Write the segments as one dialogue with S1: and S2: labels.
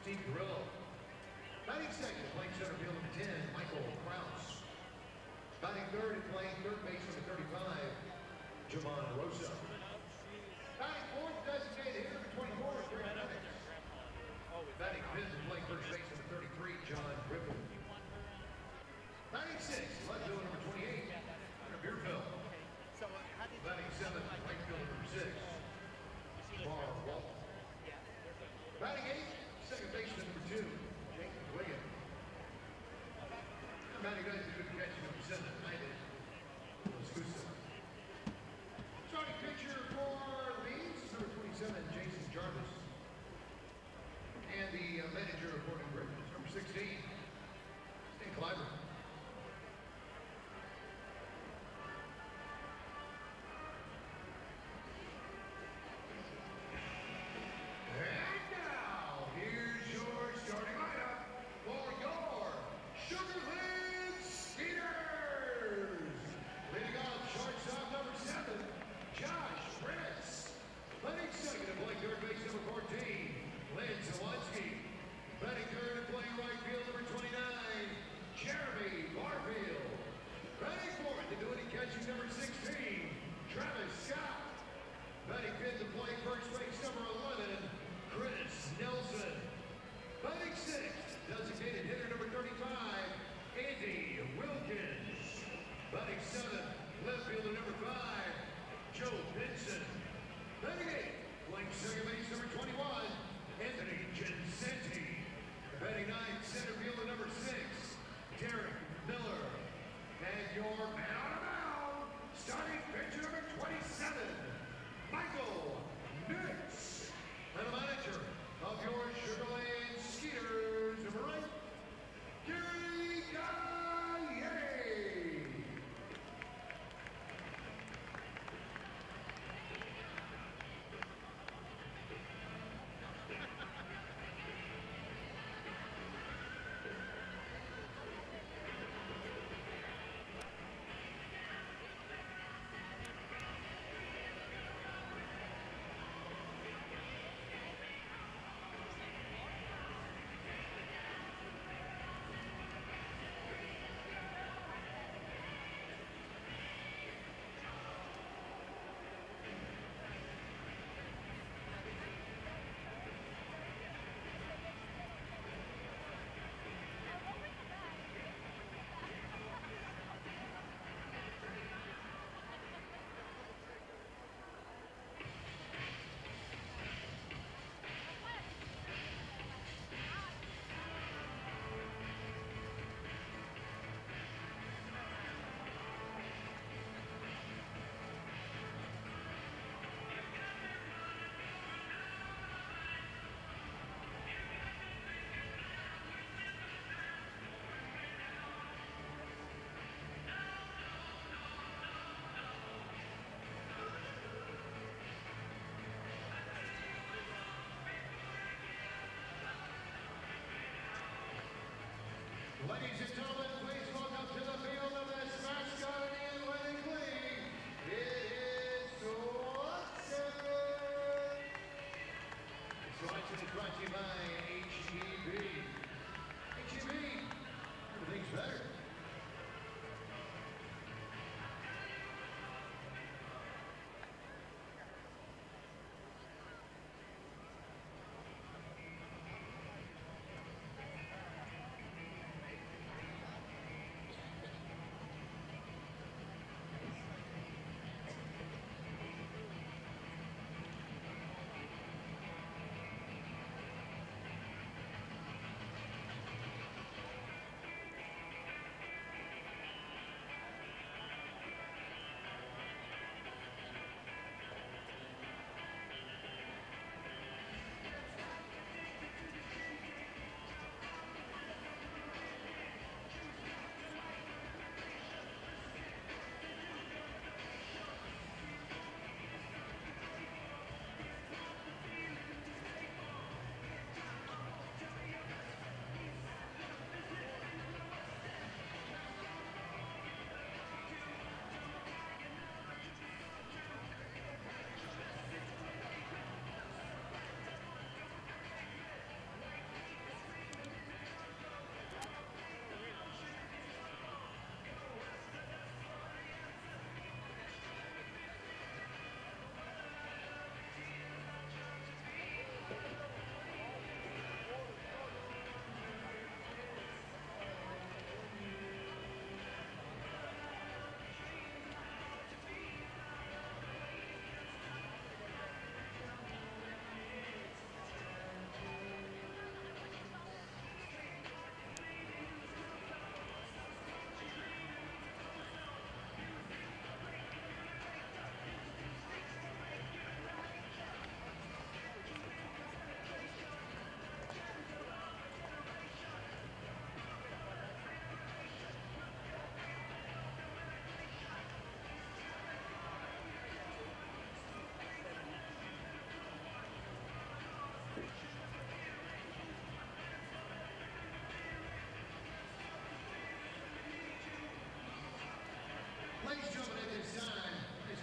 S1: Steve Grillo. Batting second, playing center field number 10, Michael Kraus. Batting third and playing third base number 35, Javon Rosa. Batting fourth, designated hitter number 24, Greg Lennox. Batting fifth and playing first base number 33, John Griffin. Batting sixth, left field number 28, Hunter Beerfield. Batting seventh, right field number 6, Bar Walt. Batting eighth, second baseman number 2, Jake Williams. Batting ninth, good catch number 7, Ivan Lascusa. Starting pitcher for Leeds, number 27, Jason Jarvis. And the manager of Portland Griffins, number 16, Stan Clyburn. And now, here's your starting lineup for your Sugarland Skeeters. Leading off, shortstop number 7, Josh Prince. Batting second and playing third base number 14, Lynn Zawadzki. Batting third and playing right field number 29, Jeremy Barfield. Batting fourth and doing catching number 16, Travis Scott. Batting fifth and playing first base number 11, Chris Nelson. Batting sixth, designated hitter number 35, Andy Wilkins. Batting seventh, left fielder number 5, Joe Benson. Batting eighth, playing second base number 21, Anthony Ginsenti. Batting ninth, center fielder number 6, Derek Miller. And your man on the mound, starting pitcher number 27, Michael Nix. And the manager of your Sugarland Skeeters, number 8, Gary Gagne.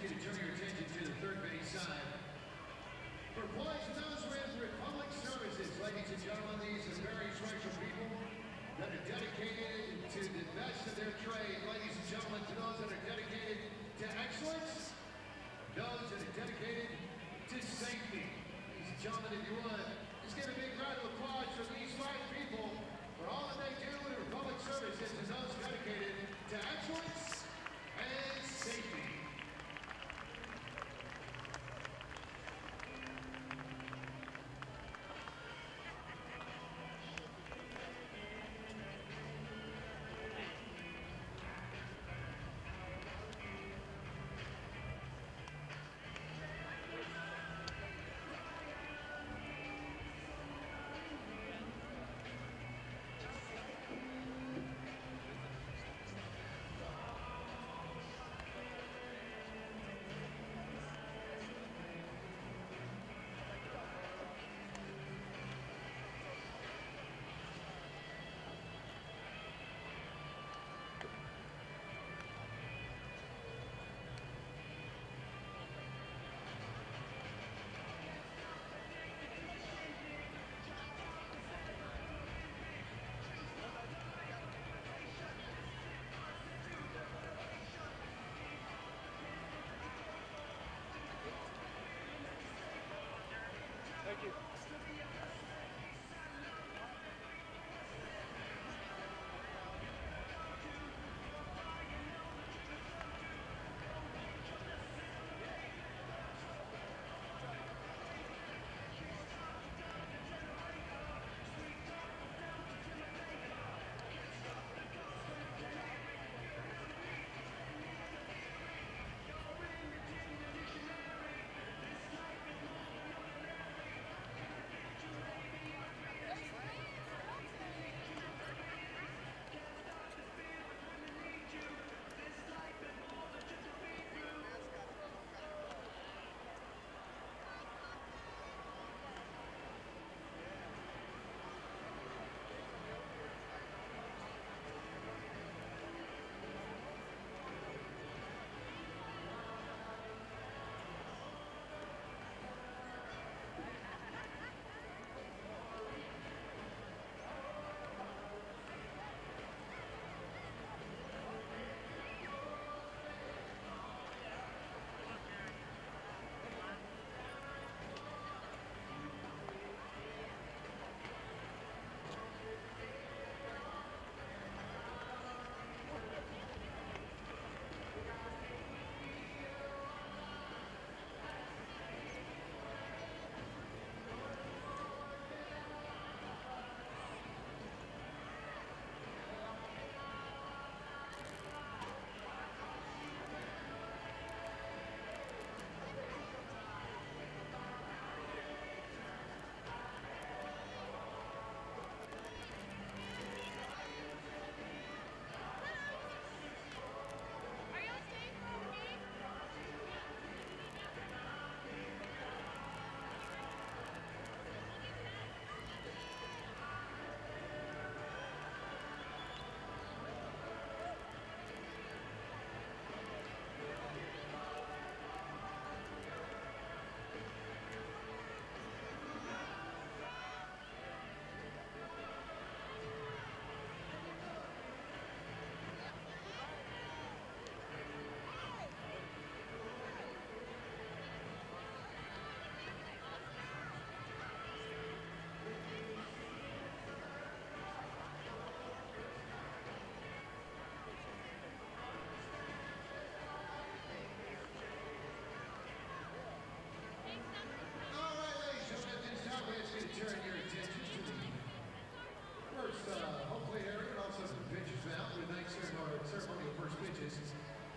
S1: you to turn your attention to the third base side. For boys and those with Republic Services, ladies and gentlemen, these are very special people that are dedicated to the best of their trade. Ladies and gentlemen, to those that are dedicated to excellence, those that are dedicated to safety. Ladies and gentlemen, if you would, just give a big round of applause for these fine people for all that they do in Republic Services and those dedicated to excellence and safety.
S2: Thank you.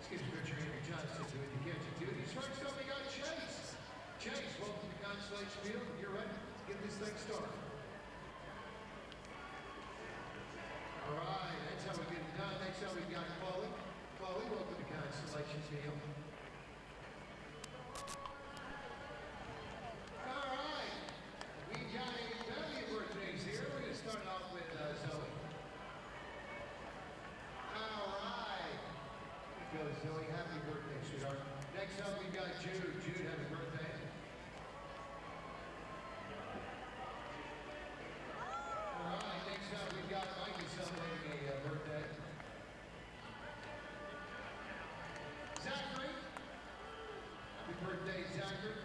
S1: Skeeters pitcher Andrew Johnson doing the catching duty. Shortstop, we got Chase. Chase, welcome to Constellation Field. You're ready. Let's get this thing started. All right, that's how we get it done. Next up, we've got Chloe. Chloe, welcome to Constellation Field. All right, we got a family of birthdays here. We're going to start off with Zoe. All right. Go, Zoe. Happy birthday, sweetheart. Next up, we birthday, Zachary.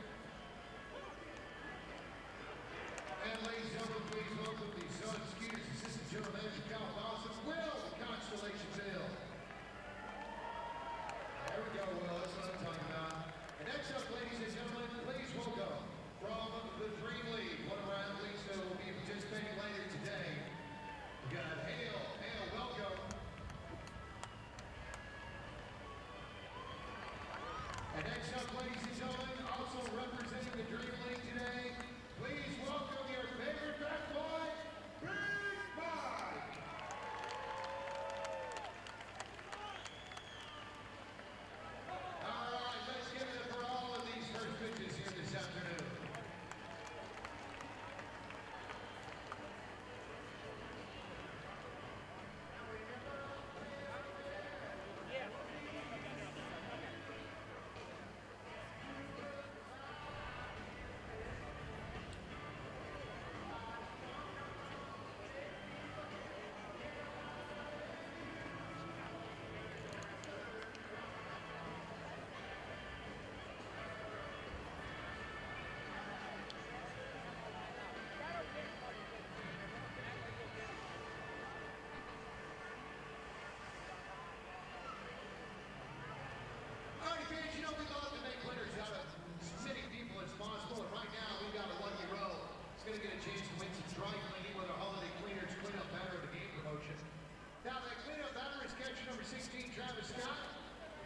S1: And ladies and gentlemen, please welcome the son, Skeeters, assistant general manager, Cal Dawson, Will, the Constellation Bill. There we go, Will, that's what I'm talking about. And next up, ladies and gentlemen, please welcome from the Dream League, one of our athletes that will be participating later today. We got Hale, welcome. And next up, ladies and gentlemen, also representing the Dream League today, please welcome your favorite fat boy, Big Mike. All right, let's give it up for all of these first pitches here this afternoon. Fans, you know we love to make winners out of as many people as possible, and right now we've got a lucky-row. It's going to get a chance to win some dry cleaning with our Holiday Cleaners Cleanup Banner of the game promotion. Now that cleanup banner is catcher number 16, Travis Scott.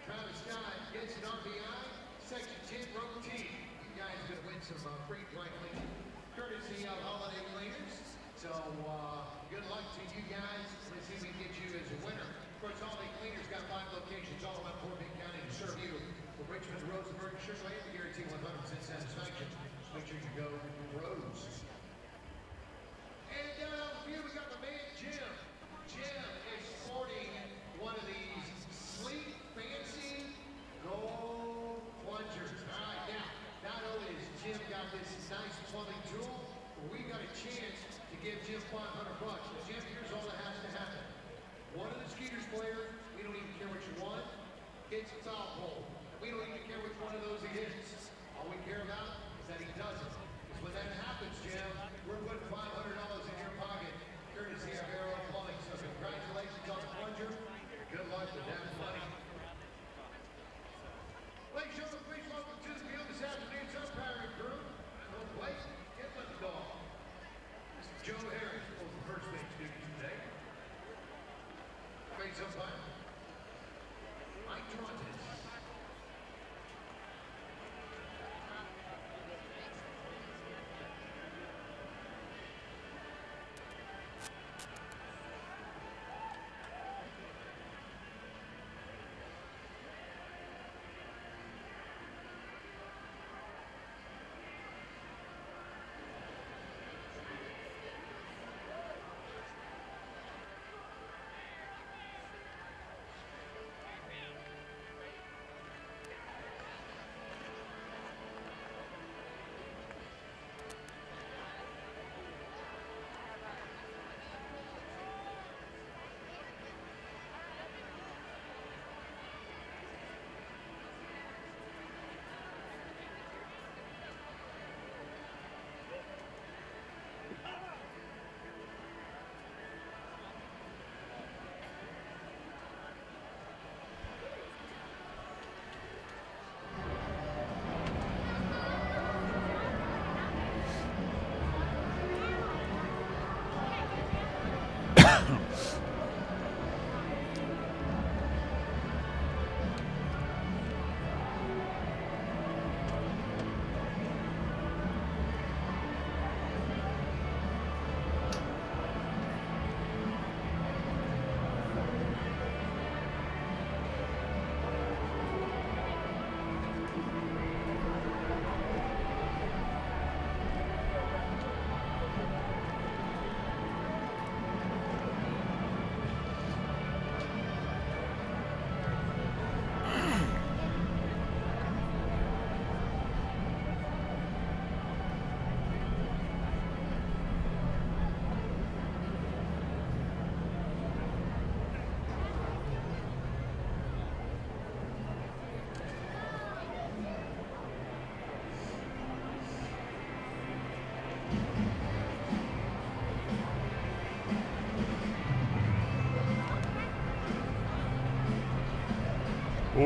S1: Travis Scott gets an RBI, section 10, row T. You guys are going to win some free dry cleaning, courtesy of Holiday Cleaners. So good luck to you guys. Let's see if we can get you as a winner. Of course, Holiday Cleaners got 5 locations all around Fort Bend County to serve you. From Richmond to Rosenberg, Sugar Land, we guarantee 100% satisfaction. Make sure you go Rose. And down on the field, we got the man Jim. Jim is sporting one of these sleek, fancy gold plungers. All right, now, not only has Jim got this nice plumbing tool, but we got a chance to give Jim $500. But Jim, here's all that has to happen. One of the Skeeters players, we don't even care which one, hits the foul pole. We don't even care which one of those he hits. All we care about is that he does it. Because when that happens, Jim, we're putting $500 in your pocket, courtesy of Arrow Plumbing. So congratulations on the plunger. Good luck with that money. Ladies and gentlemen, please welcome to the field this afternoon's umpiring crew. Home plate, get the dog. Mr. Joe Harris holds the first base duties today. Face umpire, Mike Trontes.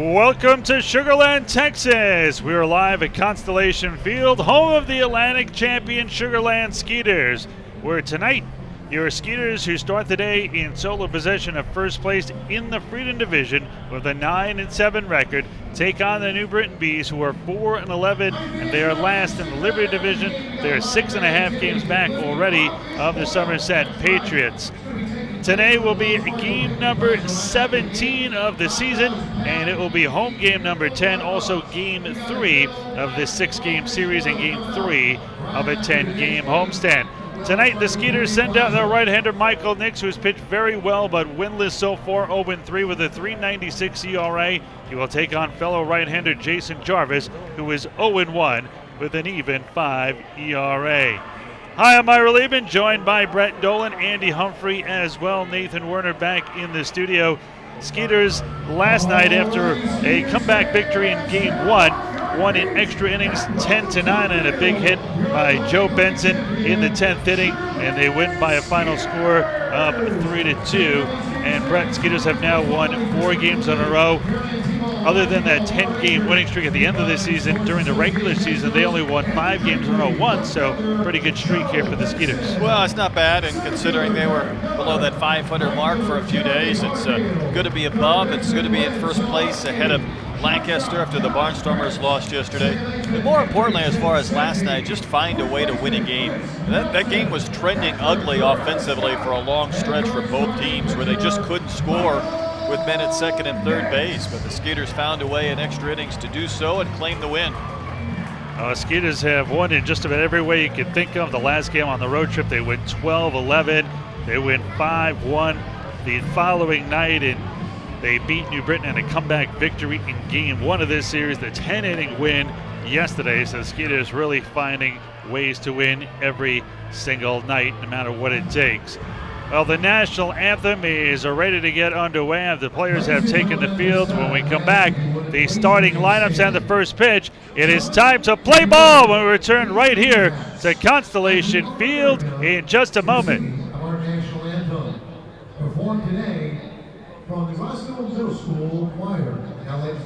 S2: Welcome to Sugar Land, Texas. We are live at Constellation Field, home of the Atlantic champion Sugar Land Skeeters, where tonight your Skeeters, who start the day in solo possession of first place in the Freedom Division with a 9-7 record, take on the New Britain Bees, who are 4-11, and they are last in the Liberty Division. They are 6.5 games back already of the Somerset Patriots. Today will be game number 17 of the season, and it will be home game number 10, also game 3 of this 6-game series and game 3 of a 10-game homestand. Tonight, the Skeeters send out their right-hander Michael Nix, who's pitched very well but winless so far, 0-3 with a 3.96 ERA. He will take on fellow right-hander Jason Jarvis, who is 0-1 with an even 5 ERA. Hi, I'm Ira Lieben, joined by Brett Dolan, Andy Humphrey as well, Nathan Werner back in the studio. Skeeters last night, after a comeback victory in Game 1, won in extra innings 10-9 and a big hit by Joe Benson in the 10th inning, and they win by a final score of 3-2. And Brett, Skeeters have now won 4 games in a row. Other than that 10-game winning streak at the end of the season, during the regular season, they only won 5 games in a row once, so pretty good streak here for the Skeeters.
S3: Well, it's not bad, and considering they were below that 500 mark for a few days, it's good to be above. It's good to be in first place ahead of Lancaster after the Barnstormers lost yesterday. And more importantly, as far as last night, just find a way to win a game. That game was trending ugly offensively for a long stretch for both teams, where they just couldn't score with men at second and third base, but the Skeeters found a way in extra innings to do so and claim the win.
S2: Skeeters have won in just about every way you can think of. The last game on the road trip, they went 12-11. They went 5-1 the following night, and they beat New Britain in a comeback victory in Game 1 of this series, the 10-inning win yesterday. So the Skeeters really finding ways to win every single night, no matter what it takes. Well, the national anthem is ready to get underway. The players have taken the field. When we come back, the starting lineups and the first pitch. It is time to play ball when we return right here to Constellation Field in just a moment.
S1: Our national anthem, performed today from the Westfield Middle School Choir. Now, ladies.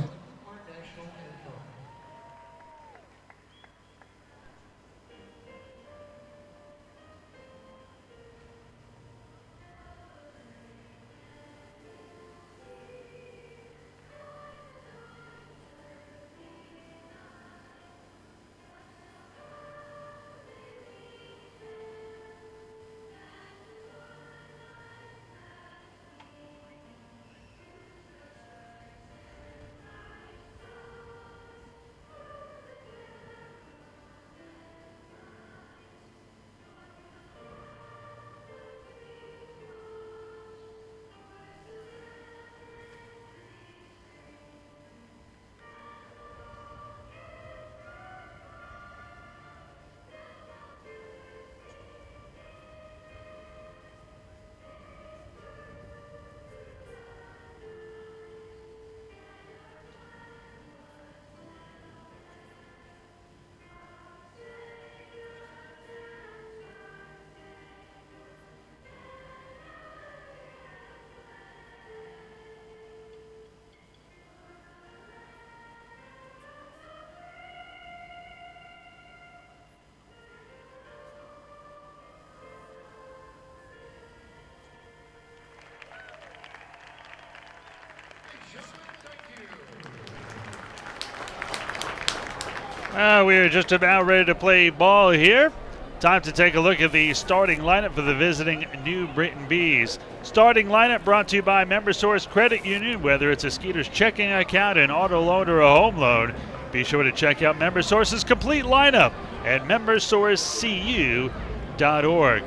S2: We are just about ready to play ball here. Time to take a look at the starting lineup for the visiting New Britain Bees. Starting lineup brought to you by MemberSource Credit Union. Whether it's a Skeeters checking account, an auto loan, or a home loan, be sure to check out MemberSource's complete lineup at membersourcecu.org.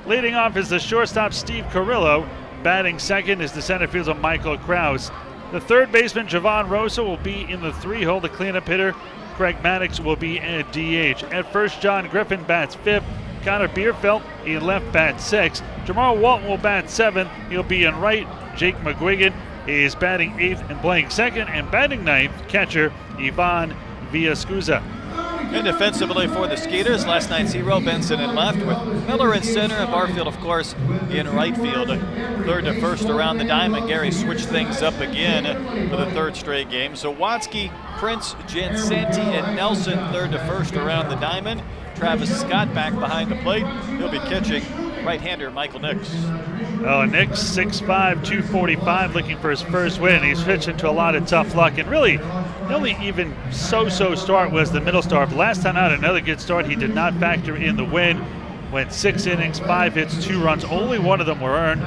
S2: Leading off is the shortstop Steve Carrillo. Batting second is the center fielder Michael Krause. The third baseman Javon Rosa will be in the 3-hole. The cleanup hitter Craig Maddox will be at DH. At first, John Griffin bats fifth. Connor Bierfeld in left bats sixth. Jamal Walton will bat seventh. He'll be in right. Jake McGuigan is batting eighth and playing second. And batting ninth, catcher Ivan Villascusa.
S3: And defensively for the Skeeters, last night's hero, Benson in left, with Miller in center and Barfield, of course, in right field. Third to first around the diamond. Gary switched things up again for the third straight game. So Watsky, Prince, Jansanti, and Nelson third to first around the diamond. Travis Scott back behind the plate. He'll be catching right-hander Michael Nix.
S2: Oh, Nix, 6'5", 245, looking for his first win. He's pitching to a lot of tough luck, and really, the only even so-so start was the middle start. But last time out, another good start. He did not factor in the win. Went 6 innings, 5 hits, 2 runs. Only one of them were earned.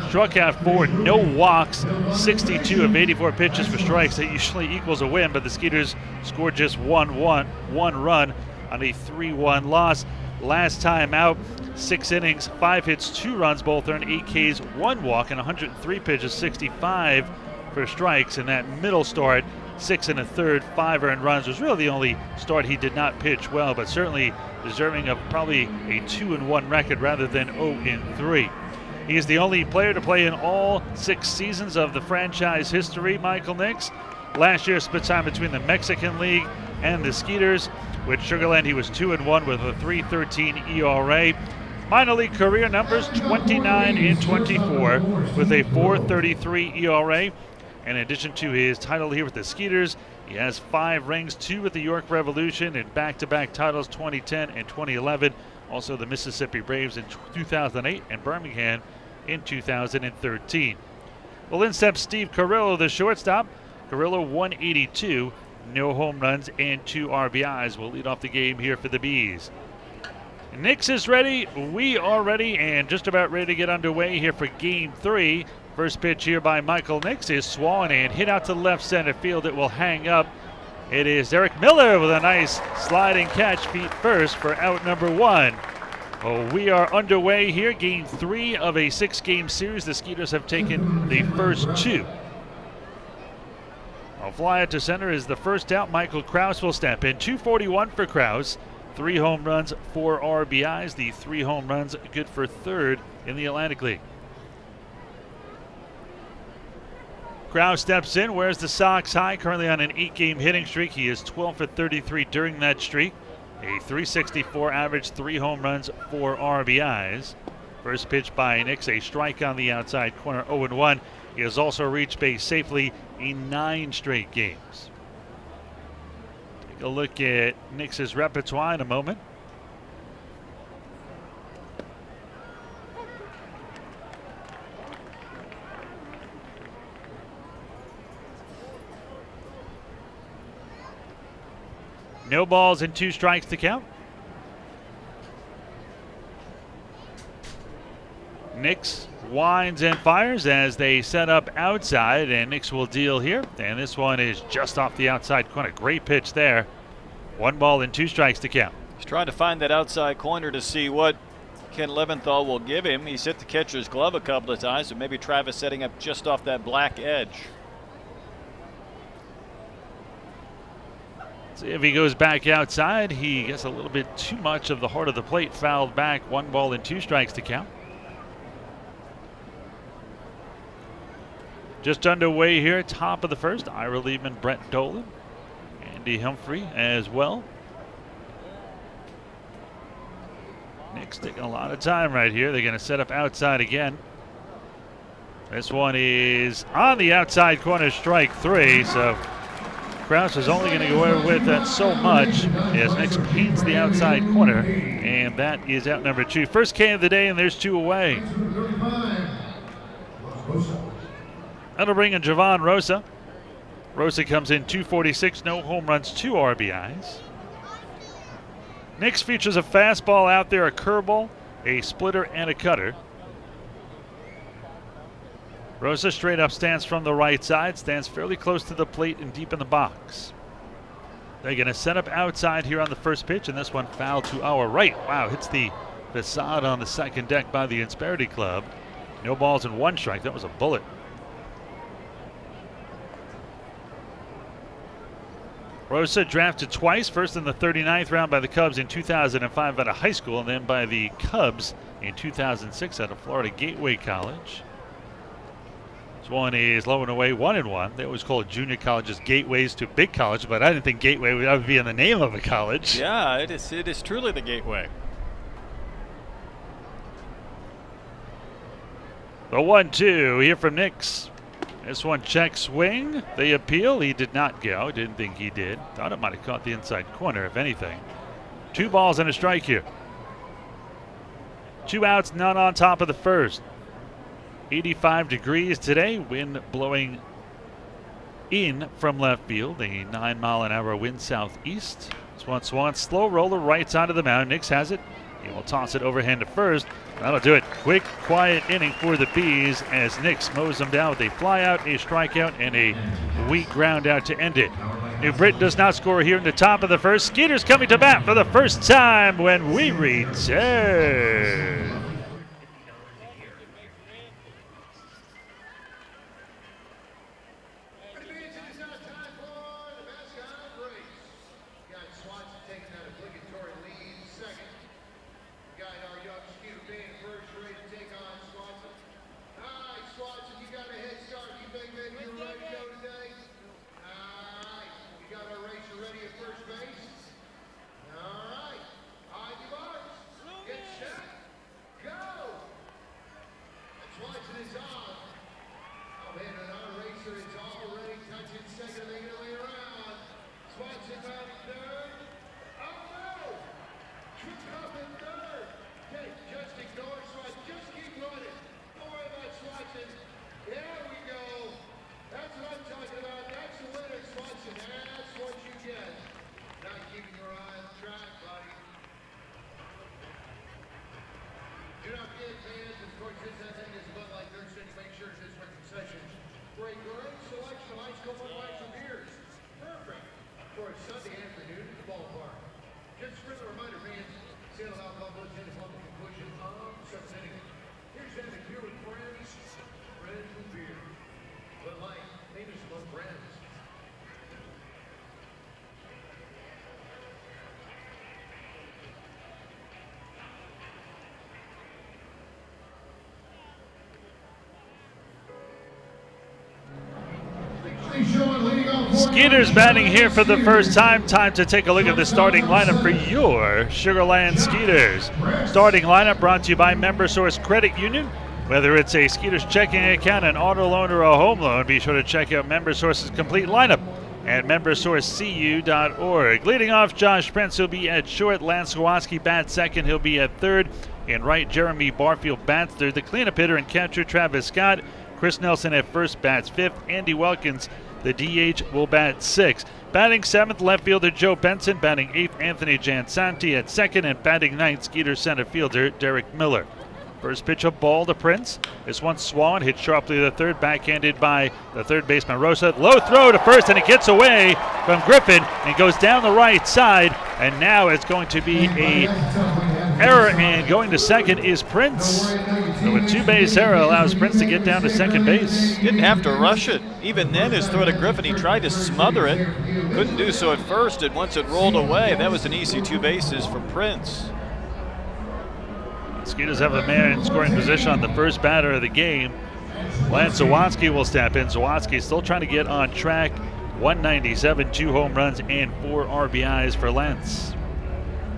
S2: Struck out 4, no walks. 62 of 84 pitches for strikes. That usually equals a win, but the Skeeters scored just one run on a 3-1 loss. Last time out, 6 innings, 5 hits, 2 runs, both earned, 8 Ks, 1 walk, and 103 pitches, 65 for strikes. And that middle start, 6 1/3, 5 earned runs, was really the only start he did not pitch well, but certainly deserving of probably a 2-1 record rather than 0-3. He is the only player to play in all 6 seasons of the franchise history, Michael Nix. Last year split time between the Mexican League and the Skeeters. With Sugar Land, he was 2-1 with a 3.13 ERA. Minor league career numbers, 29 and 24 with a 4.33 ERA. In addition to his title here with the Skeeters, he has 5 rings, 2 with the York Revolution, and back-to-back titles 2010 and 2011. Also the Mississippi Braves in 2008 and Birmingham in 2013. Well, in steps Steve Carrillo, the shortstop. Carrillo 182, no home runs and 2 RBIs. Will lead off the game here for the Bees. Nix is ready, we are ready, and just about ready to get underway here for Game 3. First pitch here by Michael Nix is swung and hit out to left center field. It will hang up. It is Eric Miller with a nice sliding catch, feet first, for out number 1. Well, we are underway here, Game 3 of a 6-game series. The Skeeters have taken the first 2. A fly out to center is the first out. Michael Krause will step in. 241 for Krause. 3 home runs, 4 RBIs. The 3 home runs good for third in the Atlantic League. Krause steps in, wears the Sox high, currently on an 8-game hitting streak. He is 12 for 33 during that streak. A 364 average, 3 home runs, 4 RBIs. First pitch by Nix, a strike on the outside corner, 0-1. He has also reached base safely in 9 straight games. Take a look at Nix's repertoire in a moment. No balls and 2 strikes to count. Nix winds and fires as they set up outside, and Nix will deal here. And this one is just off the outside corner. Great pitch there. 1 ball and 2 strikes to count.
S3: He's trying to find that outside corner to see what Ken Leventhal will give him. He's hit the catcher's glove a couple of times, so maybe Travis setting up just off that black edge.
S2: See if he goes back outside. He gets a little bit too much of the heart of the plate, fouled back. 1 ball and 2 strikes to count. Just underway here, top of the first. Ira Liebman, Brett Dolan, Andy Humphrey as well. Nick's taking a lot of time right here. They're going to set up outside again. This one is on the outside corner, strike 3. So Krause is only going to go with that so much as Nix paints the outside corner. And that is out number 2. First K of the day, and there's 2 away. That'll bring in Javon Rosa. Rosa comes in 246, no home runs, 2 RBIs. Nix features a fastball out there, a curveball, a splitter, and a cutter. Rosa straight up stands from the right side, stands fairly close to the plate and deep in the box. They're going to set up outside here on the first pitch, and this one fouled to our right. Wow, hits the facade on the second deck by the Insperity Club. No balls and 1 strike. That was a bullet. Rosa drafted twice, first in the 39th round by the Cubs in 2005 out of high school, and then by the Cubs in 2006 out of Florida Gateway College. This one is low and away 1-1. They always call it junior colleges gateways to big college, but I didn't think gateway would ever be in the name of a college.
S3: Yeah, it is truly the gateway.
S2: The 1-2 here from Nix. This one check swing. The appeal, he did not go. Didn't think he did. Thought it might have caught the inside corner, if anything. 2 balls and a strike here. 2 outs, none on top of the first. 85 degrees today. Wind blowing in from left field. A 9-mile-an-hour wind southeast. This one swung slow roller right side of the mound. Nix has it. He will toss it overhand to first. That'll do it. Quick, quiet inning for the Bees as Nix mows them down with a flyout, a strikeout, and a weak ground out to end it. New Britain does not score here in the top of the first. Skeeters coming to bat for the first time when we return. Skeeters batting here for the first time. Time to take a look at the starting lineup for your Sugar Land Skeeters. Starting lineup brought to you by MemberSource Credit Union. Whether it's a Skeeters checking account, an auto loan, or a home loan, be sure to check out MemberSource's complete lineup at membersourcecu.org. Leading off, Josh Prince will be at short. Lance Sawatsky bats second. He'll be at third. In right, Jeremy Barfield bats third. The cleanup hitter and catcher, Travis Scott. Chris Nelson at first bats fifth. Andy Welkins, the DH, will bat sixth. Batting seventh, left fielder Joe Benson. Batting eighth, Anthony Jansanti at second. And batting ninth, Skeeter center fielder Derek Miller. First pitch, a ball to Prince. This one swung, hit sharply to the third, backhanded by the third baseman Rosa. Low throw to first, and it gets away from Griffin and goes down the right side. And now it's going to be a error, and going to second is Prince. So a two-base error allows Prince to get down to second base.
S3: Didn't have to rush it. Even then, his throw to Griffin, he tried to smother it. Couldn't do so at first, and once it rolled away, that was an easy 2 bases for Prince.
S2: Skeeters have a man in scoring position on the first batter of the game. Lance Sawatsky will step in. Sawatsky still trying to get on track. 197, 2 home runs, and 4 RBIs for Lance.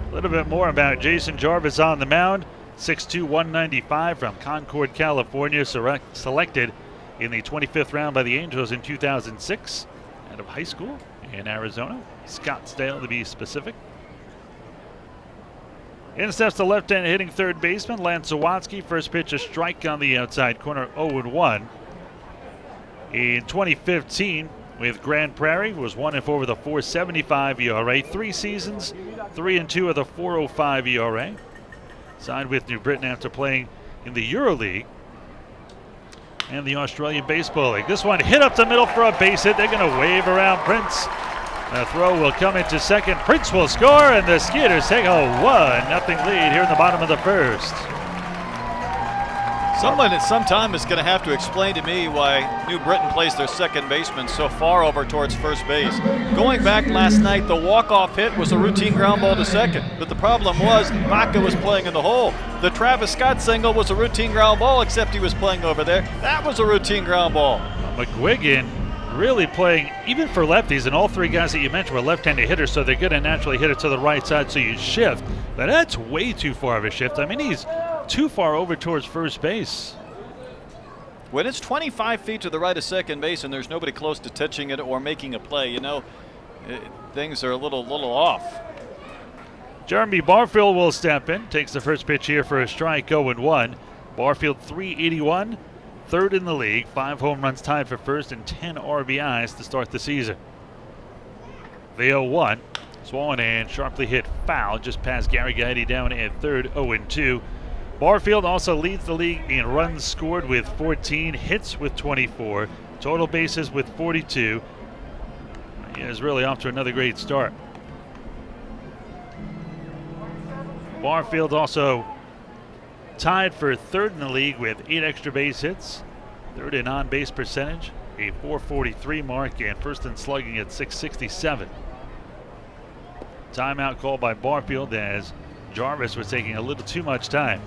S2: A little bit more about Jason Jarvis on the mound. 6'2", 195 from Concord, California. Selected in the 25th round by the Angels in 2006. Out of high school in Arizona. Scottsdale to be specific. In steps the left-hand hitting third baseman, Lance Sawatsky. First pitch, a strike on the outside corner, 0-1. In 2015, with Grand Prairie, was 1-4 with a 4.75 ERA. 3 seasons, 3-2 with a 4.05 ERA. Signed with New Britain after playing in the EuroLeague and the Australian Baseball League. This one hit up the middle for a base hit. They're going to wave around Prince. The throw will come into second. Prince will score, and the Skeeters take a 1-0 lead here in the bottom of the first.
S3: Someone at some time is going to have to explain to me why New Britain plays their second baseman so far over towards first base. Going back last night, the walk-off hit was a routine ground ball to second, but the problem was Baca was playing in the hole. The Travis Scott single was a routine ground ball, except he was playing over there. That was a routine ground ball.
S2: McGuigan really playing, even for lefties, and all three guys that you mentioned were left-handed hitters, so they're going to naturally hit it to the right side, so you shift. But that's way too far of a shift. I mean, he's too far over towards first base.
S3: When it's 25 feet to the right of second base and there's nobody close to touching it or making a play, you know, things are a little off.
S2: Jeremy Barfield will step in, takes the first pitch here for a strike, 0-1. Barfield 381, third in the league, 5 home runs tied for first and 10 RBIs to start the season. The 0-1, swollen and sharply hit foul just past Gary Gaetti down at third, 0-2. Barfield also leads the league in runs scored with 14, hits with 24, total bases with 42. He is really off to another great start. Barfield also tied for third in the league with 8 extra base hits, third in on-base percentage, a .443 mark, and first in slugging at .667. Timeout called by Barfield as Jarvis was taking a little too much time.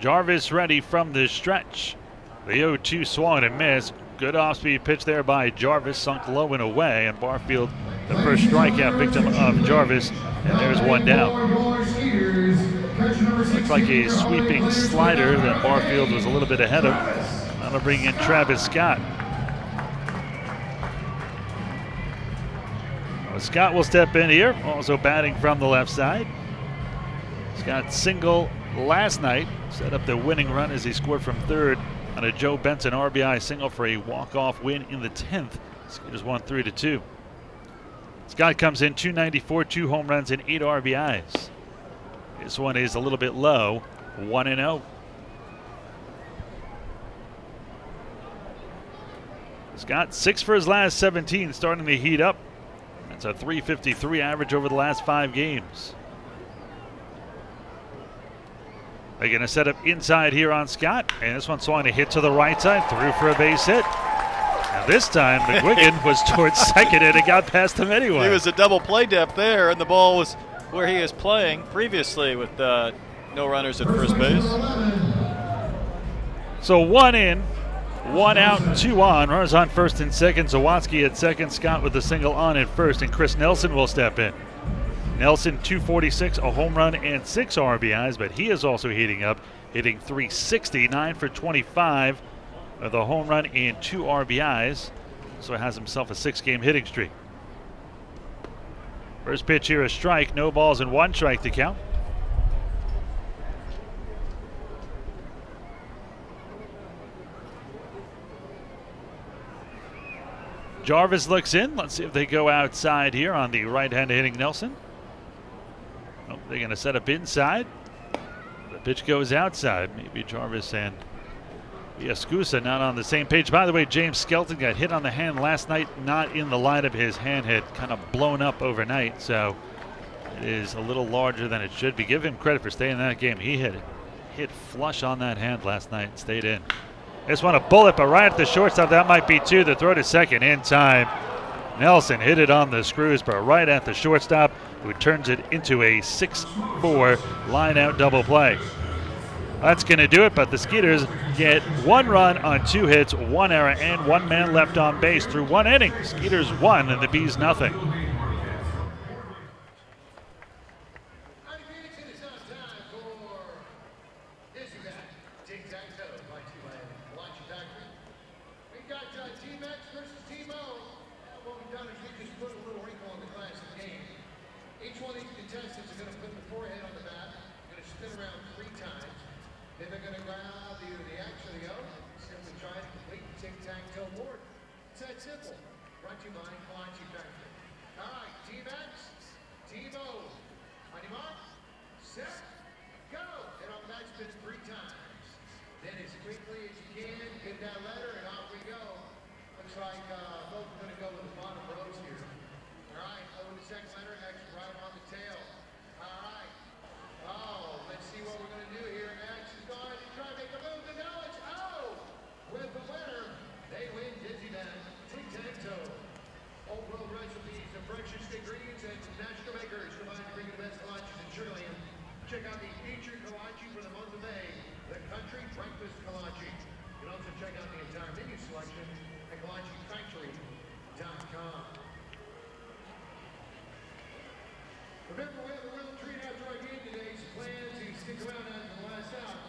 S2: Jarvis ready from the stretch. The 0-2 swung and missed. Good off-speed pitch there by Jarvis, sunk low and away, and Barfield, the first strikeout victim of Jarvis, and there's one down. Looks like a sweeping slider that Barfield was a little bit ahead of. That'll bring in Travis Scott. Well, Scott will step in here, also batting from the left side. Scott single last night, set up the winning run as he scored from third on a Joe Benson RBI single for a walk-off win in the 10th. Skeeters won 3-2. Scott comes in 294, 2 home runs and 8 RBIs. This one is a little bit low, 1-0. Scott 6 for his last 17, starting to heat up. That's a .353 average over the last 5 games. They're going to set up inside here on Scott, and this one's swung a hit to the right side, through for a base hit. And this time, McGuigan was towards second, and it got past him anyway.
S3: He was a double play depth there, and the ball was where he was playing previously with no runners at first base.
S2: So 1 in, 1 out, 2 on. Runners on first and second. Zawatsky at second. Scott with the single on at first, and Chris Nelson will step in. Nelson 246, a home run and 6 RBIs, but he is also heating up, hitting .360, 9 for 25 with a home run and 2 RBIs. So has himself a 6-game hitting streak. First pitch here, a strike, no balls and 1 strike to count. Jarvis looks in. Let's see if they go outside here on the right-handed hitting Nelson. Oh, they're going to set up inside. The pitch goes outside. Maybe Jarvis and Escusa not on the same page. By the way, James Skelton got hit on the hand last night, not in the lineup. His hand had kind of blown up overnight, so it is a little larger than it should be. Give him credit for staying in that game. He hit flush on that hand last night and stayed in. This one a bullet, but right at the shortstop. That might be 2. The throw to second in time. Nelson hit it on the screws, but right at the shortstop, who turns it into a 6-4 line-out double play. That's going to do it, but the Skeeters get 1 run on 2 hits, 1 error, and 1 man left on base through 1 inning. Skeeters 1 and the Bees nothing.
S1: right, over to second letter, X right on the tail. All right. Oh, let's see what we're going to do here. X is going to try to make a move, and now it's out. With the winner, they win Dizzy Bang Tic-Tac-Toe. Old world recipes of breakfast ingredients and national makers combined to bring you the best kolaches in Sugarland. Check out the featured kolache for the month of May, the Country Breakfast Kolache. You can also check out the entire menu selection at KolacheFactory.com. Remember, we have a real treat after our game today. Some plans, you stick around after the last out.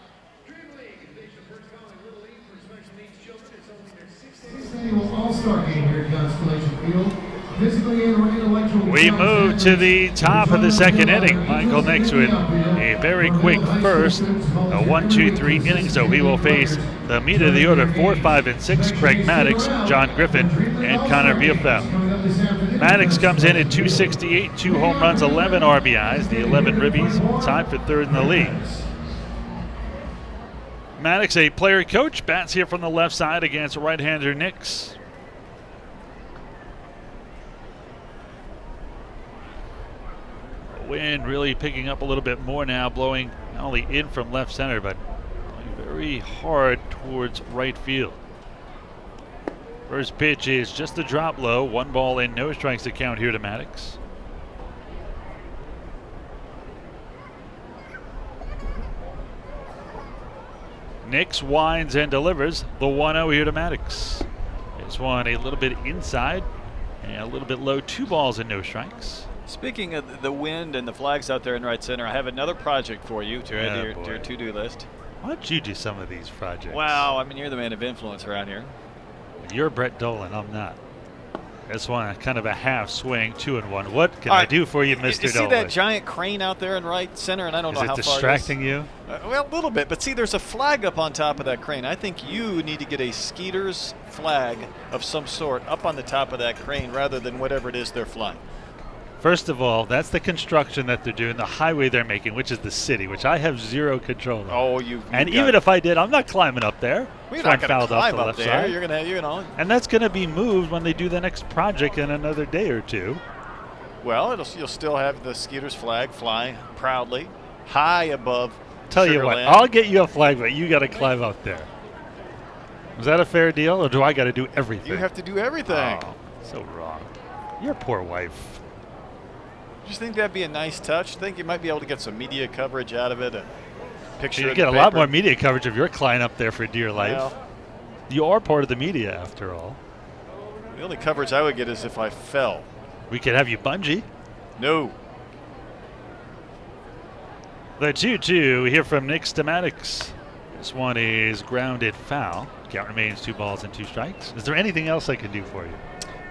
S1: Dream League, the nation's first Valley Little League for special needs children. It's only their 16th annual All-Star game here at Constellation Field. Physically and intellectually.
S2: We move to the top of the second inning. Michael Nix with a very quick first, a 1-2-3 inning, so he will face the meat of the order 4, 5, and 6, Craig Maddox, John Griffin, and Connor Bielfeld. Maddox comes in at 268, 2 home runs, 11 RBIs, the 11 ribbies, tied for third in the league. Maddox, a player coach, bats here from the left side against right-hander Nix. Wind really picking up a little bit more now, blowing not only in from left center, but very hard towards right field. First pitch is just a drop low. 1 ball and no strikes to count here to Maddox. Nix winds and delivers the 1-0 here to Maddox. This one a little bit inside and a little bit low. 2 balls and no strikes.
S3: Speaking of the wind and the flags out there in right center, I have another project for you to add to your to-do list.
S2: Why don't you do some of these projects?
S3: Wow, I mean, you're the man of influence around here.
S2: You're Brett Dolan, I'm not. This one, kind of a half swing, 2-1. What can I do for you, Mr. Dolan?
S3: You see that giant crane out there in right center, and I don't know how far it is.
S2: Is it distracting you?
S3: Well, a little bit, but see, there's a flag up on top of that crane. I think you need to get a Skeeters flag of some sort up on the top of that crane rather than whatever it is they're flying.
S2: First of all, that's the construction that they're doing, the highway they're making, which is the city, which I have zero control of.
S3: Oh,
S2: and even if I did, I'm not climbing up there.
S3: We're not going to climb up there. You're going to, you know.
S2: And that's going to be moved when they do the next project in another day or two.
S3: Well, you'll still have the Skeeters flag flying proudly high above
S2: Tell you what, I'll get you a flag, but you got to climb up there. Is that a fair deal, or do I got to do everything?
S3: You have to do everything.
S2: Oh, so wrong. Your poor wife.
S3: Do you think that'd be a nice touch? Think you might be able to get some media coverage out of it? A picture.
S2: You get a lot more media coverage if you're climbing up there for dear life.
S3: Well,
S2: you are part of the media, after all.
S3: The only coverage I would get is if I fell.
S2: We could have you bungee.
S3: No.
S2: The 2-2 here from Nix to Maddox. This one is grounded foul. Count remains 2 balls and 2 strikes. Is there anything else I can do for you?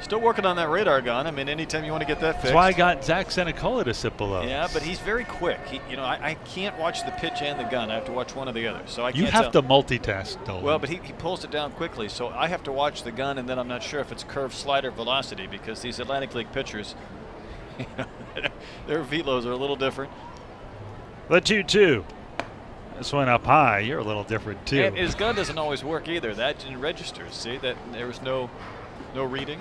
S3: Still working on that radar gun. I mean, anytime you want to get that fixed.
S2: That's why I got Zach Senecola to sit below.
S3: Yeah, but he's very quick. I can't watch the pitch and the gun. I have to watch one or the other. So
S2: you have to multitask, Dolan.
S3: Well, but he pulls it down quickly, so I have to watch the gun, and then I'm not sure if it's curve, slider, velocity, because these Atlantic League pitchers, their velos are a little different.
S2: The 2-2. This one up high. You're a little different, too.
S3: And his gun doesn't always work either. That registers. See, that there was no reading.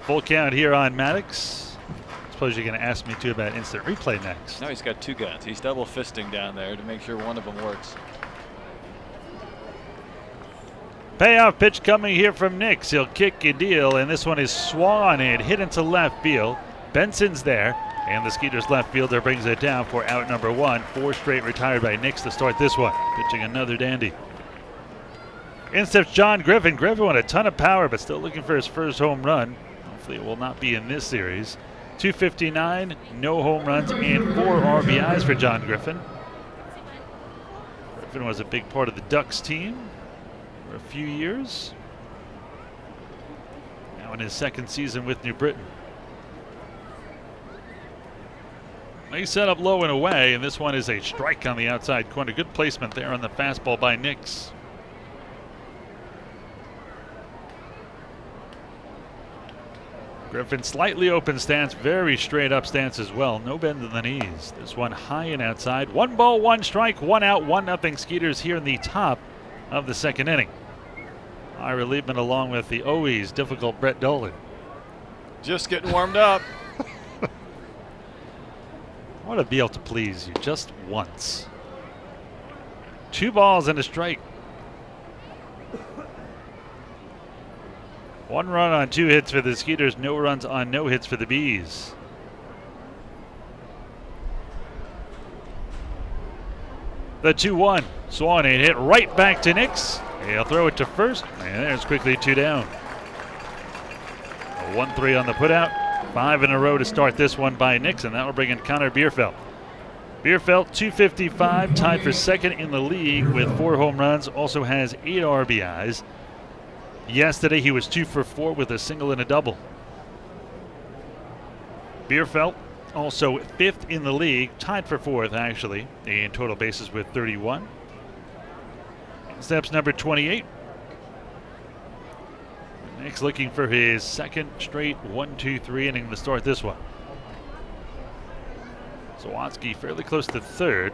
S2: Full count here on Maddox. I suppose you're going to ask me, too, about instant replay next.
S3: No, he's got 2 guns. He's double fisting down there to make sure one of them works.
S2: Payoff pitch coming here from Nix. He'll kick a deal, and this one is swung and hit into left field. Benson's there, and the Skeeters left fielder brings it down for out number 1. 4 straight retired by Nix to start this one. Pitching another dandy. In steps John Griffin. Griffin with a ton of power, but still looking for his first home run. Hopefully it will not be in this series. 259, no home runs, and 4 RBIs for John Griffin. Griffin was a big part of the Ducks team for a few years. Now in his 2nd season with New Britain. They set up low and away, and this one is a strike on the outside corner. Good placement there on the fastball by Nix. Griffin slightly open stance, very straight up stance as well. No bend in the knees. This one high and outside. 1 ball, 1 strike, 1 out, 1-0 Skeeters here in the top of the 2nd inning. High relievement along with the always difficult Brett Dolan.
S3: Just getting warmed up.
S2: I want to be able to please you just once. 2 balls and a strike. 1 run on 2 hits for the Skeeters, no runs on no hits for the Bees. The 2-1. Swan a hit right back to Nix. He'll throw it to first, and there's quickly 2 down. A 1-3 on the putout. 5 in a row to start this one by Nix, and that will bring in Connor Bierfeld. Bierfeld, 255, tied for second in the league with 4 home runs, also has 8 RBIs. Yesterday he was 2 for 4 with a single and a double. Bierfeld, also 5th in the league, tied for 4th actually, in total bases with 31. Steps number 28. Nick's looking for his second straight 1-2-3 inning to start this one. Zawatsky fairly close to third.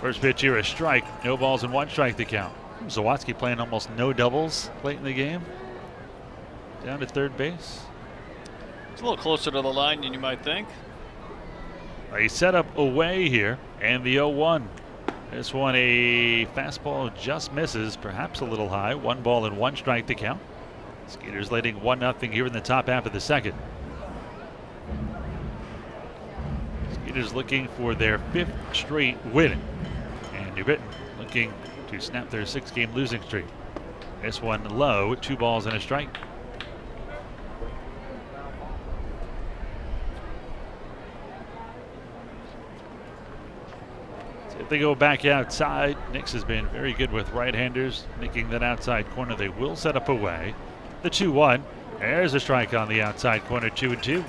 S2: First pitch here, a strike. No balls and 1 strike to count. Zawatsky playing almost no doubles late in the game. Down to third base.
S3: It's a little closer to the line than you might think.
S2: A setup away here, and the 0-1. This one, a fastball just misses, perhaps a little high. 1 ball and 1 strike to count. Skeeters leading 1-0 here in the top half of the second. Skeeters looking for their 5th straight win. And New Britain looking to snap their 6-game losing streak. This one low, 2 balls and a strike. If they go back outside, Nix has been very good with right-handers, making that outside corner. They will set up away. The 2-1. There's a strike on the outside corner, 2-2.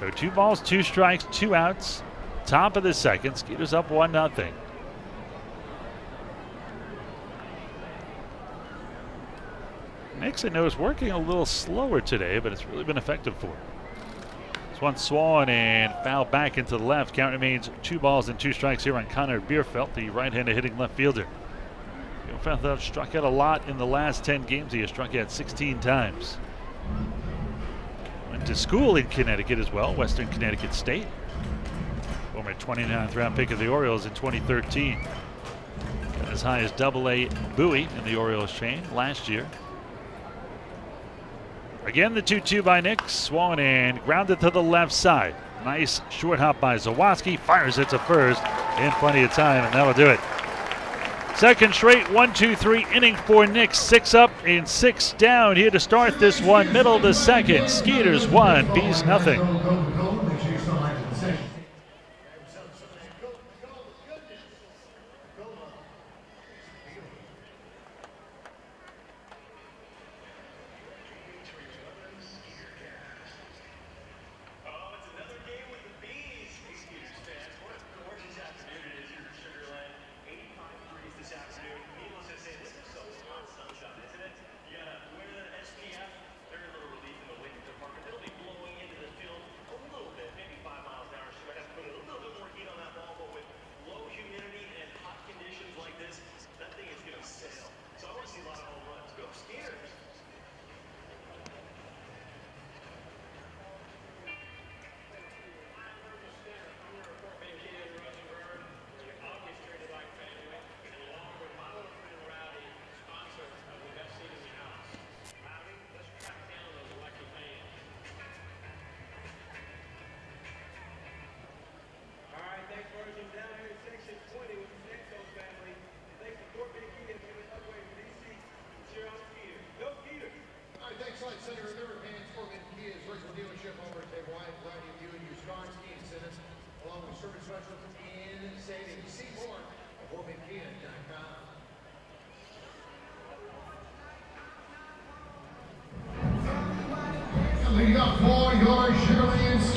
S2: So 2 balls, 2 strikes, 2 outs. Top of the second. Skeeters up 1-0. Nix, I know, is working a little slower today, but it's really been effective for him. This one swung and fouled back into the left. Count remains 2 balls and 2 strikes here on Connor Bierfeld, the right-handed hitting left fielder. Bierfeld struck out a lot in the last 10 games. He has struck out 16 times. Went to school in Connecticut as well, Western Connecticut State. Former 29th round pick of the Orioles in 2013. Got as high as AA Bowie in the Orioles chain last year. Again, the 2-2 by Nix. Swung and grounded to the left side. Nice short hop by Zawatsky. Fires it to first in plenty of time, and that'll do it. Second straight 1-2-3 inning for Nix. 6 up and 6 down here to start this one. Middle to second. Skeeters 1, Bees nothing.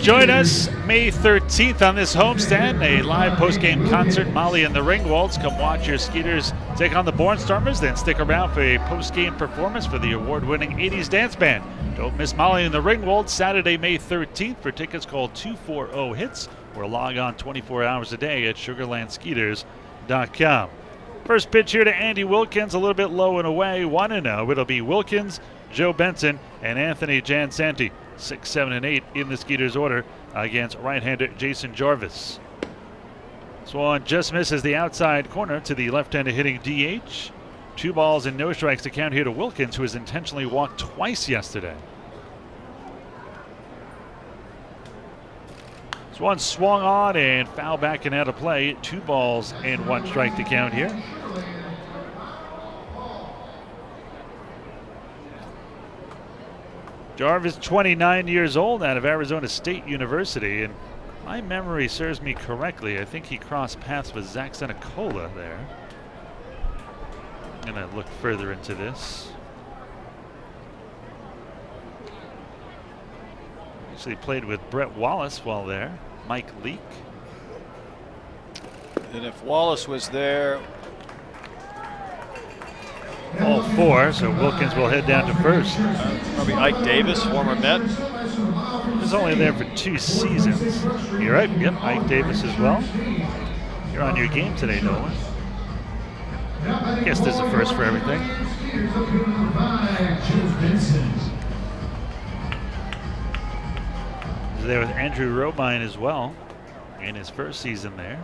S2: Join us May 13th on this homestand, a live post-game concert. Molly and the Ringwalds. Come watch your Skeeters take on the Barnstormers, then stick around for a post-game performance for the award-winning 80s dance band. Don't miss Molly and the Ringwalds Saturday, May 13th. For tickets, call 240-HITS or log on 24 hours a day at SugarlandSkeeters.com. First pitch here to Andy Wilkins, a little bit low and away, 1-0. It'll be Wilkins Joe Benson and Anthony Jansanti, 6, 7, and 8 in the Skeeters order against right-hander Jason Jarvis. Swan just misses the outside corner to the left-hander hitting DH. 2 balls and no strikes to count here to Wilkins, who has intentionally walked twice yesterday. Swan swung on and foul back and out of play. 2 balls and 1 strike to count here. Jarvis, 29 years old, out of Arizona State University, and my memory serves me correctly, I think he crossed paths with Zach Senecola there. I'm gonna look further into this. Actually played with Brett Wallace while there. Mike Leake.
S3: And if Wallace was there,
S2: all 4, so Wilkins will head down to first.
S3: probably Ike Davis, former Met.
S2: He was only there for 2 seasons. You're right, yep, Ike Davis as well. You're on your game today, Nolan. I guess there's a first for everything. He's there with Andrew Romine as well in his first season there.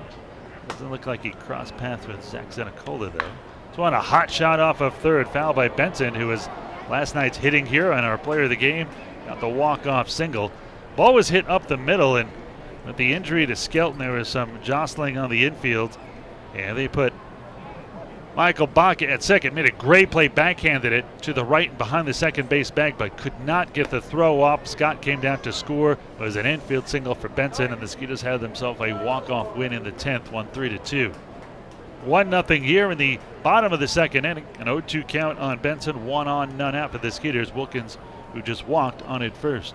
S2: Doesn't look like he crossed paths with Zach Senecola though. So on a hot shot off of third, foul by Benson, who was last night's hitting hero and our player of the game. Got the walk-off single. Ball was hit up the middle, and with the injury to Skelton, there was some jostling on the infield. And they put Michael Baca at second, made a great play, backhanded it to the right and behind the second base bag, but could not get the throw up. Scott came down to score. It was an infield single for Benson, and the Skeeters had themselves a walk-off win in the 10th, won 3-2. 1-0 here in the bottom of the second inning. An 0-2 count on Benson, 1 on, none out for the Skeeters. Wilkins, who just walked, on at first.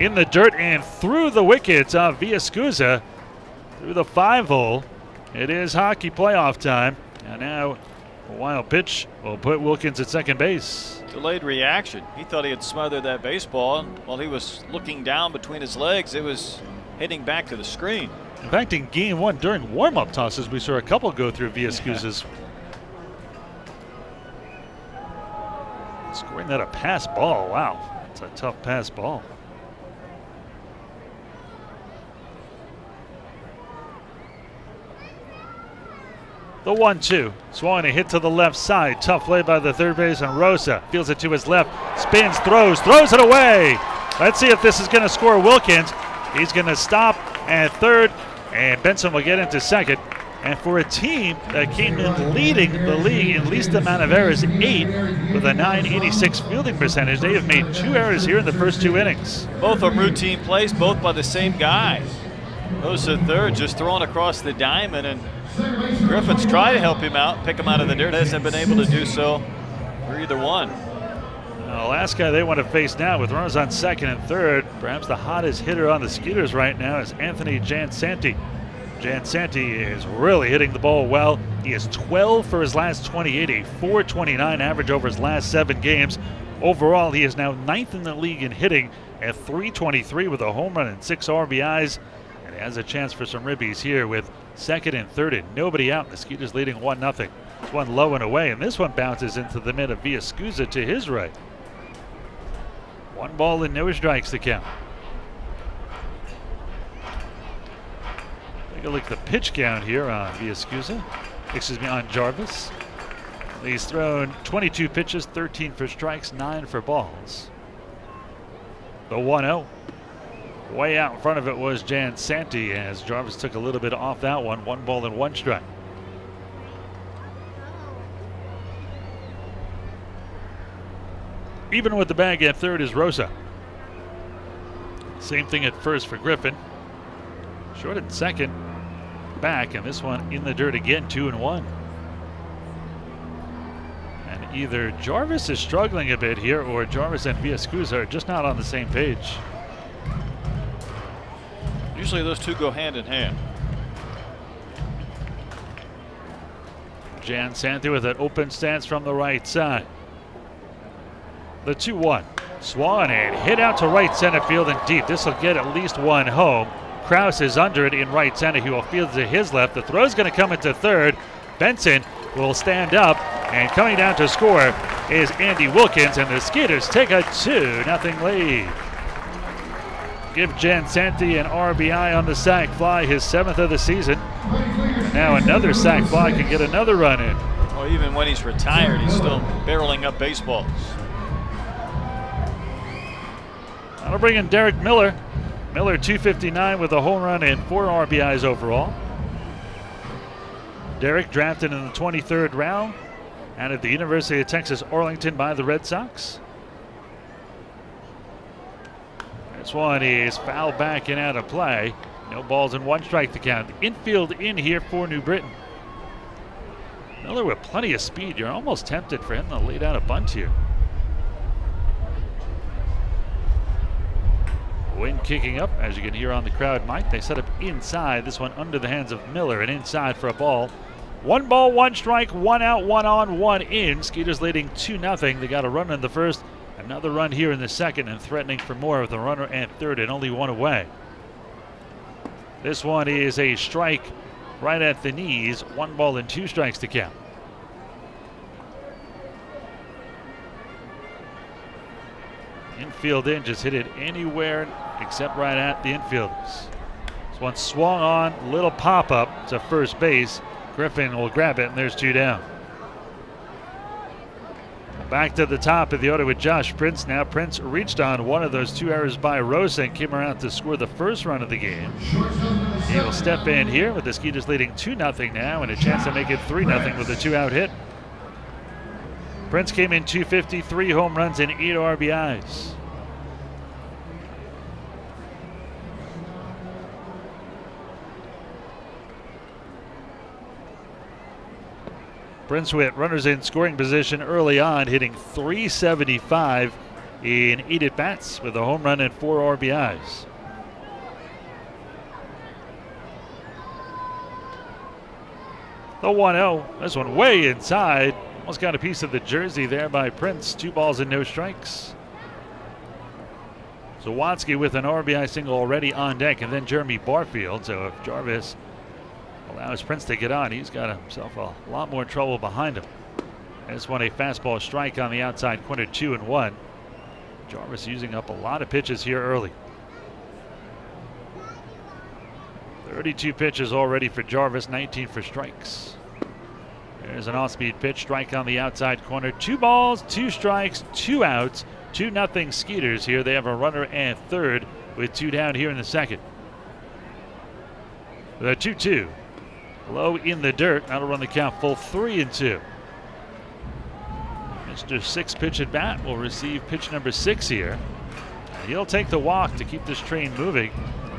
S2: In the dirt and through the wickets of Villascusa, through the 5-hole. It is hockey playoff time, and now a wild pitch will put Wilkins at second base.
S3: Delayed reaction. He thought he had smothered that baseball, and while he was looking down between his legs, it was hitting back to the screen.
S2: In fact, in game 1, during warm-up tosses, we saw a couple go through Villascusa's. Scoring that a pass ball. Wow, it's a tough pass ball. The 1-2. Swan, a hit to the left side. Tough play by the third baseman Rosa. Fields it to his left. Spins, throws it away. Let's see if this is going to score Wilkins. He's going to stop at third, and Benson will get into second. And for a team that came in leading the league in least amount of errors, 8, with a .986 fielding percentage, they have made 2 errors here in the first 2 innings.
S3: Both are routine plays, both by the same guy. Goes to third, just thrown across the diamond, and Griffin's tried to help him out, pick him out of the dirt, hasn't been able to do so for either one.
S2: The last guy they want to face now with runners on second and third, perhaps the hottest hitter on the Skeeters right now, is Anthony Jansanti. Jansanti is really hitting the ball well. He is 12 for his last 28, a .429 average over his last 7 games. Overall, he is now 9th in the league in hitting at .323 with a home run and 6 RBIs. And he has a chance for some ribbies here with second and third and nobody out. The Skeeters leading 1-0. It's one low and away, and this one bounces into the mid of Villascusa to his right. 1 ball and no strikes to count. Take a look at the pitch count here on Villascusa. On Jarvis. He's thrown 22 pitches, 13 for strikes, 9 for balls. The 1-0. Way out in front of it was Jansanti as Jarvis took a little bit off that one. 1 ball and 1 strike. Even with the bag at third is Rosa. Same thing at first for Griffin. Short at second. Back, and this one in the dirt again, 2-1. And either Jarvis is struggling a bit here, or Jarvis and Villascusa are just not on the same page.
S3: Usually those two go hand in hand.
S2: Jansanti with an open stance from the right side. The 2-1. Swan and hit out to right center field and deep. This will get at least 1 home. Kraus is under it in right center. He will field to his left. The throw is going to come into third. Benson will stand up, and coming down to score is Andy Wilkins, and the Skeeters take a 2-0 lead. Give Jansanti an RBI on the sac fly, his 7th of the season. And now another sac fly can get another run in.
S3: Well, even when he's retired, he's still barreling up baseballs.
S2: That'll bring in Derek Miller. Miller 259 with a home run and 4 RBIs overall. Derek drafted in the 23rd round out of the University of Texas Arlington by the Red Sox. This one is fouled back and out of play. No balls and 1 strike to count. Infield in here for New Britain. Miller with plenty of speed. You're almost tempted for him to lay down a bunt here. Wind kicking up, as you can hear on the crowd mic. They set up inside. This one under the hands of Miller and inside for a ball. 1 ball, 1 strike, 1 out, 1 on, 1 in. Skeeters leading 2-0. They got a run in the first, another run here in the second, and threatening for more with a runner at third and only 1 away. This one is a strike right at the knees. 1 ball and 2 strikes to count. Infield in, just hit it anywhere except right at the infielders. This one swung on, little pop-up to first base. Griffin will grab it, and there's 2 down. Back to the top of the order with Josh Prince. Now Prince reached on one of those 2 errors by Rosa and came around to score the first run of the game. He will step in here with the Skeeters leading 2-0 now and a chance to make it 3-0 with a 2-out hit. Prince came in 250, 3 home runs and 8 RBIs. Prince with runners in scoring position early on, hitting .375 in 8 at-bats with a home run and 4 RBIs. The 1-0, this one way inside. Almost got a piece of the jersey there by Prince. 2 balls and no strikes. Zawatsky with an RBI single already on deck, and then Jeremy Barfield. So if Jarvis allows Prince to get on, he's got himself a lot more trouble behind him. This one a fastball strike on the outside corner, 2-1. Jarvis using up a lot of pitches here early. 32 pitches already for Jarvis, 19 for strikes. There's an off-speed pitch, strike on the outside corner. 2 balls, 2 strikes, 2 outs. 2-0 Skeeters here. They have a runner at third with 2 down here in the second. The 2-2. Low in the dirt. That'll run the count full 3-2. Mr. 6 pitch at bat will receive pitch number 6 here. And he'll take the walk to keep this train moving.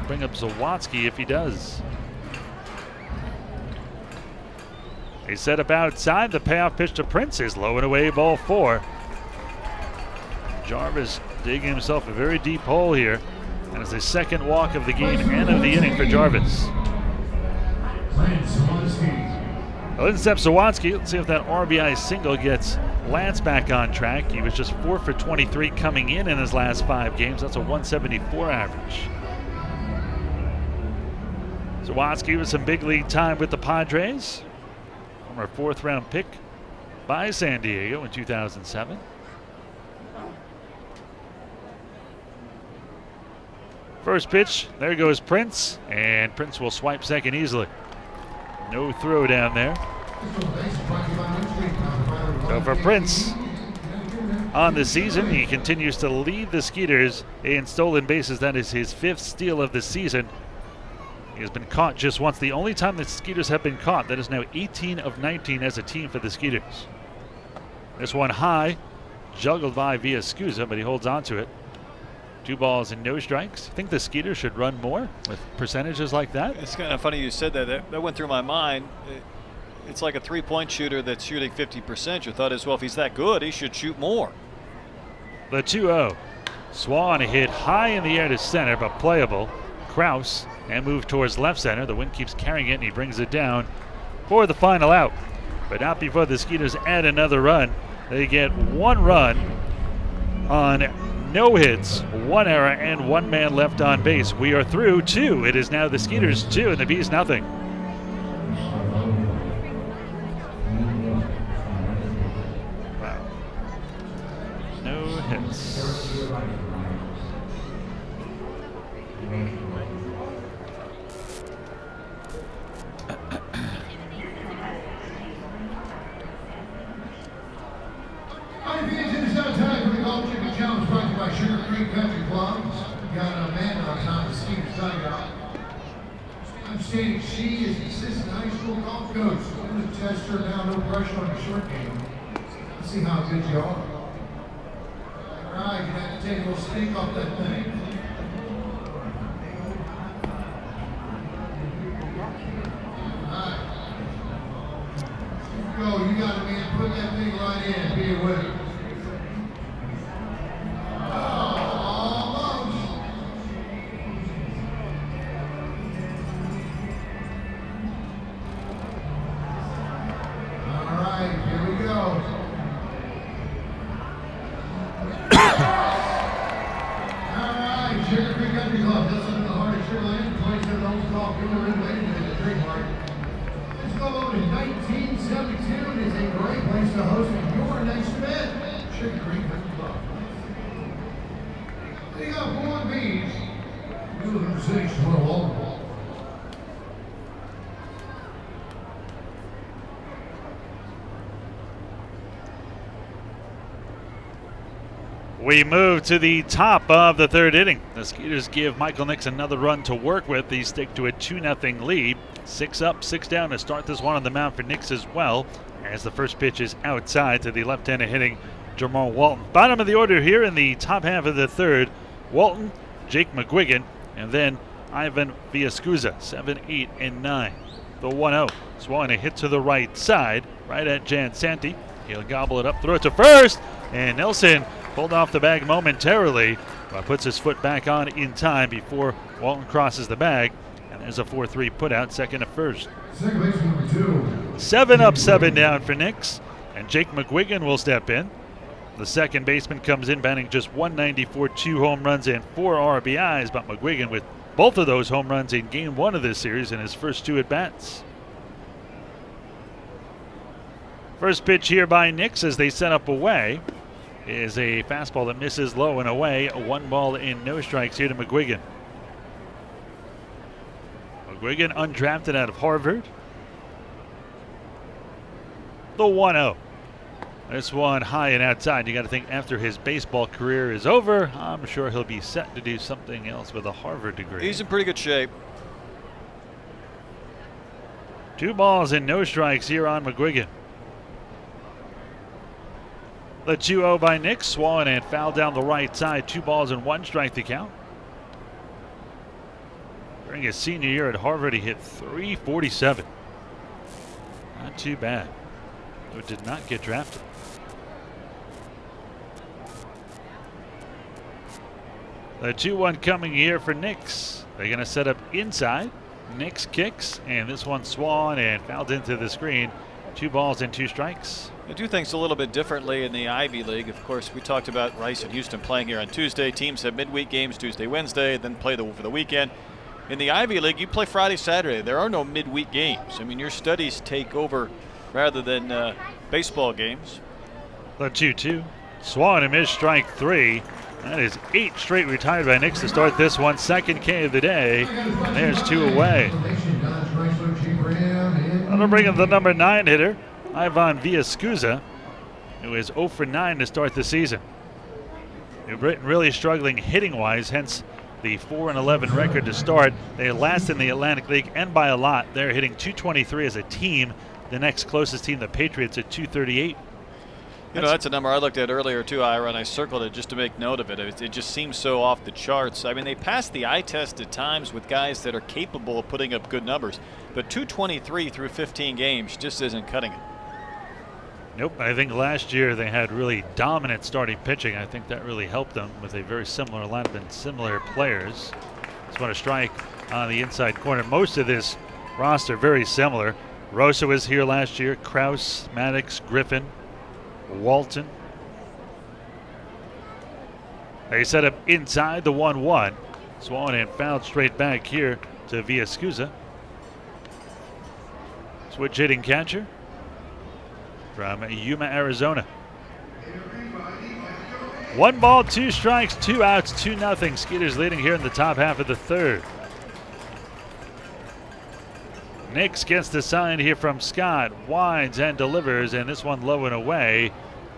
S2: Bring up Zawatsky if he does. They set up outside. The payoff pitch to Prince is low and away, ball 4. Jarvis digging himself a very deep hole here. And it's the second walk of the game and of the inning for Jarvis. Well, in steps Zawatsky. Let's see if that RBI single gets Lance back on track. He was just 4 for 23 coming in his last 5 games. That's a 174 average. Zawatsky with some big league time with the Padres. Former 4th round pick by San Diego in 2007. First pitch, there goes Prince, and Prince will swipe second easily. No throw down there. So for Prince, on the season, he continues to lead the Skeeters in stolen bases. That is his 5th steal of the season. He has been caught just once. The only time the Skeeters have been caught. That is now 18 of 19 as a team for the Skeeters. This one high, juggled by Villascusa, but he holds on to it. 2 balls and no strikes. I think the Skeeters should run more with percentages like that.
S3: It's kind of funny you said that. That went through my mind. It's like a 3-point shooter that's shooting 50%. Your thought is, well, if he's that good, he should shoot more.
S2: The 2-0. Swan hit high in the air to center, but playable. Kraus and move towards left center. The wind keeps carrying it, and he brings it down for the final out. But not before the Skeeters add another run. They get 1 run on no hits, 1 error, and 1 man left on base. We are through 2. It is now the Skeeters 2 and the Bees nothing. Wow. hits.
S1: It's now time for the Golf Chicken Challenge brought to you by Sugar Creek Country Clubs. Got Amanda on top of the Skeeters dugout. I'm stating she is an assistant high school golf coach. I'm going to test her now, no pressure on the short game. Let's see how good you are. All right, you have to take a little stink off that thing. All right. Go, you got it, man. Put that thing right in. Be away. Sugar Creek Country Club, this is in the heart of Sugar Land, 27 old golf field, renovated to the trademark. This club opened in 1972 and is a great place to host your next event. Sugar Creek Country Club. They got 4 B's. New number 6, 12 over.
S2: We move to the top of the 3rd inning. The Skeeters give Michael Nix another run to work with. They stick to a 2-0 lead. 6 up, 6 down to start this one on the mound for Nix as well, as the first pitch is outside to the left-handed hitting Jamal Walton. Bottom of the order here in the top half of the 3rd. Walton, Jake McGuigan, and then Ivan Villascusa, 7, 8, and 9. The 1-0. Swan a hit to the right side, right at Jan Santi. He'll gobble it up, throw it to first, and Nelson pulled off the bag momentarily, but puts his foot back on in time before Walton crosses the bag. And there's a 4-3 put out, second to first.
S1: Second base number 2.
S2: 7 up, 7 down for Nix, and Jake McGuigan will step in. The second baseman comes in batting just .194, 2 home runs and 4 RBIs, but McGuigan with both of those home runs in game 1 of this series in his first 2 at-bats. First pitch here by Nix as they set up away is a fastball that misses low and away. 1 ball in, no strikes here to McGuigan. McGuigan undrafted out of Harvard. The 1-0. This one high and outside. You got to think after his baseball career is over, I'm sure he'll be set to do something else with a Harvard degree.
S3: He's in pretty good shape.
S2: 2 balls and no strikes here on McGuigan. The 2-0 by Nix. Swan and foul down the right side. 2 balls and 1 strike to count. During his senior year at Harvard, he hit .347. Not too bad. Though did not get drafted. The 2-1 coming here for Nix. They're going to set up inside. Nix kicks, and this one swung and fouled into the screen. 2 balls and 2 strikes.
S3: They do things a little bit differently in the Ivy League. Of course, we talked about Rice and Houston playing here on Tuesday. Teams have midweek games Tuesday, Wednesday, then play over the weekend. In the Ivy League, you play Friday, Saturday. There are no midweek games. I mean, your studies take over rather than baseball games.
S2: The 2-2. Swan and miss strike 3. That is 8 straight retired by Nix to start this one. Second K of the day. And there's 2 away. That'll bring in the number 9 hitter, Ivan Villascusa, who is 0 for 9 to start the season. New Britain really struggling hitting-wise, hence the 4-11 record to start. They're last in the Atlantic League, and by a lot. They're hitting .223 as a team. The next closest team, the Patriots, at .238.
S3: You know, that's a number I looked at earlier too, Ira, and I circled it just to make note of it. It just seems so off the charts. I mean, they passed the eye test at times with guys that are capable of putting up good numbers, but .223 through 15 games just isn't cutting it.
S2: Nope. I think last year they had really dominant starting pitching. I think that really helped them with a very similar lineup and similar players. Just want to strike on the inside corner. Most of this roster very similar. Rosa was here last year. Krause, Maddox, Griffin, Walton. They set up inside the 1-1. Swan and fouled straight back here to Villascusa. Switch hitting catcher from Yuma, Arizona. 1 ball, 2 strikes, 2 outs, 2-0. Skeeters leading here in the top half of the third. Nix gets the sign here from Scott, winds and delivers, and this one low and away.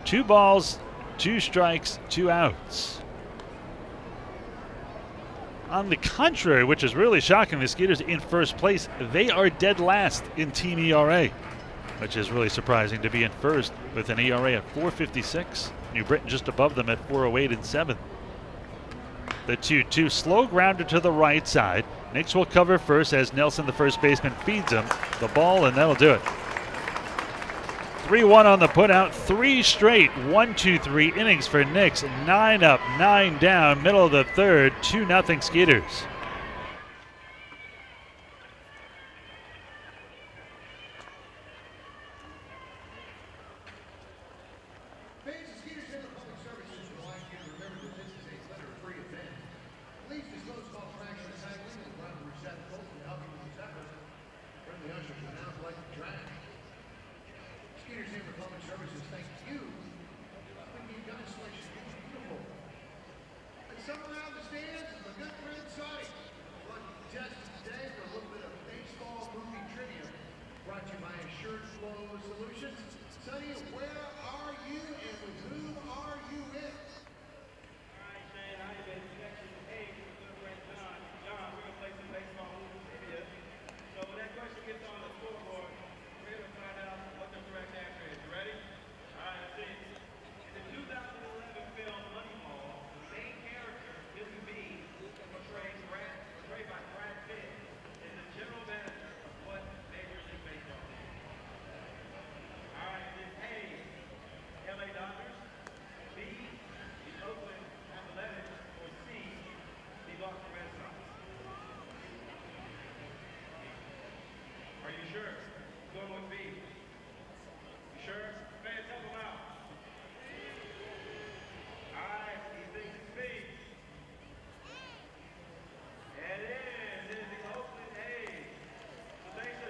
S2: 2 balls, 2 strikes, 2 outs. On the contrary, which is really shocking, the Skeeters in first place, they are dead last in team ERA, which is really surprising to be in first with an ERA at 4.56. New Britain just above them at 4.08 in seventh. The 2-2 slow grounder to the right side. Nix will cover first as Nelson, the first baseman, feeds him the ball, and that'll do it. 3-1 on the putout, 3 straight 1-2-3 innings for Nix. 9 up, 9 down, middle of the third, 2-0 Skeeters.
S1: Fans of Skeeters Center Public Services would like you to remember that this is a litter-free event. Please disclose all trash recycling and ground receptacles to help you with these efforts. Friendly ushers will now collect the trash. Skeeters Center Public Services thank you. When you gun selection is beautiful. And some around the stands is my good friend Sonny. Lucky contestant today for a little bit of baseball movie trivia. Brought to you by Assured Flow Solutions. Sonny, where are you and with whom are you with?
S4: All right, Shane, how you been? Section A for the good friend John. John, we're going to play some baseball movie trivia. So when that question gets on the scoreboard, we're going to find out what the correct answer is. You ready? All right, let's see. In the 2011 film Moneyball, the main character, Billy Bean, portrayed by Brad Pitt, is the general manager of what Major League Baseball team? All right, is it A, LA Dodgers, B, the Oakland Athletics, or C, the Boston Red Sox? Are you sure? Going with B. You sure? Fans, help him out. All right, he thinks it's B. And it is. It is the Oakland A's. So thanks to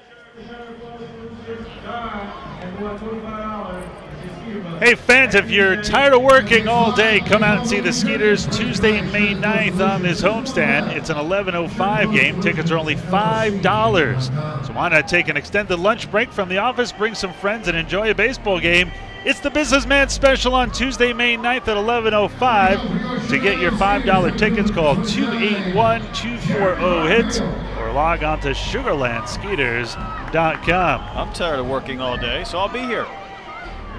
S2: Hey fans, if you're tired of working all day, come out and see the Skeeters Tuesday, May 9th on this homestand. It's an 11:05 game. Tickets are only $5. So why not take an extended lunch break from the office, bring some friends, and enjoy a baseball game? It's the Businessman Special on Tuesday, May 9th at 11:05. To get your $5 tickets, call 281-240-HITS or log on to SugarlandSkeeters.com.
S3: I'm tired of working all day, so I'll be here.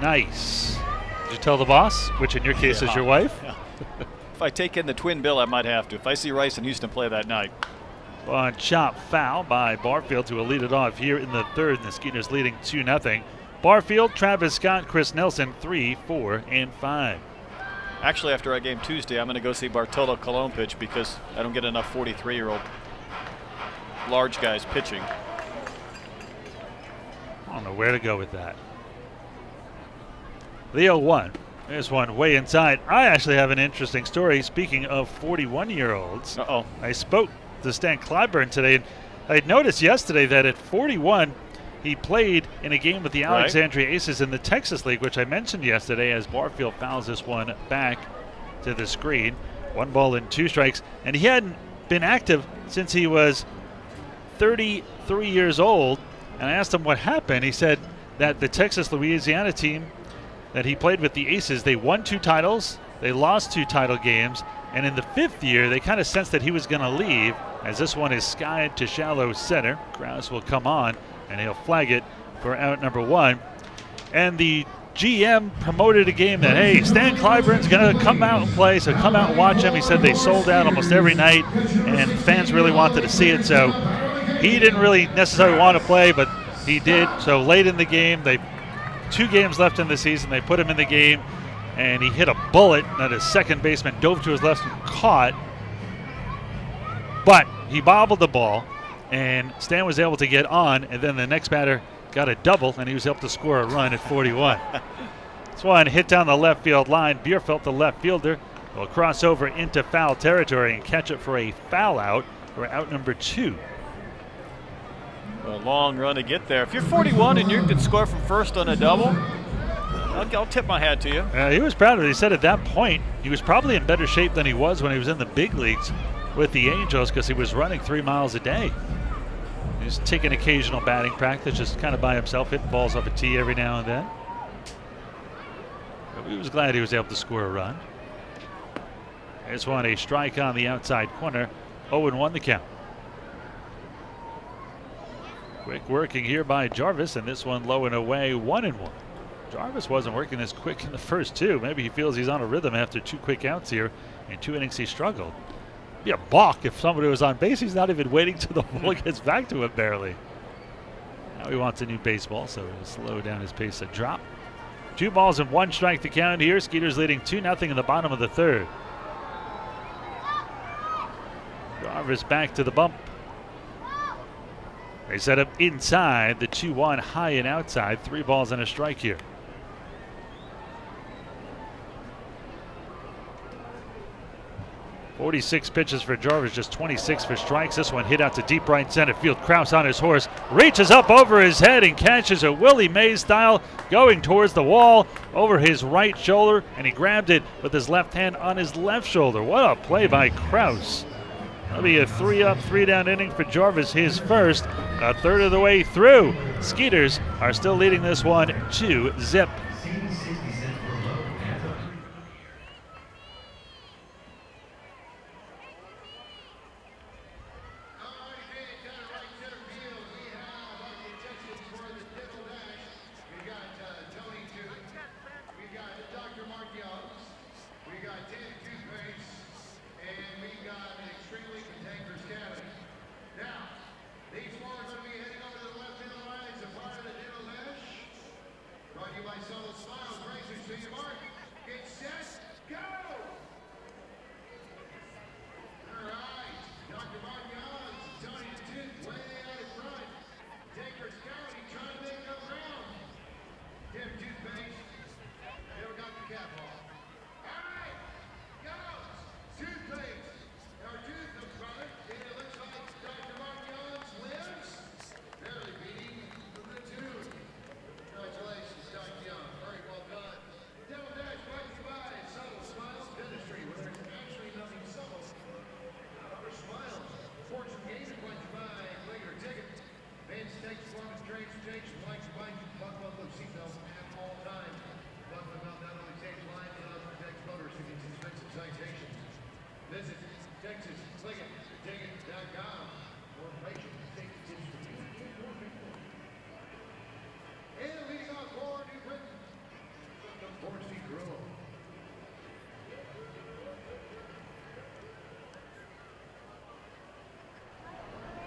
S2: Nice. Did you tell the boss, which in your case is your wife?
S3: Yeah. If I take in the twin bill, I might have to. If I see Rice and Houston play that night.
S2: On chop foul by Barfield, who will lead it off here in the third, and the Skeeters leading 2-0. Barfield, Travis Scott, Chris Nelson, 3, 4, and 5.
S3: Actually, after our game Tuesday, I'm going to go see Bartolo Colon pitch because I don't get enough 43-year-old large guys pitching.
S2: I don't know where to go with that. The 0-1. There's one way inside. I actually have an interesting story. Speaking of 41-year-olds, I spoke to Stan Clyburn today, and I had noticed yesterday that at 41, he played in a game with the Alexandria Aces in the Texas League, which I mentioned yesterday as Barfield fouls this one back to the screen. 1 ball and 2 strikes, and he hadn't been active since he was 33 years old. And I asked him what happened. He said that the Texas-Louisiana team that he played with, the Aces, they won 2 titles, they lost 2 title games, and in the 5th year, they kind of sensed that he was going to leave, as this one is skied to shallow center. Krause will come on, and he'll flag it for out number 1. And the GM promoted a game that, hey, Stan Clyburn's going to come out and play, so come out and watch him. He said they sold out almost every night, and fans really wanted to see it, so he didn't really necessarily want to play, but he did. So late in the game, 2 games left in the season, they put him in the game, and he hit a bullet that his second baseman dove to his left and caught. But he bobbled the ball, and Stan was able to get on, and then the next batter got a double, and he was able to score a run at 41. This one hit down the left field line. Bierfeldt, the left fielder, will cross over into foul territory and catch it for a foul out for out number 2.
S3: A long run to get there. If you're 41 and you can score from first on a double, I'll tip my hat to you.
S2: He was proud of it. He said at that point he was probably in better shape than he was when he was in the big leagues with the Angels because he was running 3 miles a day. He was taking occasional batting practice, just kind of by himself, hitting balls off a tee every now and then. But he was glad he was able to score a run. This one, a strike on the outside corner. 0-1 the count. Quick working here by Jarvis, and this one low and away, 1-1. Jarvis wasn't working this quick in the first two. Maybe he feels he's on a rhythm after 2 quick outs here. In 2 innings he struggled. Be a balk if somebody was on base. He's not even waiting till the ball gets back to him barely. Now he wants a new baseball, so he'll slow down his pace a drop. 2 balls and 1 strike to count here. Skeeters leading 2-0 in the bottom of the third. Jarvis back to the bump. They set up inside the 2-1, high and outside. 3 balls and a strike here. .46 pitches for Jarvis, just 26 for strikes. This one hit out to deep right center field. Kraus on his horse, reaches up over his head and catches a Willie Mays style going towards the wall over his right shoulder, and he grabbed it with his left hand on his left shoulder. What a play by Kraus. That'll be a 3-up, 3-down inning for Jarvis, his first. A third of the way through. Skeeters are still leading this one 2-0.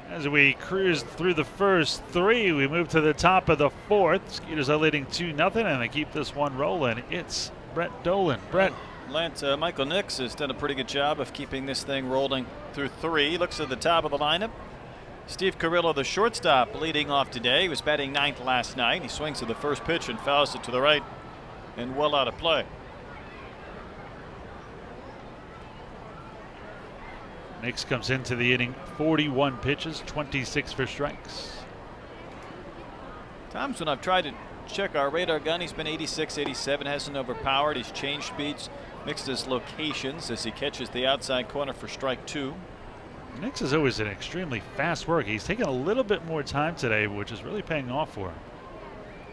S2: As we cruise through the first 3, we move to the top of the 4th. Skeeters are leading 2-0, and they keep this one rolling. It's Brett Dolan. Brett.
S3: Lance, Michael Nix has done a pretty good job of keeping this thing rolling through 3. He looks at the top of the lineup. Steve Carrillo, the shortstop, leading off today. He was batting 9th last night. He swings at the first pitch and fouls it to the right and well out of play.
S2: Nix comes into the inning, 41 pitches, 26 for strikes.
S3: Times when I've tried to check our radar gun, he's been 86, 87, hasn't overpowered. He's changed speeds, mixed his locations as he catches the outside corner for strike 2.
S2: Nix is always an extremely fast worker. He's taking a little bit more time today, which is really paying off for him.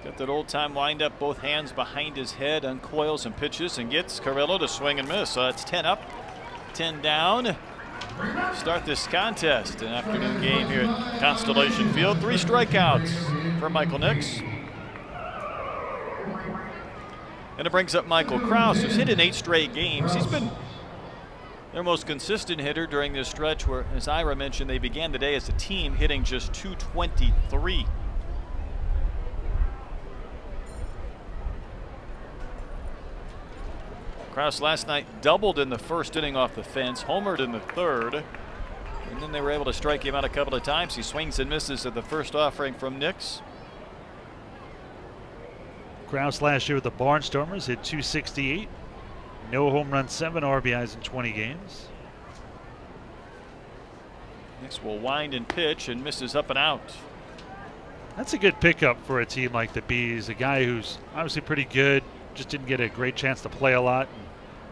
S3: Got that old time wind up, both hands behind his head, uncoils and pitches and gets Carrillo to swing and miss. So it's 10 up, 10 down. Start this contest, an afternoon game here at Constellation Field. 3 strikeouts for Michael Nix. And it brings up Michael Kraus, who's hit in 8 straight games. He's been their most consistent hitter during this stretch where, as Ira mentioned, they began the day as a team hitting just .223. Kraus last night doubled in the first inning off the fence, homered in the third, and then they were able to strike him out a couple of times. He swings and misses at the first offering from Nix.
S2: Kraus last year with the Barnstormers hit .268. No home runs, 7 RBIs in 20 games.
S3: Nix will wind and pitch and misses up and out.
S2: That's a good pickup for a team like the Bees. A guy who's obviously pretty good, just didn't get a great chance to play a lot.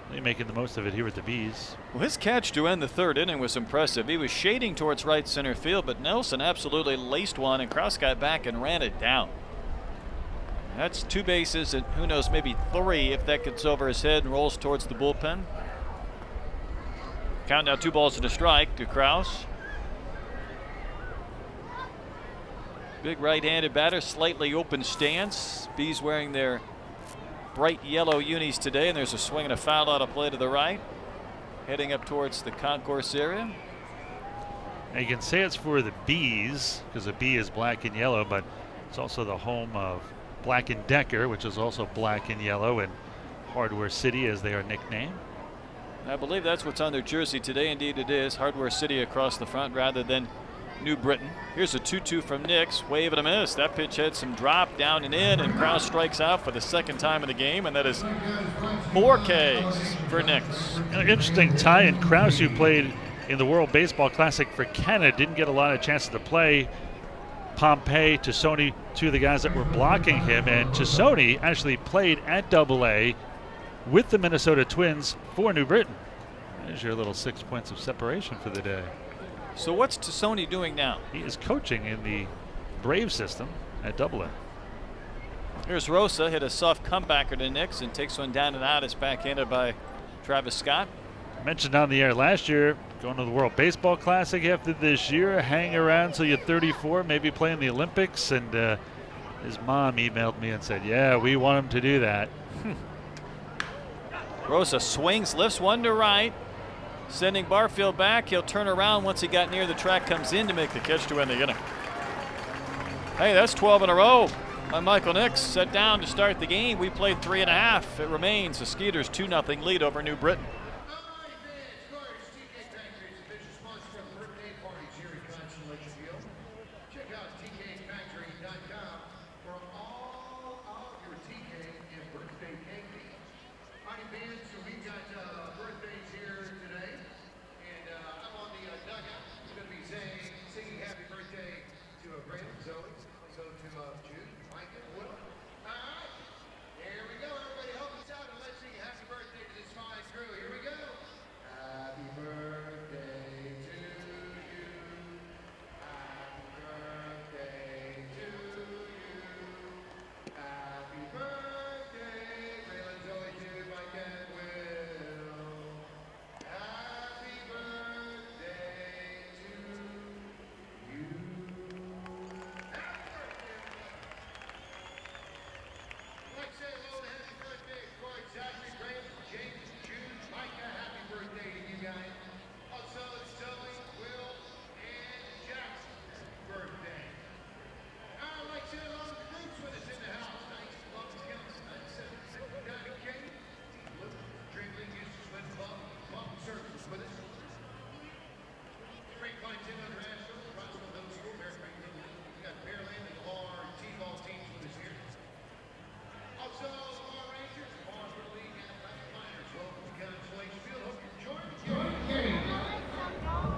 S2: Really making the most of it here with the Bees.
S3: Well, his catch to end the third inning was impressive. He was shading towards right center field, but Nelson absolutely laced one, and Kraus got back and ran it down. That's 2 bases, and who knows, maybe 3 if that gets over his head and rolls towards the bullpen. Count now 2 balls and a strike to Kraus. Big right-handed batter, slightly open stance. Bees wearing their bright yellow unis today, and there's a swing and a foul out of play to the right, heading up towards the concourse area.
S2: Now you can say it's for the Bees because the B is black and yellow, but it's also the home of Black & Decker, which is also black and yellow, and Hardware City as they are nicknamed.
S3: I believe that's what's on their jersey today. Indeed it is. Hardware City across the front rather than New Britain. Here's a 2-2 from Nix. Wave and a miss. That pitch had some drop down and in, and Kraus strikes out for the second time in the game, and that is 4 Ks for Nix.
S2: An interesting tie in. Kraus, who played in the World Baseball Classic for Canada, didn't get a lot of chances to play. Pompey, Tassoni, 2 of the guys that were blocking him, and Tassoni actually played at AA with the Minnesota Twins for New Britain. There's your little 6 points of separation for the day.
S3: So what's Tassoni doing now?
S2: He is coaching in the Brave system at AA.
S3: Here's Rosa, hit a soft comebacker to Nix and takes one down and out. It's backhanded by Travis Scott.
S2: I mentioned on the air last year, going to the World Baseball Classic after this year, hang around till you're 34, maybe play in the Olympics. And his mom emailed me and said, yeah, we want him to do that.
S3: Rosa swings, lifts one to right, sending Barfield back. He'll turn around once he got near the track, comes in to make the catch to end the inning. Hey, that's 12 in a row by Michael Nix. Set down to start the game. We played 3.5. It remains the Skeeters 2-0 lead over New Britain.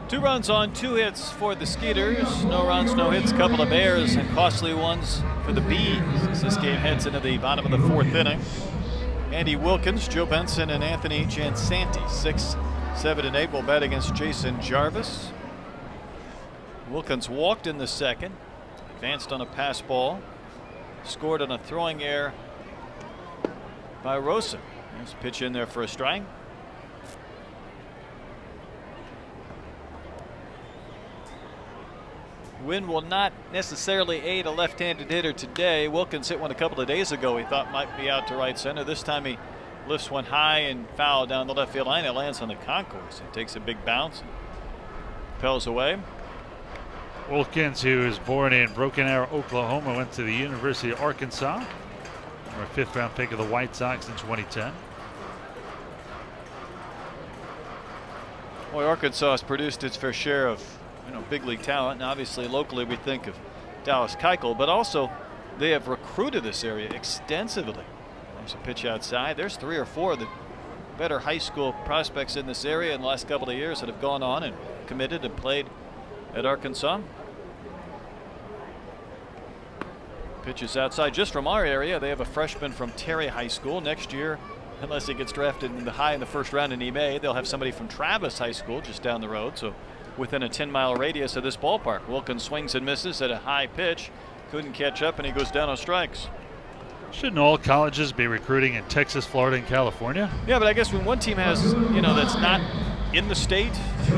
S3: Two runs on 2 hits for the Skeeters. No runs, no hits, couple of errors and costly ones for the Bees as this game heads into the bottom of the 4th inning. Andy Wilkins, Joe Benson, and Anthony Jansanti, 6, 7, and 8 will bat against Jason Jarvis. Wilkins walked in the second, advanced on a pass ball, scored on a throwing error by Rosa. There's a pitch in there for a strike. Wind will not necessarily aid a left-handed hitter today. Wilkins hit one a couple of days ago he thought might be out to right center. This time he lifts one high and foul down the left field line. It lands on the concourse. It takes a big bounce and propels away.
S2: Wilkins, who was born in Broken Arrow, Oklahoma, went to the University of Arkansas. Our 5th round pick of the White Sox in 2010.
S3: Boy, Arkansas has produced its fair share of big league talent, and obviously locally we think of Dallas Keuchel, but also they have recruited this area extensively. There's a pitch outside. There's 3 or 4 of the better high school prospects in this area in the last couple of years that have gone on and committed and played at Arkansas. Pitches outside just from our area. They have a freshman from Terry High School. Next year, unless he gets drafted in the first round in May, they'll have somebody from Travis High School just down the road, so within a 10-mile radius of this ballpark. Wilkins swings and misses at a high pitch. Couldn't catch up, and he goes down on strikes.
S2: Shouldn't all colleges be recruiting in Texas, Florida, and California?
S3: Yeah, but I guess when one team has, that's not in the state,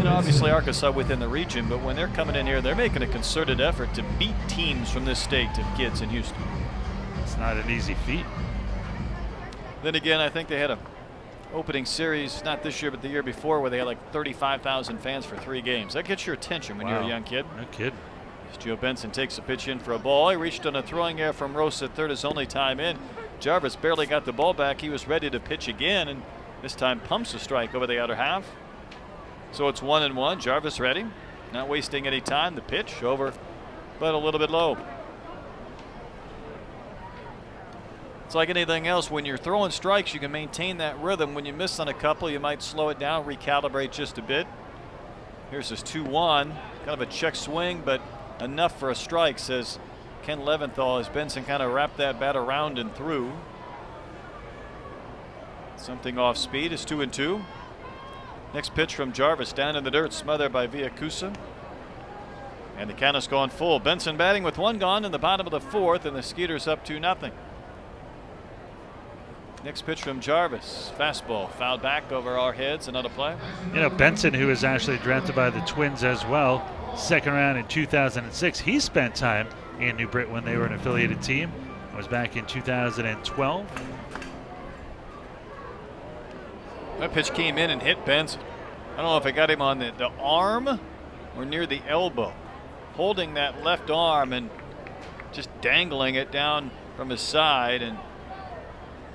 S3: obviously Arkansas within the region, but when they're coming in here, they're making a concerted effort to beat teams from this state to kids in Houston.
S2: It's not an easy feat.
S3: Then again, I think they had a opening series, not this year, but the year before, where they had like 35,000 fans for 3 games. That gets your attention when you're a young kid.
S2: No kidding.
S3: As Joe Benson takes a pitch in for a ball. He reached on a throwing error from Rose at third, his only time in. Jarvis barely got the ball back. He was ready to pitch again, and this time pumps a strike over the outer half. So it's 1-1. Jarvis ready, not wasting any time. The pitch over, but a little bit low. It's like anything else. When you're throwing strikes, you can maintain that rhythm. When you miss on a couple, you might slow it down, recalibrate just a bit. Here's his 2-1. Kind of a check swing, but enough for a strike, says Ken Leventhal, as Benson kind of wrapped that bat around and through. Something off speed is 2-2. Next pitch from Jarvis, down in the dirt, smothered by Villacusa. And the count has gone full. Benson batting with 1 gone in the bottom of the 4th, and the Skeeters up 2-0. Next pitch from Jarvis, fastball fouled back over our heads, another play.
S2: Benson, who was actually drafted by the Twins as well, second round in 2006. He spent time in New Britain when they were an affiliated team. It was back in 2012.
S3: That pitch came in and hit Benson. I don't know if it got him on the arm or near the elbow. Holding that left arm and just dangling it down from his side. And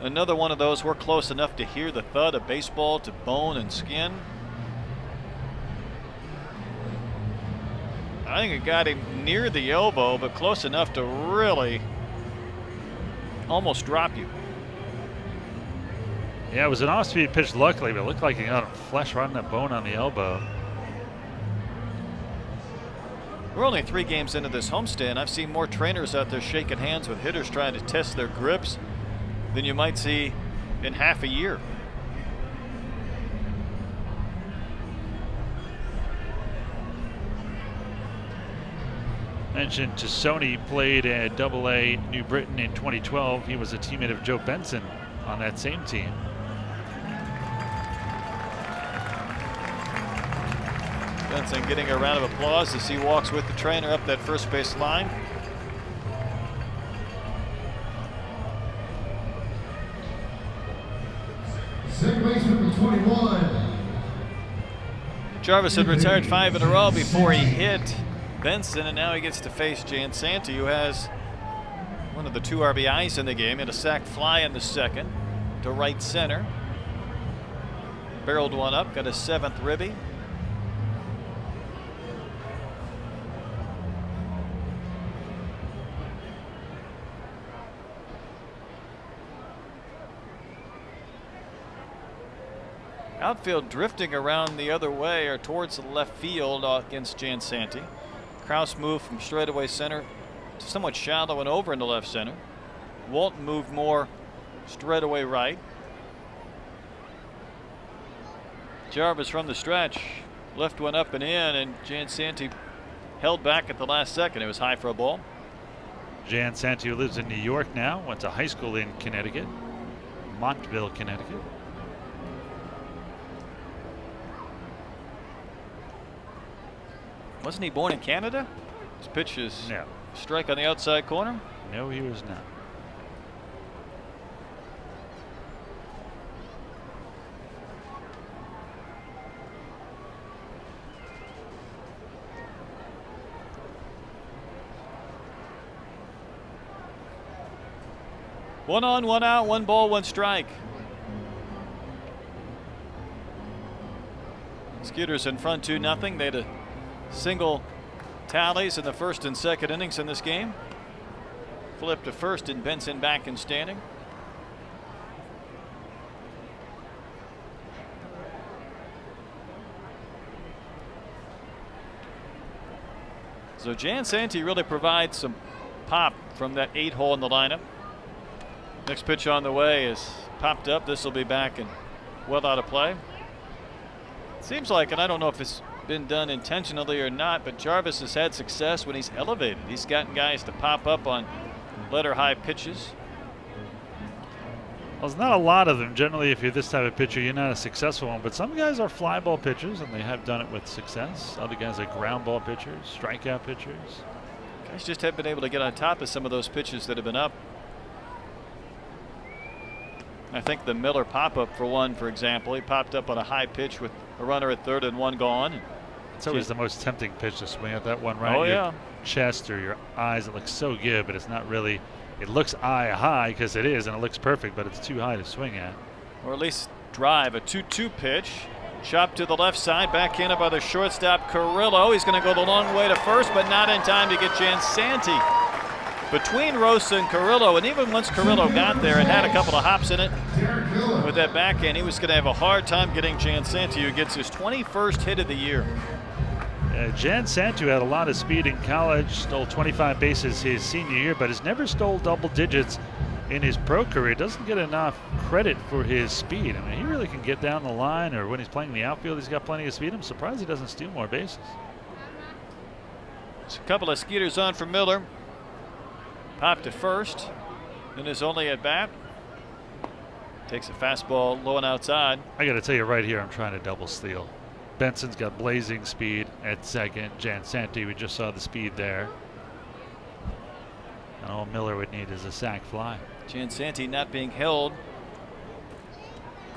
S3: another one of those, we're close enough to hear the thud of baseball to bone and skin. I think it got him near the elbow, but close enough to really almost drop you.
S2: Yeah, it was an off-speed pitch, luckily, but it looked like he got him flesh right on that bone on the elbow.
S3: We're only 3 games into this homestand. I've seen more trainers out there shaking hands with hitters trying to test their grips than you might see in half a year.
S2: Mentioned Tassoni played at AA New Britain in 2012. He was a teammate of Joe Benson on that same team.
S3: Benson getting a round of applause as he walks with the trainer up that first base line.
S1: Second baseman, 21.
S3: Jarvis had retired 5 in a row before he hit Benson, and now he gets to face Jan Santee, who has one of the 2 RBIs in the game. Had a sac fly in the second to right center. Barreled one up, got a 7th ribby. Outfield drifting around the other way or towards the left field against Jan Santee. Kraus moved from straightaway center to somewhat shallow and over into left center. Walton moved more straightaway right. Jarvis from the stretch left one up and in, and Jan Santee held back at the last second. It was high for a ball.
S2: Jan Santee, who lives in New York now, went to high school in Connecticut, Montville, Connecticut.
S3: Wasn't he born in Canada? His pitch is
S2: No.
S3: strike on the outside corner.
S2: No, he was not.
S3: One on, one out, 1 ball, 1 strike. Skeeters in front 2-0. They had a single tallies in the first and second innings in this game. Flip to first and Benson back and standing. So Jan Santee really provides some pop from that 8-hole in the lineup. Next pitch on the way is popped up. This will be back and well out of play. Seems like, and I don't know if it's been done intentionally or not, but Jarvis has had success when he's elevated. He's gotten guys to pop up on letter high pitches.
S2: Well, there's not a lot of them. Generally, if you're this type of pitcher, you're not a successful one. But some guys are fly ball pitchers, and they have done it with success. Other guys are ground ball pitchers, strikeout pitchers.
S3: Guys just haven't been able to get on top of some of those pitches that have been up. I think the Miller pop-up, for one, for example, he popped up on a high pitch with a runner at third and one gone.
S2: It's always the most tempting pitch to swing at that one, right?
S3: Oh,
S2: your
S3: yeah.
S2: Chest or your eyes, it looks so good, but it's not really. It looks eye high because it is, and it looks perfect, but it's too high to swing at.
S3: Or at least drive. A 2-2 pitch. Chopped to the left side, backhanded by the shortstop Carrillo. He's going to go the long way to first, but not in time to get Jansanti. Between Rosa and Carrillo, and even once Carrillo got there, it had a couple of hops in it. With that backhand, he was going to have a hard time getting Jansanti, who gets his 21st hit of the year.
S2: Jansanti had a lot of speed in college, stole 25 bases his senior year, but has never stole double digits in his pro career. Doesn't get enough credit for his speed. I mean, he really can get down the line, or when he's playing in the outfield, he's got plenty of speed. I'm surprised he doesn't steal more bases.
S3: It's a couple of Skeeters on for Miller. Popped to first in his only at bat. Takes a fastball low and outside.
S2: I got to tell you right here, I'm trying to double steal. Benson's got blazing speed at second. Jansanti, we just saw the speed there. And all Miller would need is a sac fly.
S3: Jansanti not being held.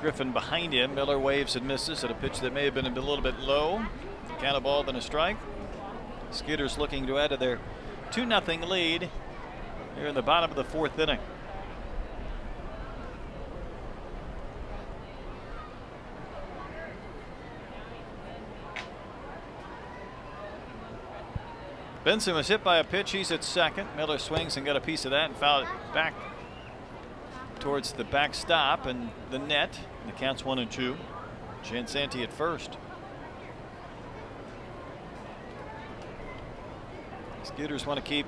S3: Griffin behind him. Miller waves and misses at a pitch that may have been a little bit low. Count a ball, then a strike. Skeeters looking to add to their 2-0 lead here in the bottom of the fourth inning. Benson was hit by a pitch. He's at second. Miller swings and got a piece of that and fouled it back towards the backstop and the net. The count's 1-2. Jansanti at first. Skeeters want to keep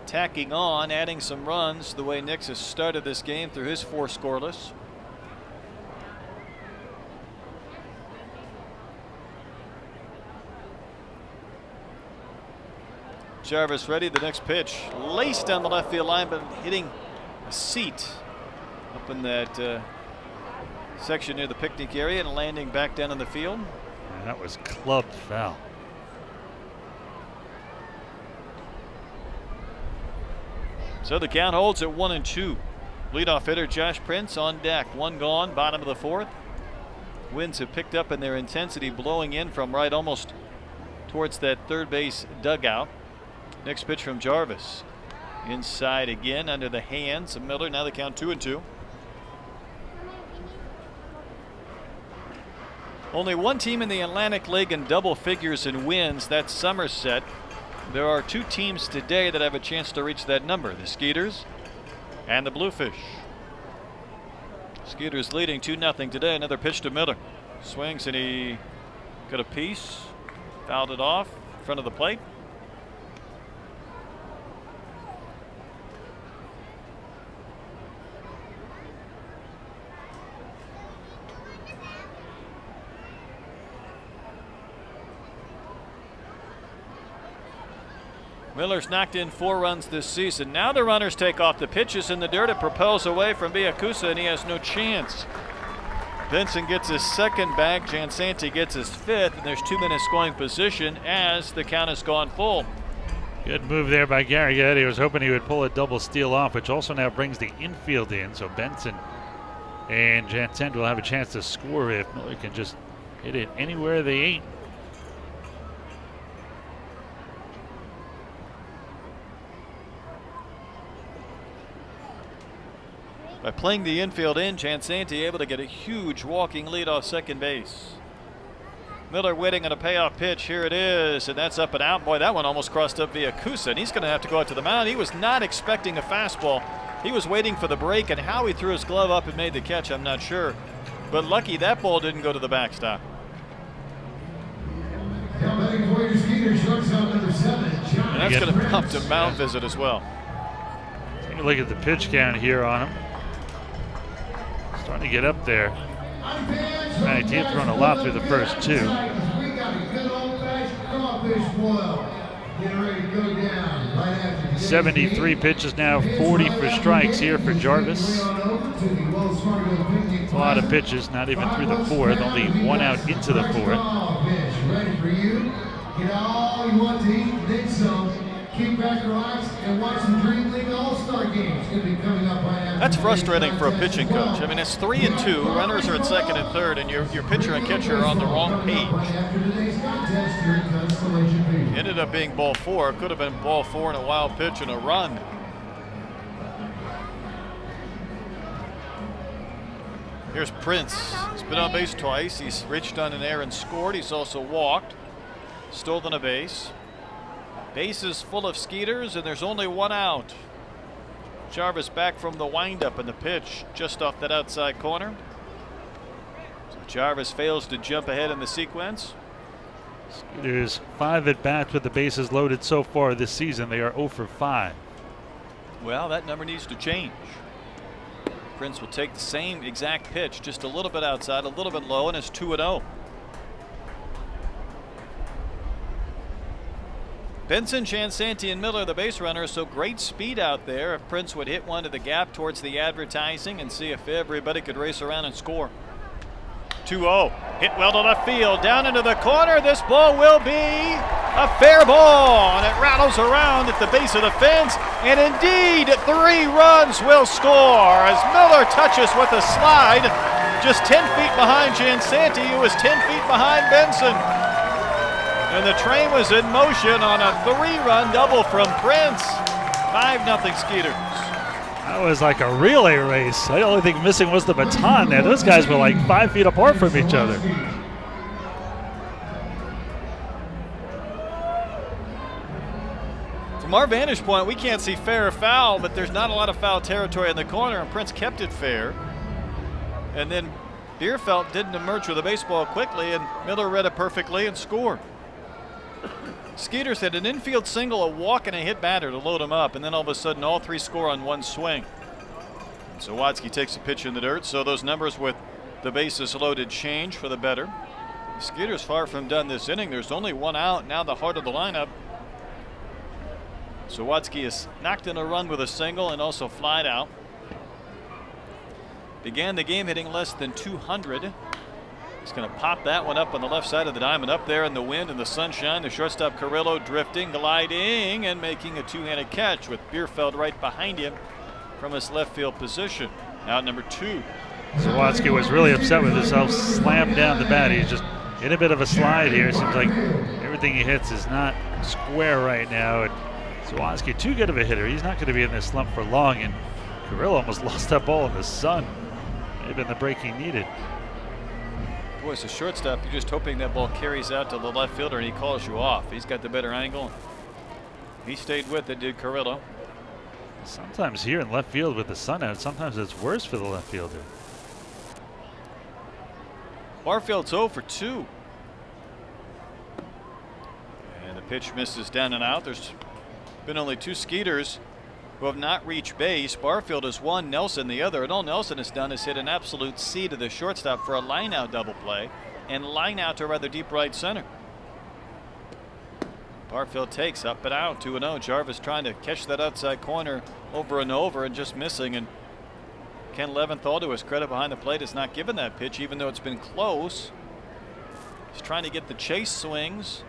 S3: tacking on, adding some runs the way Nix has started this game through his 4 scoreless. Jarvis ready. The next pitch laced down the left field line, but hitting a seat up in that section near the picnic area and landing back down in the field.
S2: And that was clubbed foul.
S3: So the count holds at 1-2. Leadoff hitter Josh Prince on deck. One gone, bottom of the fourth. Winds have picked up in their intensity, blowing in from right almost towards that third base dugout. Next pitch from Jarvis. Inside again under the hands of Miller. Now the count 2-2. Only one team in the Atlantic League in double figures in wins. That's Somerset. There are 2 teams today that have a chance to reach that number. The Skeeters and the Bluefish. Skeeters leading 2-0 today. Another pitch to Miller. Swings and he got a piece. Fouled it off in front of the plate. Miller's knocked in 4 runs this season. Now the runners take off. The pitch is in the dirt. It propels away from Villacusa, and he has no chance. Benson gets his second bag. Jansanti gets his 5th, and there's 2 men in scoring position as the count has gone full.
S2: Good move there by Gary. He was hoping he would pull a double steal off, which also now brings the infield in. So Benson and Jansanti will have a chance to score if Miller can just hit it anywhere they ain't.
S3: By playing the infield in, Jansanti able to get a huge walking lead off second base. Miller waiting on a payoff pitch. Here it is, and that's up and out. Boy, that one almost crossed up Villacusa, and he's going to have to go out to the mound. He was not expecting a fastball. He was waiting for the break, and how he threw his glove up and made the catch, I'm not sure. But lucky that ball didn't go to the backstop.
S1: Now batting for your Skeeters, shortstop number 7, John.
S3: That's going to prompt a mound visit as well.
S2: Take a look at the pitch count here on him. Starting to get up there. In fact, he had thrown a lot through the first two. 73 pitches now, 40 for strikes here for Jarvis. A lot of pitches, not even through the fourth, only one out into the fourth.
S1: Ready for you. Get all you want to eat, then some. Keep back, relax, and watch the Dream League All-Star Games. Going to be coming up right after.
S3: That's frustrating for a pitching coach. I mean, it's 3-2. Runners are at second and third, and your pitcher and catcher are on the wrong page. Ended up being ball 4. Could have been ball 4 and a wild pitch and a run. Here's Prince. He's been on base twice. He's reached on an air and scored. He's also walked, stolen a base. Bases full of Skeeters, and there's only one out. Jarvis back from the windup, and the pitch just off that outside corner. So Jarvis fails to jump ahead in the sequence.
S2: Skeeters 5 at bats with the bases loaded so far this season. They are 0 for 5.
S3: Well, that number needs to change. Prince will take the same exact pitch, just a little bit outside, a little bit low, and it's 2-0. Benson, Chansanti, and Miller, the base runners, so great speed out there. If Prince would hit one to the gap towards the advertising and see if everybody could race around and score. 2-0. Hit well to left field, down into the corner. This ball will be a fair ball, and it rattles around at the base of the fence, and indeed 3 runs will score as Miller touches with a slide, just 10 feet behind Chansanti, who is 10 feet behind Benson. And the train was in motion on a 3-run double from Prince. 5-0 Skeeters.
S2: That was like a relay race. The only thing missing was the baton there. Those guys were like 5 feet apart from each other.
S3: From our vantage point, we can't see fair or foul, but there's not a lot of foul territory in the corner, and Prince kept it fair. And then Bierfeld didn't emerge with the baseball quickly, and Miller read it perfectly and scored. Skeeters had an infield single, a walk, and a hit batter to load him up, and then all of a sudden all 3 score on one swing. So Watsky takes a pitch in the dirt, so those numbers with the bases loaded change for the better. Skeeters far from done this inning. There's only one out, now the heart of the lineup. So Watsky has knocked in a run with a single and also flied out. Began the game hitting less than 200. He's going to pop that one up on the left side of the diamond, up there in the wind and the sunshine. The shortstop Carrillo drifting, gliding, and making a 2-handed catch with Bierfeld right behind him from his left field position. Out number 2.
S2: Sawatsky was really upset with himself, slammed down the bat. He's just in a bit of a slide here. Seems like everything he hits is not square right now. And Sawatsky, too good of a hitter. He's not going to be in this slump for long. And Carrillo almost lost that ball in the sun. May have been the break he needed.
S3: Boy, as a shortstop, you're just hoping that ball carries out to the left fielder and he calls you off. He's got the better angle. He stayed with it, did Carrillo.
S2: Sometimes here in left field with the sun out, sometimes it's worse for the left fielder.
S3: Barfield's 0 for 2. And the pitch misses down and out. There's been only 2 Skeeters who have not reached base. Barfield is one, Nelson the other, and all Nelson has done is hit an absolute C to the shortstop for a line-out double play and line-out to rather deep right center. Barfield takes up and out, 2-0. Jarvis trying to catch that outside corner over and over and just missing, and Ken Leventhal, to his credit behind the plate, has not given that pitch even though it's been close. He's trying to get the chase swings.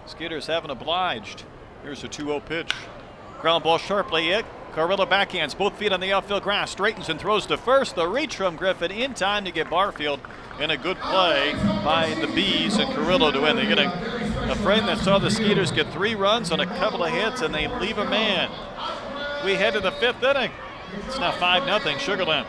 S3: Skeeters haven't obliged. Here's a 2-0 pitch. Ground ball sharply hit. Carrillo backhands, both feet on the outfield grass, straightens and throws to first. The reach from Griffin in time to get Barfield, and a good play by the Bees and Carrillo to win the inning. A frame that saw the Skeeters get 3 runs on a couple of hits, and they leave a man. We head to the 5th inning. It's now 5-0 Sugarland.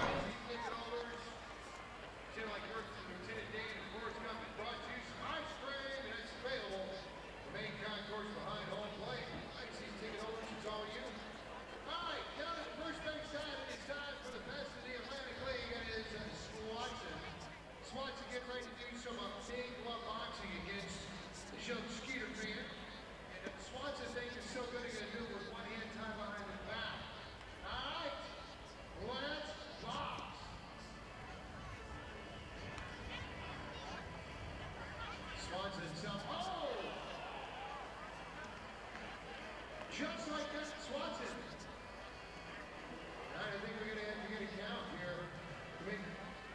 S1: Swanson thinks he's so good he's going to do it with one hand tied behind his back. All right, let's box. Swanson himself. Oh! Just like that, Swanson. All right, I think we're going to have to get a count here.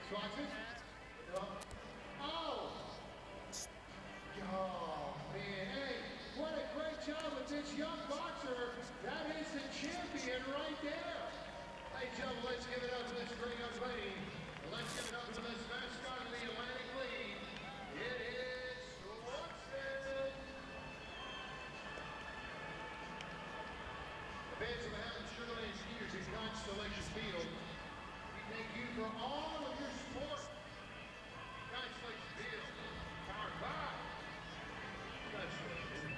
S1: Swanson. Oh! Oh, man. Hey, what a great job with this young boxer. That is the champion right there. Hey, Joe, let's give it up to this great young lady. Let's give it up to this mascot of the Atlantic League. It is Swanson. The fans of the Hammond Sugarland Skeeters in Constellation Field, we thank you for all of your support. Constellation Field, powered by Constellation.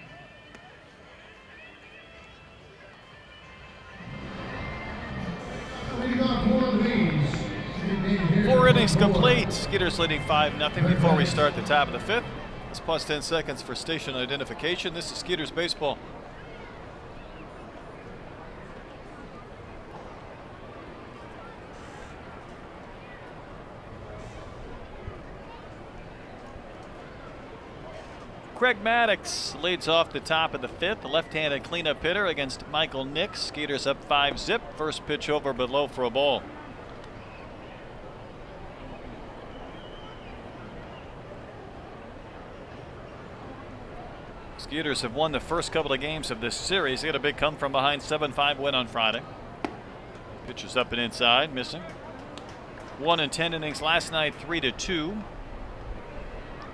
S1: Leading off one of these.
S3: 4 innings complete. Skeeters leading 5-0 before we start the top of the 5th. Let's pause 10 seconds for station identification. This is Skeeters baseball. Craig Maddox leads off the top of the 5th, the left-handed cleanup hitter against Michael Nix. Skeeters up 5-zip. First pitch over but low for a ball. Skeeters have won the first couple of games of this series. They had a big come from behind 7-5 win on Friday. Pitch is up and inside, missing. 1 in 10 innings last night, 3-2.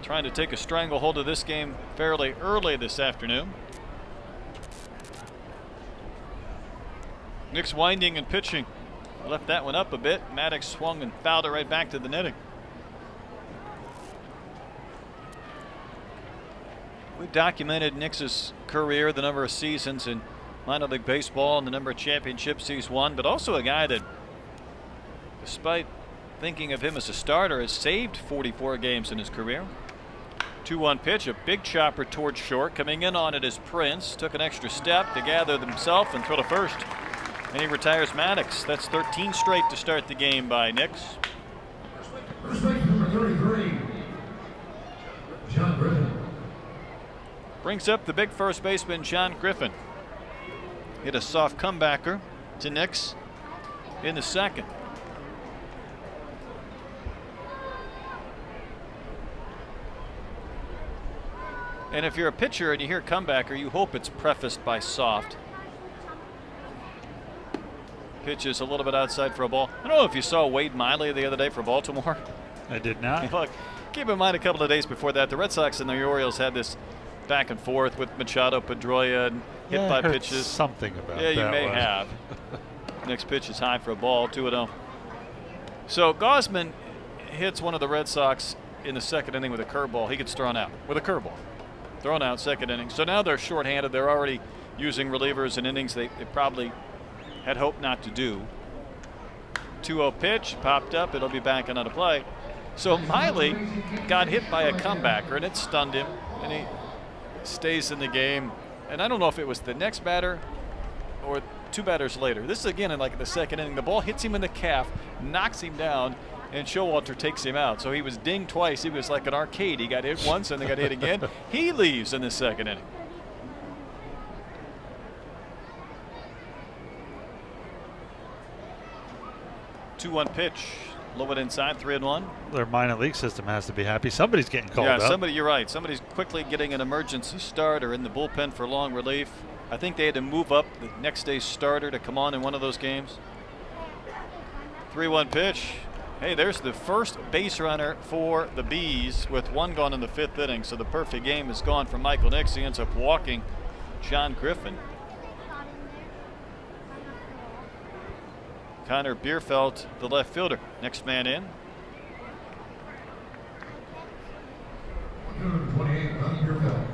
S3: Trying to take a stranglehold of this game fairly early this afternoon. Nix winding and pitching. Left that one up a bit. Maddox swung and fouled it right back to the netting. We've documented Nix's career, the number of seasons in minor league baseball and the number of championships he's won, but also a guy that, despite thinking of him as a starter, has saved 44 games in his career. 2-1 pitch, a big chopper towards short. Coming in on it is Prince. Took an extra step to gather himself and throw to first. And he retires Maddox. That's 13 straight to start the game by Nix.
S1: First base number 33, John Griffin.
S3: Brings up the big first baseman, John Griffin. Hit a soft comebacker to Nix in the second. And if you're a pitcher and you hear comebacker, you hope it's prefaced by soft. Pitch is a little bit outside for a ball. I don't know if you saw Wade Miley the other day for Baltimore.
S2: I did not.
S3: Look, keep in mind a couple of days before that, the Red Sox and the Orioles had this back and forth with Machado, Pedroia, and hit by
S2: I heard
S3: pitches.
S2: Something about that.
S3: Yeah, you may
S2: one.
S3: have. Next pitch is high for a ball, 2-0. So Gosman hits one of the Red Sox in the second inning with a curveball. He gets thrown out with a curveball. Thrown out second inning. So now they're shorthanded. They're already using relievers in innings they probably had hoped not to do. 2-0 pitch, popped up. It'll be back into play. So Miley got hit by a comebacker, and it stunned him, and he stays in the game. And I don't know if it was the next batter or 2 batters later. This is again in like the second inning. The ball hits him in the calf, knocks him down, and Showalter takes him out. So he was dinged twice. He was like an arcade. He got hit once and then got hit again. He leaves in the second inning. Two-one pitch. Low it inside, 3-1.
S2: Their minor league system has to be happy. Somebody's getting called
S3: Yeah,
S2: up.
S3: you're right. Somebody's quickly getting an emergency start or in the bullpen for long relief. I think they had to move up the next day's starter to come on in one of those games. 3-1 pitch. Hey, there's the first base runner for the Bees with 1 gone in the 5th inning. So the perfect game is gone for Michael Nix. He ends up walking John Griffin. Connor Bierfeld, the left fielder. Next man in.
S1: 128, Bierfeld.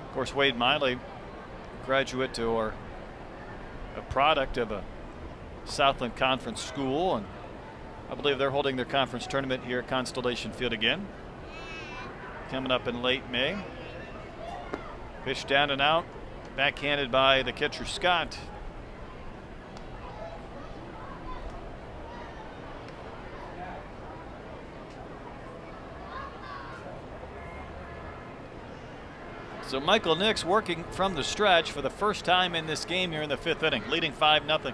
S3: Of course, Wade Miley, graduate or a product of a Southland Conference school, and I believe they're holding their conference tournament here at Constellation Field again, coming up in late May. Pitch down and out. Backhanded by the catcher, Scott. So Michael Nix working from the stretch for the first time in this game here in the 5th inning, leading 5-0.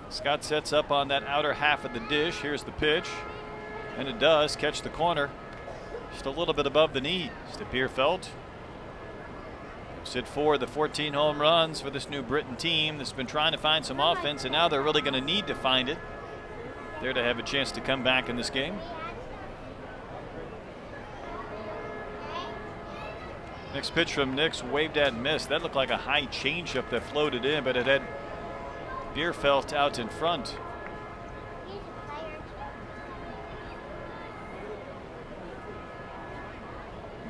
S3: Scott sets up on that outer half of the dish. Here's the pitch, and it does catch the corner, just a little bit above the knees to Bierfeld. Sit for the 14 home runs for this New Britain team that's been trying to find some offense, and now they're really going to need to find it. There to have a chance to come back in this game. Next pitch from Nix, waved at and missed. That looked like a high changeup that floated in, but it had Bierfeld out in front.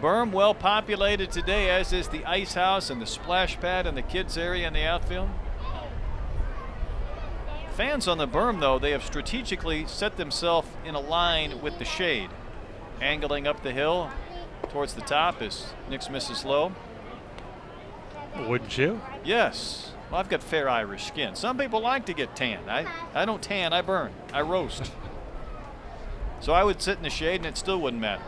S3: Berm well populated today, as is the ice house and the splash pad and the kids area in the outfield. Fans on the berm, though, they have strategically set themselves in a line with the shade, angling up the hill towards the top as Nix misses low.
S2: Wouldn't you?
S3: Yes. Well, I've got fair Irish skin. Some people like to get tan. I don't tan, I burn. I roast. So I would sit in the shade and it still wouldn't matter.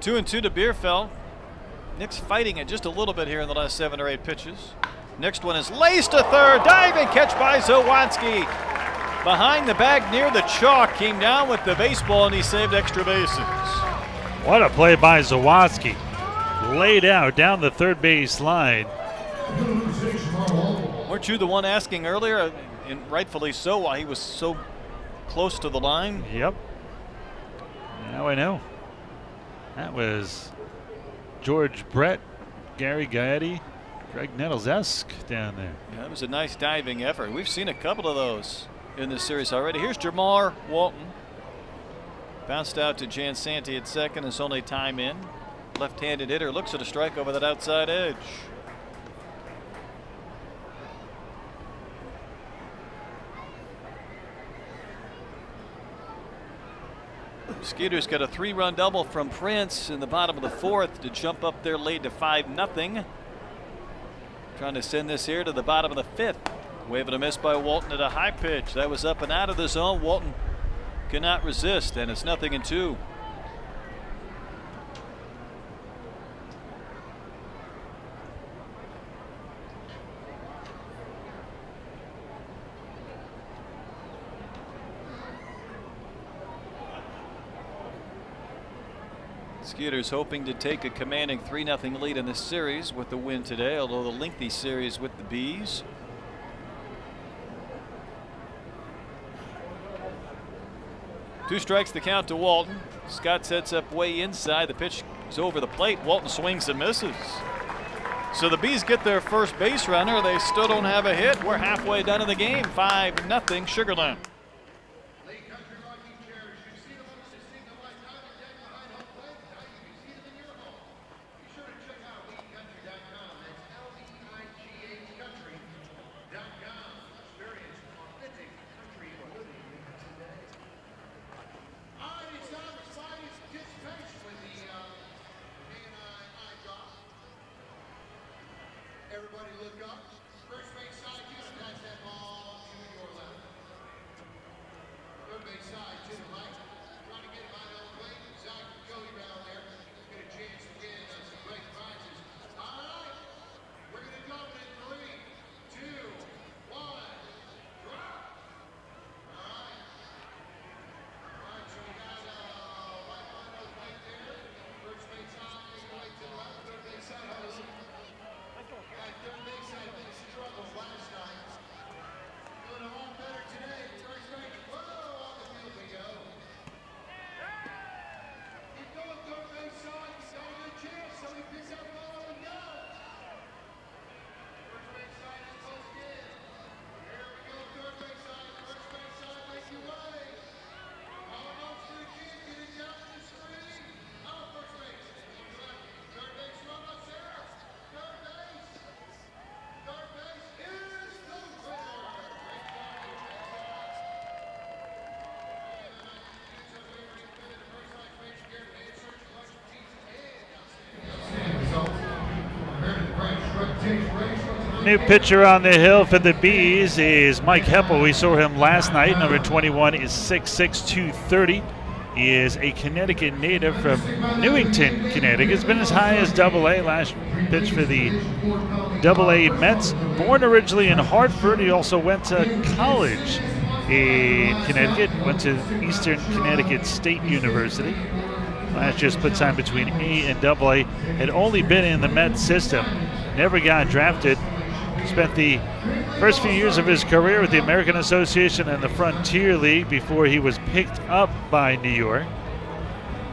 S3: 2-2 to Bierfeld. Nix fighting it just a little bit here in the last 7 or 8 pitches. Next one is laced to third. Diving catch by Zawatsky. Behind the bag near the chalk, came down with the baseball and he saved extra bases.
S2: What a play by Zawatsky. Laid out down the third base line.
S3: Weren't you the one asking earlier, and rightfully so, why he was so close to the line?
S2: Yep. Now I know. That was George Brett, Gary Gaetti, Greg Nettles-esque down there.
S3: Yeah, that was a nice diving effort. We've seen a couple of those in this series already. Here's Jamar Walton. Bounced out to Jan Santi at second. His only time in. Left-handed hitter looks at a strike over that outside edge. Skeeters got a 3-run double from Prince in the bottom of the 4th to jump up their lead to 5-0. Trying to send this here to the bottom of the 5th. Waving a miss by Walton at a high pitch. That was up and out of the zone. Walton cannot resist, and it's 0-2. Skeeters hoping to take a commanding 3-0 lead in this series with the win today, although the lengthy series with the Bees. Two strikes the count to Walton. Scott sets up way inside. The pitch is over the plate. Walton swings and misses. So the Bees get their first base runner. They still don't have a hit. We're halfway done in the game. 5-0 Sugarland.
S1: Everybody look up. First base side, you gotta pass that ball to your left.
S2: New pitcher on the hill for the Bees is Mike Heppel. We saw him last night. Number 21 is 6'6", 230. He is a Connecticut native from Newington, Connecticut. He's been as high as Double-A. Last pitch for the Double-A Mets. Born originally in Hartford, he also went to college in Connecticut. Went to Eastern Connecticut State University. Last year split time between A and Double-A. Had only been in the Mets system. Never got drafted. Spent the first few years of his career with the American Association and the Frontier League before he was picked up by New York.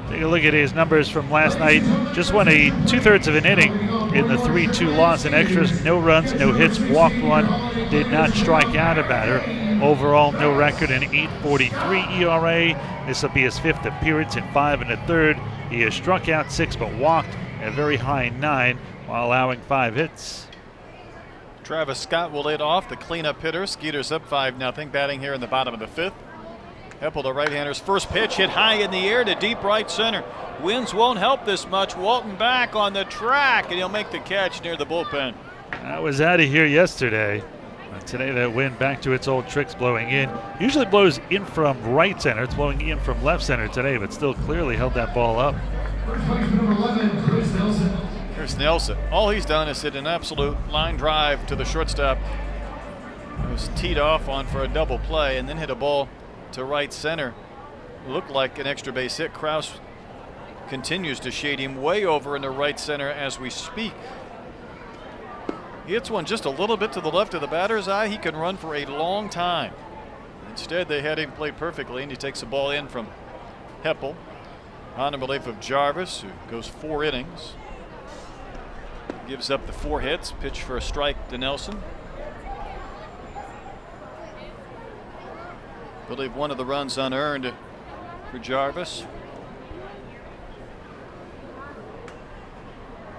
S2: Take a look at his numbers from last night. Just won a 2/3 of an inning in the 3-2 loss in extras. No runs, no hits, walked one, did not strike out a batter. Overall, no record, an 8.43 ERA. This will be his 5th appearance in 5 1/3. He has struck out 6 but walked a very high 9 while allowing 5 hits.
S3: Travis Scott will lead off, the cleanup hitter. Skeeters up 5-0, batting here in the bottom of the 5th. Heppel, the right-hander's first pitch, hit high in the air to deep right center. Winds won't help this much. Walton back on the track, and he'll make the catch near the bullpen.
S2: That was out of here yesterday. Today that wind back to its old tricks, blowing in. Usually blows in from right center. It's blowing in from left center today, but still clearly held that ball up.
S3: Here's Nelson. All he's done is hit an absolute line drive to the shortstop. It was teed off on for a double play and then hit a ball to right center. Looked like an extra base hit. Krause continues to shade him way over into right center as we speak. He hits one just a little bit to the left of the batter's eye. He can run for a long time. Instead, they had him play perfectly, and he takes the ball in from Heppel on the relief of Jarvis, who goes 4 innings. Gives up the 4 hits, pitch for a strike to Nelson. I believe one of the runs unearned for Jarvis.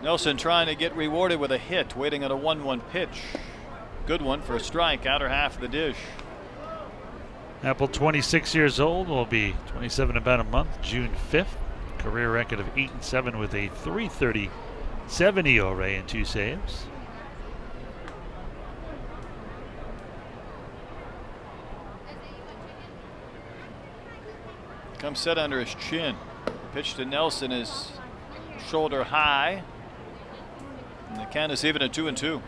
S3: Nelson trying to get rewarded with a hit, waiting on a 1-1 pitch. Good one for a strike, outer half of the dish.
S2: Apple, 26 years old, will be 27 in about a month, June 5th. Career record of 8-7 with a 3.37 ERA and 2 saves.
S3: Comes set under his chin. Pitch to Nelson is shoulder high. And the count is even at 2-2.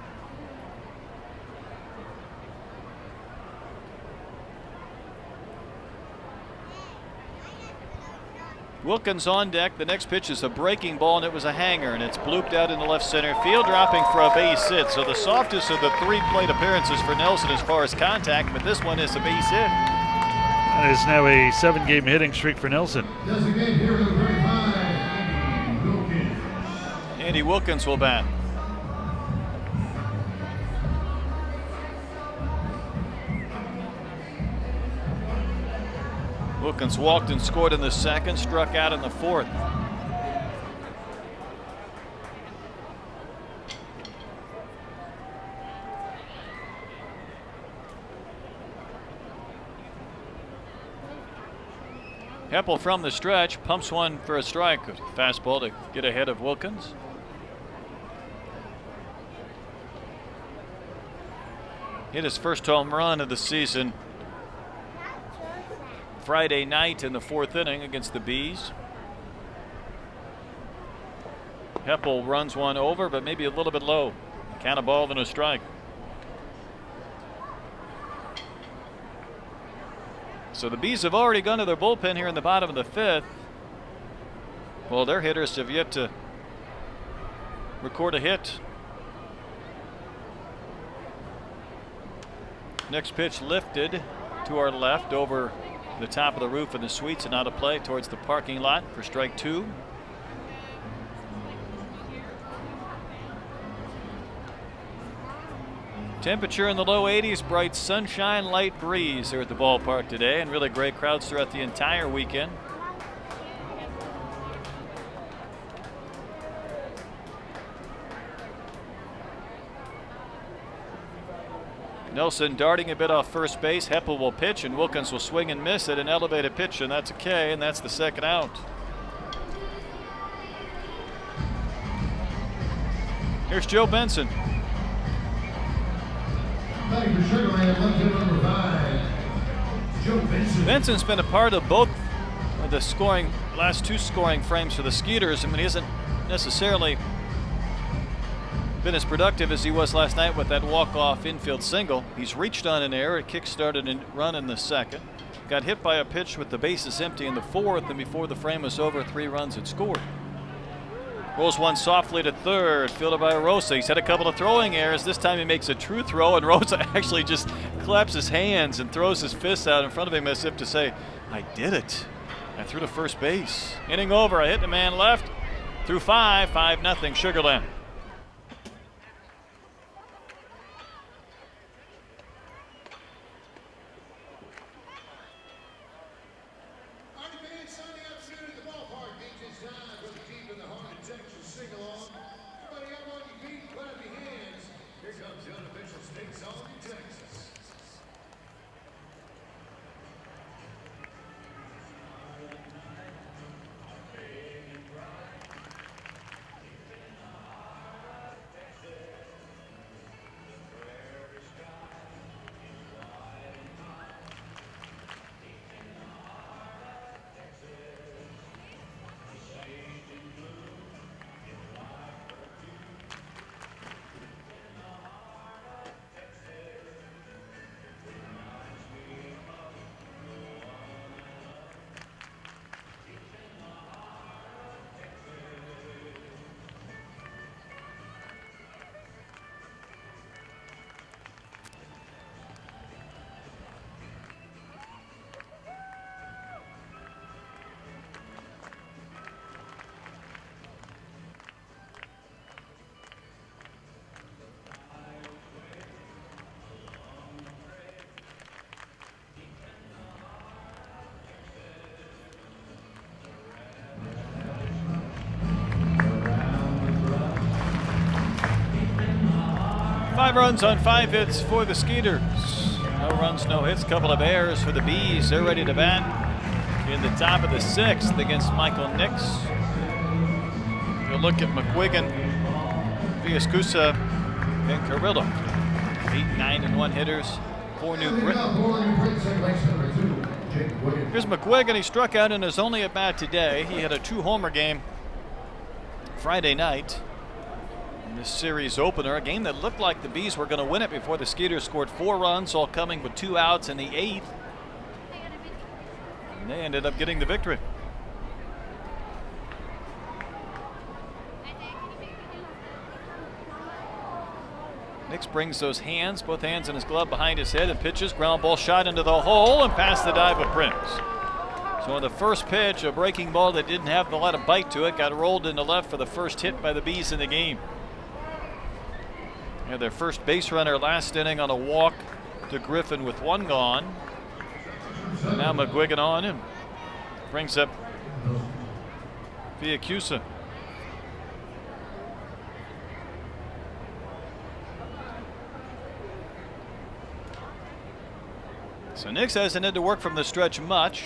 S3: Wilkins on deck. The next pitch is a breaking ball, and it was a hanger, and it's blooped out into left center field, dropping for a base hit. So the softest of the 3 plate appearances for Nelson as far as contact, but this one is a base hit.
S2: That is now a 7-game hitting streak for Nelson.
S3: Andy Wilkins will bat. Wilkins walked and scored in the 2nd, struck out in the 4th. Heppel from the stretch pumps one for a strike. Fastball to get ahead of Wilkins. Hit his first home run of the season Friday night in the 4th inning against the Bees. Heppel runs one over, but maybe a little bit low. Count a ball, then a strike. So the Bees have already gone to their bullpen here in the bottom of the 5th. Well, their hitters have yet to record a hit. Next pitch lifted to our left over the top of the roof of the suites and out of play towards the parking lot for strike 2. Temperature in the low 80s, bright sunshine, light breeze here at the ballpark today, and really great crowds throughout the entire weekend. Nelson darting a bit off first base. Heppel will pitch, and Wilkins will swing and miss at an elevated pitch, and that's a K, and that's the 2nd out. Here's Joe Benson.
S1: Batting for Sugarland, left-hander number 5, Joe Benson.
S3: Benson's been a part of both of the last two scoring frames for the Skeeters. I mean, he hasn't necessarily been as productive as he was last night with that walk-off infield single. He's reached on an error, kick-started a run in the second. Got hit by a pitch with the bases empty in the fourth, and before the frame was over, 3 runs had scored. Rolls one softly to third, fielded by Rosa. He's had a couple of throwing errors. This time he makes a true throw, and Rosa actually just claps his hands and throws his fists out in front of him as if to say, I did it. I threw to first base. Inning over, I hit the man left. Through 5-0 Sugarland. Five runs on 5 hits for the Skeeters. No runs, no hits, couple of errors for the Bees. They're ready to bat in the top of the 6th against Michael Nix. You'll look at McGuigan, Villascusa, and Carrillo. 8, 9, and 1 hitters for New Britain. Here's McGuigan. He struck out in his only at bat today. He had a 2-homer game Friday night. This series opener, a game that looked like the Bees were going to win it before the Skeeters scored 4 runs, all coming with 2 outs in the 8th. And they ended up getting the victory. Nix brings those hands, both hands in his glove behind his head, and pitches. Ground ball shot into the hole and past the dive of Prince. So on the first pitch, a breaking ball that didn't have a lot of bite to it got rolled into left for the first hit by the Bees in the game. Had their first base runner last inning on a walk to Griffin with 1 gone. And now McGuigan on and brings up Villascusa. So Nix hasn't had to work from the stretch much.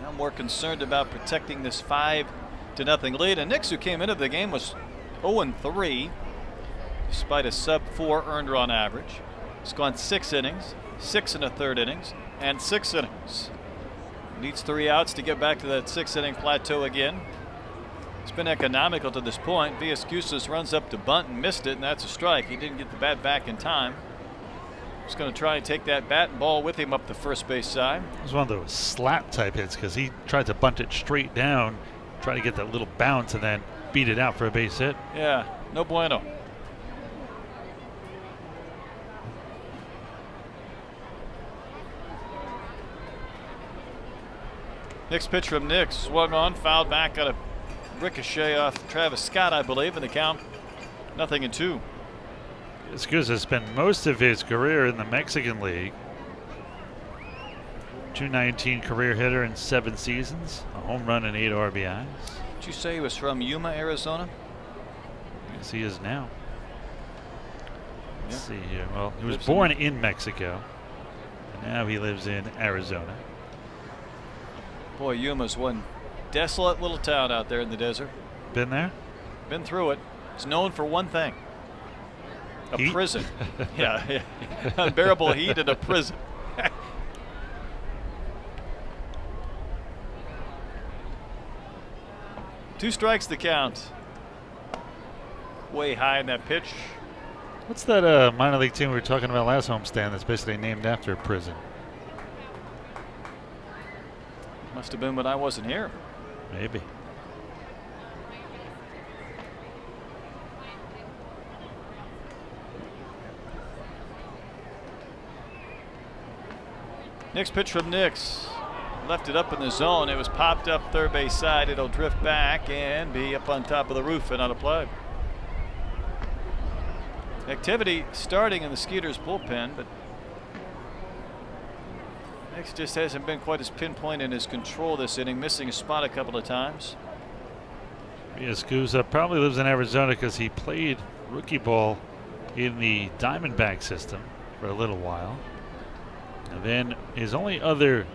S3: I'm more concerned about protecting this 5-0 lead. And Nix, who came into the game, was 0-3. Despite a sub-4 earned run average. He's gone 6 innings, 6 1/3 innings, and 6 innings. Needs 3 outs to get back to that 6-inning plateau again. It's been economical to this point. Villascusa runs up to bunt and missed it, and that's a strike. He didn't get the bat back in time. He's going to try and take that bat and ball with him up the first base side.
S2: It was one of those slap type hits because he tried to bunt it straight down, try to get that little bounce, and then beat it out for a base hit.
S3: Yeah, no bueno. Next pitch from Nix, swung on, fouled back, got a ricochet off Travis Scott, I believe, in the count. 0-2.
S2: Villascusa spent most of his career in the Mexican League. .219 career hitter in 7 seasons, a home run and 8 RBIs.
S3: Did you say he was from Yuma, Arizona?
S2: Yes, he is now. Let's
S3: Yeah.
S2: see here. Well, he was born in Mexico, and now he lives in Arizona.
S3: Boy, Yuma's one desolate little town out there in the desert.
S2: Been there?
S3: Been through it. It's known for one thing. A
S2: Heat?
S3: prison. Yeah. Unbearable heat in a prison. 2 strikes to count. Way high in that pitch.
S2: What's that minor league team we were talking about last homestand that's basically named after a prison?
S3: Must have been when I wasn't here.
S2: Maybe.
S3: Next pitch from Nix. Left it up in the zone. It was popped up third base side. It'll drift back and be up on top of the roof and out of play. Activity starting in the Skeeters bullpen, but Nix just hasn't been quite as pinpoint in his control this inning, missing a spot a couple of times.
S2: Scusa probably lives in Arizona because he played rookie ball in the Diamondback system for a little while. And then his only other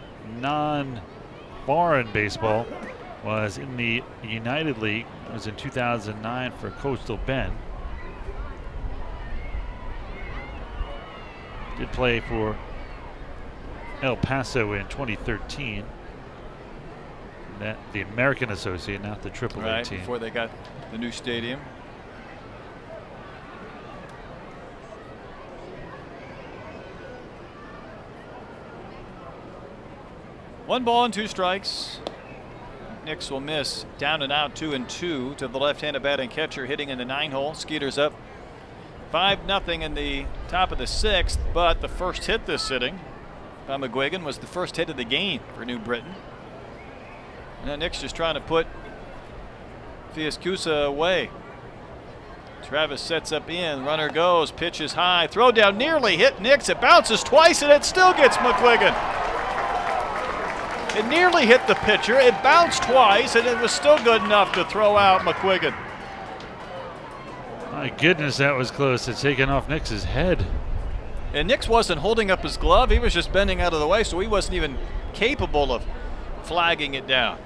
S2: non-foreign baseball was in the United League. It was in 2009 for Coastal Bend. Did play for El Paso in 2013. That the American Associate, not the AAA
S3: Right,
S2: team.
S3: before they got the new stadium. One ball and 2 strikes. Nix will miss. Down and out, 2-2 to the left-handed batting catcher, hitting in the 9-hole. Skeeters up 5-0 in the top of the 6th, but the first hit this inning by McGuigan was the first hit of the game for New Britain. And then Nix just trying to put Fiascusa away. Travis sets up in, runner goes, pitch is high, throw down nearly hit Nix. It bounces twice and it still gets McGuigan. It nearly hit the pitcher, it bounced twice, and it was still good enough to throw out McGuigan.
S2: My goodness, that was close to taking off Nix's head.
S3: And Nix wasn't holding up his glove, he was just bending out of the way, so he wasn't even capable of flagging it down.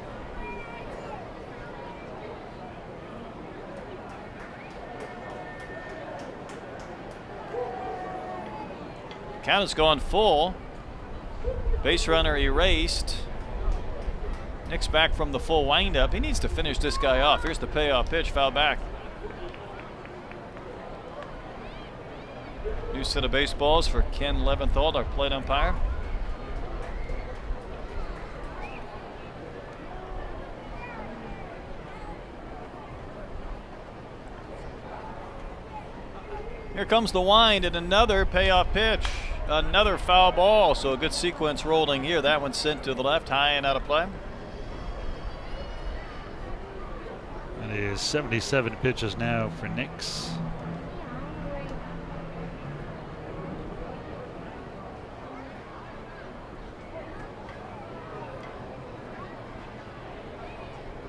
S3: Count has gone full. Base runner erased. Nix back from the full windup. He needs to finish this guy off. Here's the payoff pitch, foul back. New set of baseballs for Ken Leventhal, our plate umpire. Here comes the wind and another payoff pitch. Another foul ball, so a good sequence rolling here. That one sent to the left, high and out of play.
S2: It is 77 pitches now for Nix.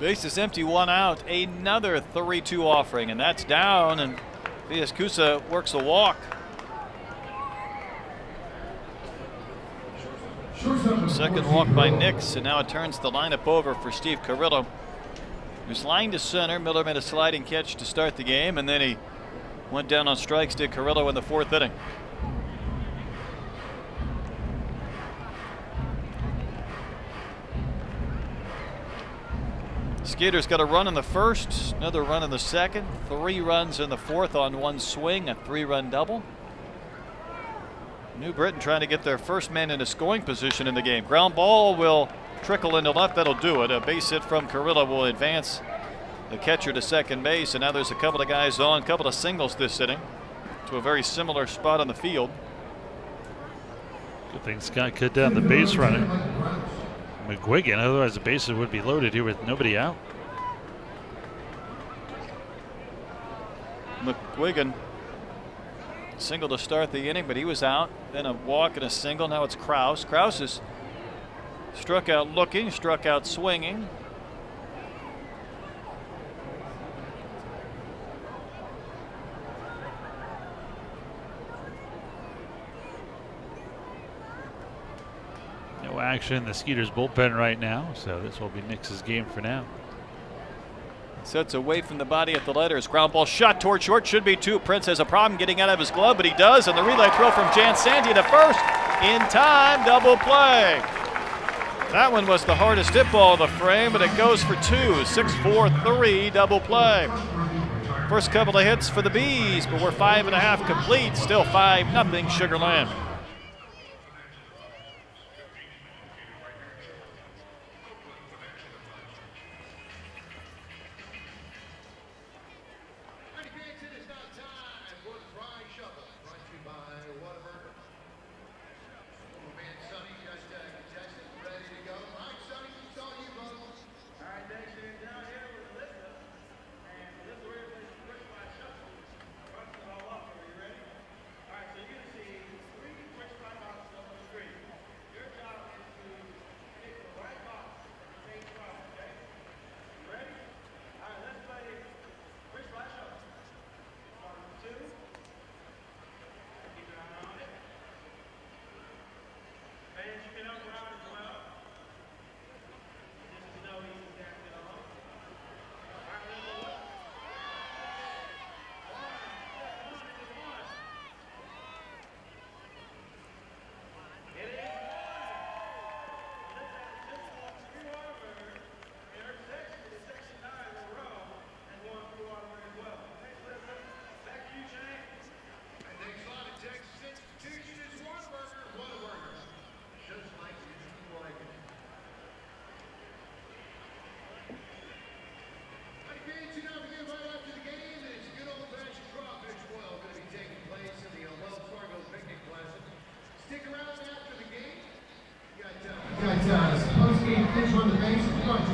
S3: Base is empty, 1 out. Another 3-2 offering, and that's down, and Fiascusa works a walk. Second walk by Nix, and now it turns the lineup over for Steve Carrillo, who's lined to center. Miller made a sliding catch to start the game, and then he went down on strikes, did Carrillo in the 4th inning. Skeeters got a run in the 1st, another run in the 2nd, 3 runs in the 4th on 1 swing, a 3-run double. New Britain trying to get their first man into scoring position in the game. Ground ball will trickle into left. That'll do it. A base hit from Carrillo will advance the catcher to second base. And now there's a couple of guys on, a couple of singles this inning to a very similar spot on the field.
S2: Good thing Scott cut down the base runner, McGuigan. Otherwise, the bases would be loaded here with nobody out.
S3: McGuigan single to start the inning, but he was out. Then a walk and a single. Now it's Kraus. Kraus is struck out looking, struck out swinging.
S2: No action in the Skeeters bullpen right now, so this will be Nix's game for now.
S3: Sets away from the body at the letters. Ground ball shot toward short. Should be two. Prince has a problem getting out of his glove, but he does. And the relay throw from Jan Sandy to first. In time, double play. That one was the hardest hit ball of the frame, but it goes for two. 6-4-3 double play. First couple of hits for the Bees, but we're 5.5 complete. Still 5-0 Sugar Land.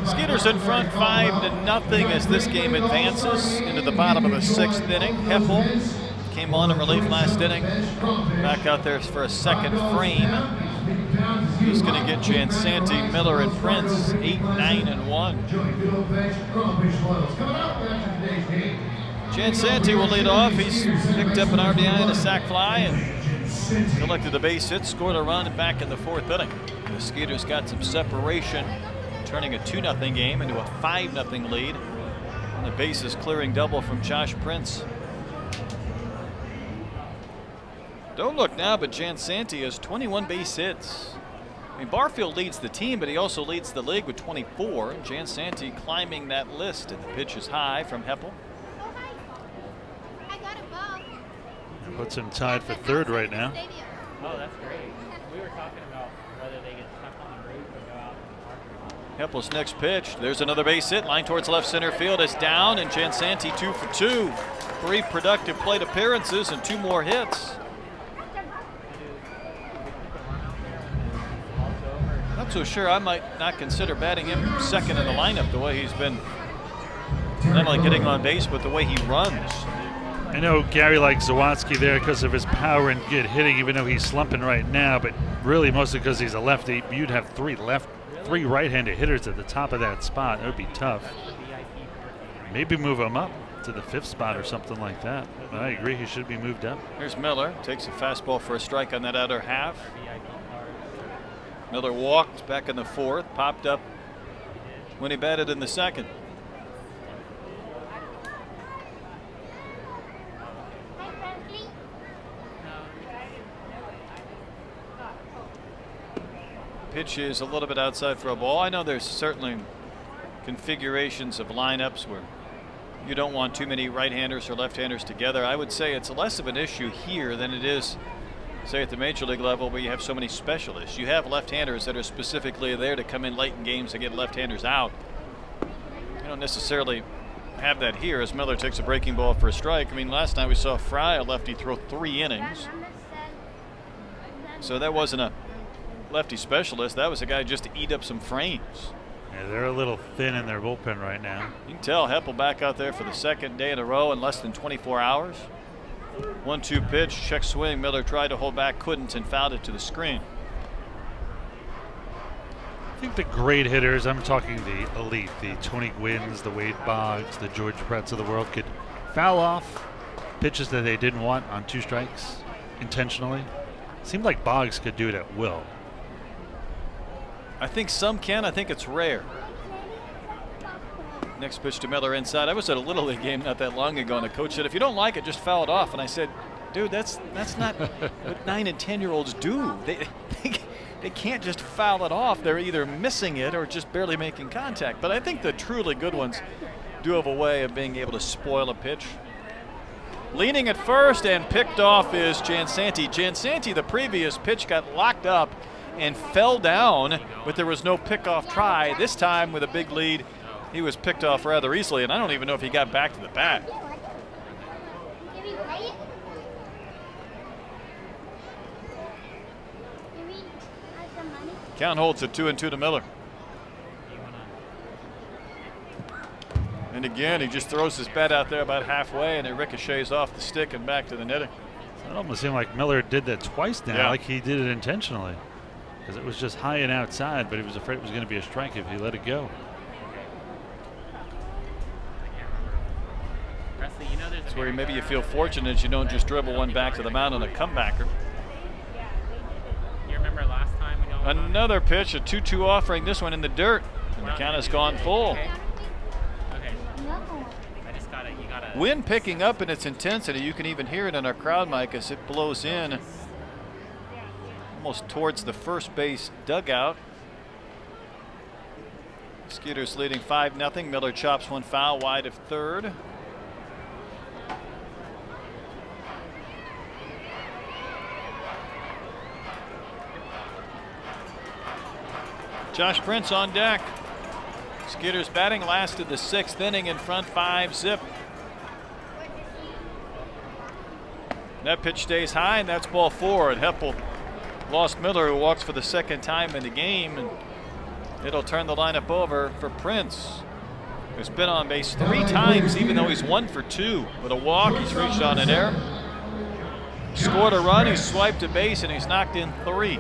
S3: Skeeters in front 5-0 as this game advances into the bottom of the 6th inning. Heppel came on in relief last inning. Back out there for a second frame. He's going to get Jansanti, Miller, and Prince 8, 9, and 1. Jansanti will lead off. He's picked up an RBI and a sac fly and collected a base hit, scored a run back in the 4th inning. The Skeeters got some separation, turning a 2-0 game into a 5-0 lead. And the bases clearing double from Josh Prince. Don't look now, but Jansanti has 21 base hits. I mean, Barfield leads the team, but he also leads the league with 24. Jansanti climbing that list, and the pitch is high from Heppel.
S2: It puts him tied for 3rd right now.
S5: Oh, that's great. We were talking about whether they get stuck on the roof or go out in the parking lot.
S3: Heppel's next pitch. There's another base hit. Line towards left center field is down, and Jansanti 2 for 2. 3 productive plate appearances and 2 more hits. Not so sure. I might not consider batting him second in the lineup the way he's been not only getting on base, but the way he runs.
S2: I know Gary likes Zawadzki there because of his power and good hitting, even though he's slumping right now, but really mostly because he's a lefty. You'd have 3 right-handed hitters at the top of that spot. It would be tough. Maybe move him up to the 5th spot or something like that. But I agree, he should be moved up.
S3: Here's Miller. Takes a fastball for a strike on that outer half. Miller walked back in the 4th, popped up when he batted in the 2nd. Pitch is a little bit outside for a ball. I know there's certainly configurations of lineups where you don't want too many right-handers or left-handers together. I would say it's less of an issue here than it is, say, at the major league level where you have so many specialists. You have left-handers that are specifically there to come in late in games to get left-handers out. You don't necessarily have that here as Miller takes a breaking ball for a strike. I mean, last night we saw Fry, a lefty, throw 3 innings. So that wasn't a lefty specialist. That was a guy just to eat up some frames.
S2: Yeah, they're a little thin in their bullpen right now.
S3: You can tell Heppel back out there for the 2nd day in a row in less than 24 hours. 1-2 pitch, check swing. Miller tried to hold back, couldn't, and fouled it to the screen.
S2: I think the great hitters, I'm talking the elite, the Tony Gwynns, the Wade Boggs, the George Bretts of the world, could foul off pitches that they didn't want on 2 strikes intentionally. Seemed like Boggs could do it at will.
S3: I think some can. I think it's rare. Next pitch to Miller inside. I was at a Little League game not that long ago, and the coach said, if you don't like it, just foul it off. And I said, dude, that's not what 9 and 10-year-olds do. They can't just foul it off. They're either missing it or just barely making contact. But I think the truly good ones do have a way of being able to spoil a pitch. Leaning at first and picked off is Jansanti. Jansanti, the previous pitch, got locked up and fell down, but there was no pickoff try. This time with a big lead, he was picked off rather easily, and I don't even know if he got back to the bat. Count holds at 2-2 to Miller. And again, he just throws his bat out there about halfway, and it ricochets off the stick and back to the netting.
S2: It almost seemed like Miller did that twice now, like he did it intentionally. Because it was just high and outside, but he was afraid it was going to be a strike if he let it go.
S3: That's where maybe you feel fortunate you don't just dribble one back to the mound on a comebacker.
S5: You remember last time we got
S3: Another pitch, a 2-2 offering, this one in the dirt. And the count has gone full.
S5: Okay. I just got it. You got to.
S3: Wind picking up in its intensity. You can even hear it on our crowd mic as it blows in almost towards the first base dugout. Skeeters leading 5-0. Miller chops one foul wide of third. Josh Prince on deck. Skeeters batting last of the 6th inning in front 5-zip. That pitch stays high, and that's ball 4. And Heppel lost Miller, who walks for the 2nd time in the game, and it'll turn the lineup over for Prince, who's been on base 3 times, even though he's 1 for 2. With a walk, he's reached on an error. Scored a run, he's swiped a base, and he's knocked in 3.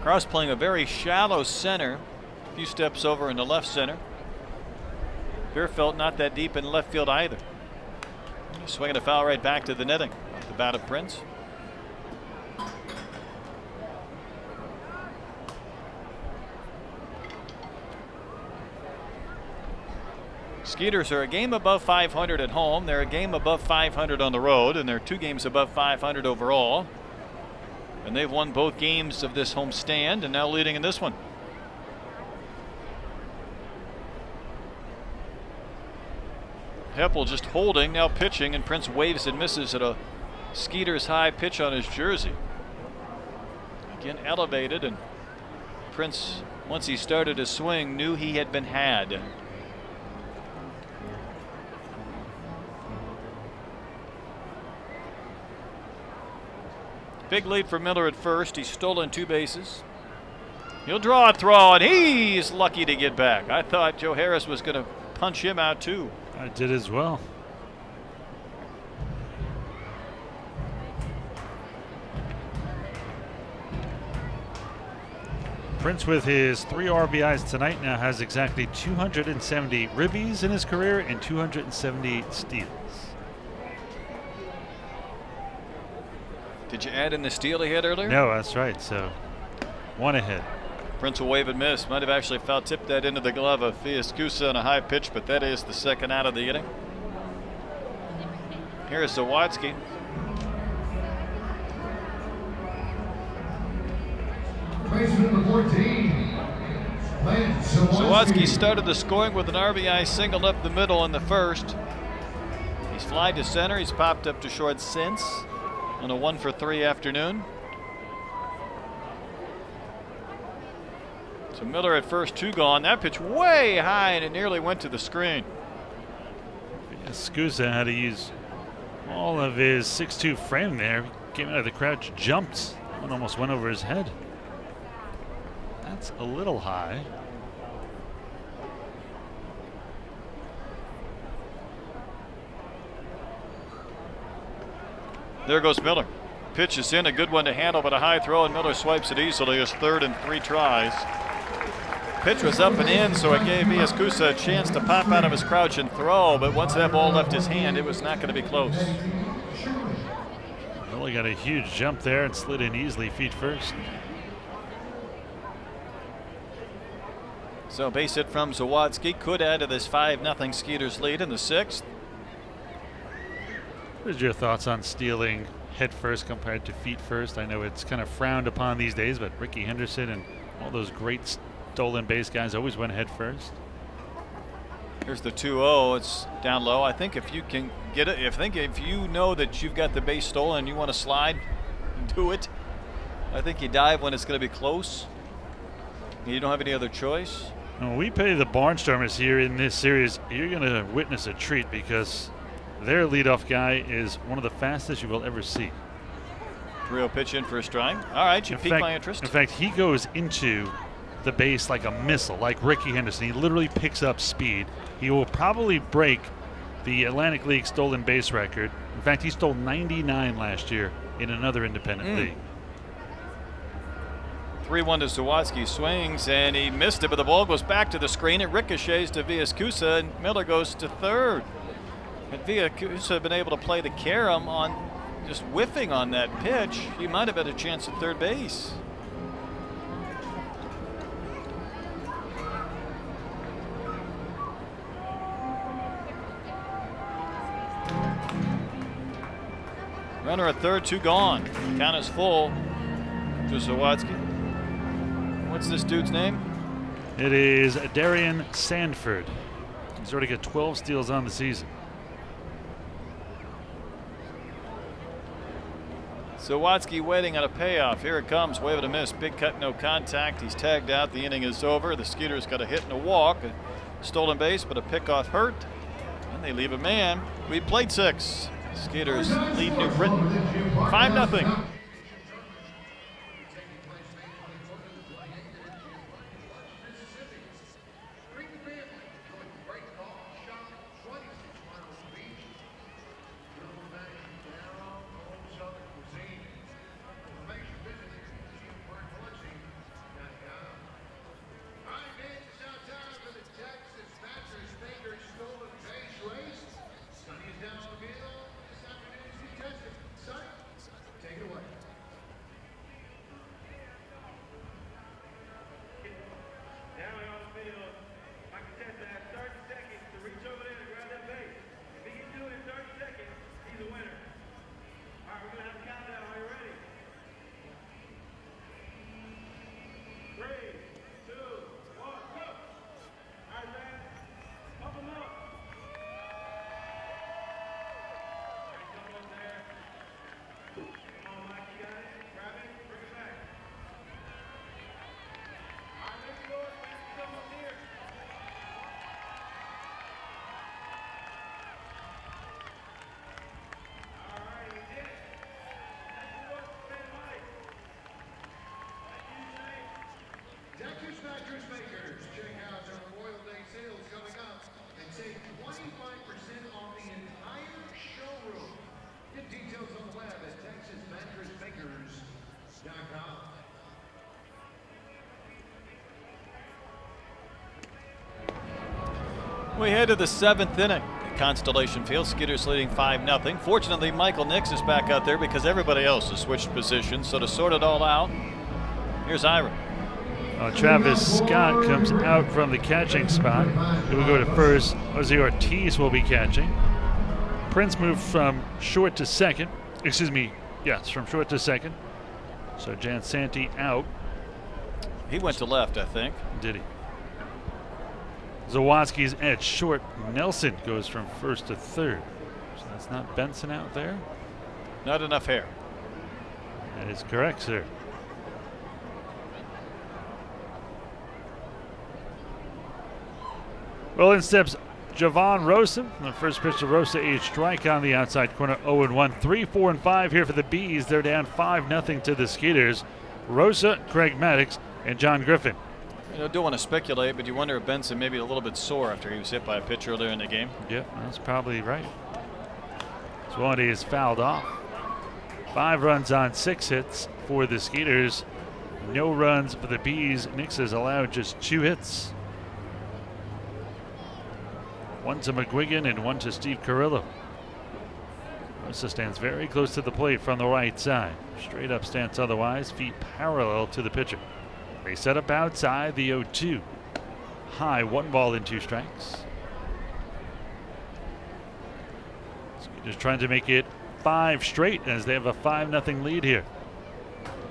S3: Cross playing a very shallow center, a few steps over in the left center. Bierfeld not that deep in left field either. Swinging a foul right back to the netting. The bat of Prince. Skeeters are a game above 500 at home. They're a game above 500 on the road, and they're 2 games above 500 overall. And they've won both games of this home stand and now leading in this one. Heppel just holding, now pitching, and Prince waves and misses at a Skeeters high pitch on his jersey. Again elevated, and Prince, once he started his swing, knew he had been had. Big lead for Miller at first. He's stolen 2 bases. He'll draw a throw, and he's lucky to get back. I thought Joe Harris was going to punch him out too.
S2: I did as well. Prince, with his 3 RBIs tonight, now has exactly 270 ribbies in his career and 270 steals.
S3: Did you add in the steal he had earlier?
S2: No, that's right. So 1 ahead.
S3: Prince will wave and miss. Might have actually foul tipped that into the glove of Fiascusa on a high pitch, but that is the 2nd out of the inning. Here's Zawadski.
S1: Baseman number 14.
S3: Zawadski started the scoring with an RBI single up the middle in the first. He's flied to center. He's popped up to short since on a 1 for 3 afternoon. So Miller at first, 2 gone. That pitch way high, and it nearly went to the screen.
S2: Scusa had to use all of his 6'2" frame there. Came out of the crouch, jumped, and almost went over his head. That's a little high.
S3: There goes Miller. Pitch is in, a good one to handle, but a high throw, and Miller swipes it easily. His 3rd and 3 tries. Pitch was up and in, so it gave Fiascusa a chance to pop out of his crouch and throw, but once that ball left his hand, it was not going to be close.
S2: Well, he got a huge jump there and slid in easily, feet first.
S3: So base hit from Zawadzki could add to this 5-0 Skeeters lead in the 6th.
S2: What is your thoughts on stealing head first compared to feet first? I know it's kind of frowned upon these days, but Ricky Henderson and all those great stolen base guys always went head first.
S3: Here's the 2-0. It's down low. I think if you can get it, if you know that you've got the base stolen and you want to slide, do it. I think you dive when it's going to be close. You don't have any other choice.
S2: When we play the Barnstormers here in this series, you're going to witness a treat because their leadoff guy is one of the fastest you will ever see.
S3: 3-0 pitch in for a strike. All right, you piqued my interest.
S2: In fact, he goes into the base like a missile, like Ricky Henderson. He literally picks up speed. He will probably break the Atlantic League stolen base record. In fact, he stole 99 last year in another independent league.
S3: 3-1 to Zawadzki, swings, and he missed it, but the ball goes back to the screen. It ricochets to Villascusa, and Miller goes to third. And Villascusa had been able to play the carom on just whiffing on that pitch. He might have had a chance at third base. Runner at third, 2 gone. Count is full to Zawadzki. What's this dude's name?
S2: It is Darian Sanford. He's already got 12 steals on the season.
S3: Zawadzki waiting on a payoff. Here it comes. Wave and a miss. Big cut, no contact. He's tagged out. The inning is over. The Skeeters got a hit and a walk. A stolen base, but a pickoff hurt. And they leave a man. We played 6. Skeeters lead New Britain 5-0.
S1: Check out our Memorial Day sales coming up and save 25% on the entire showroom. Get details on the web at TexasMattressMakers.com.
S3: We head to the 7th inning at Constellation Field. Skeeters leading 5-0. Fortunately, Michael Nix is back out there because everybody else has switched positions. So to sort it all out, here's Ira.
S2: Travis Scott comes out from the catching spot. He will go to first. Jose Ortiz will be catching. Prince moved from short to second. Excuse me. Yes, from short to second. So Jan Santi out.
S3: He went to left, I think.
S2: Did he? Zawadzki's at short. Nelson goes from first to third. So that's not Benson out there?
S3: Not enough hair.
S2: That is correct, sir. Well, in steps Javon Rosa. The first pitch to Rosa, a strike on the outside corner, 0-1. 3, 4, and 5 here for the Bees. They're down 5-0 to the Skeeters. Rosa, Craig Maddox, and John Griffin.
S3: I don't want to speculate, but you wonder if Benson may be a little bit sore after he was hit by a pitch earlier in the game.
S2: Yep, that's probably right. Swati is fouled off. 5 runs on 6 hits for the Skeeters. No runs for the Bees. Nix has allowed just 2 hits. 1 to McGuigan and 1 to Steve Carrillo. Rosa stands very close to the plate from the right side. Straight up stance otherwise, feet parallel to the pitcher. They set up outside the 0-2. High, 1 ball and 2 strikes. Skeeters trying to make it 5 straight as they have a 5-0 lead here.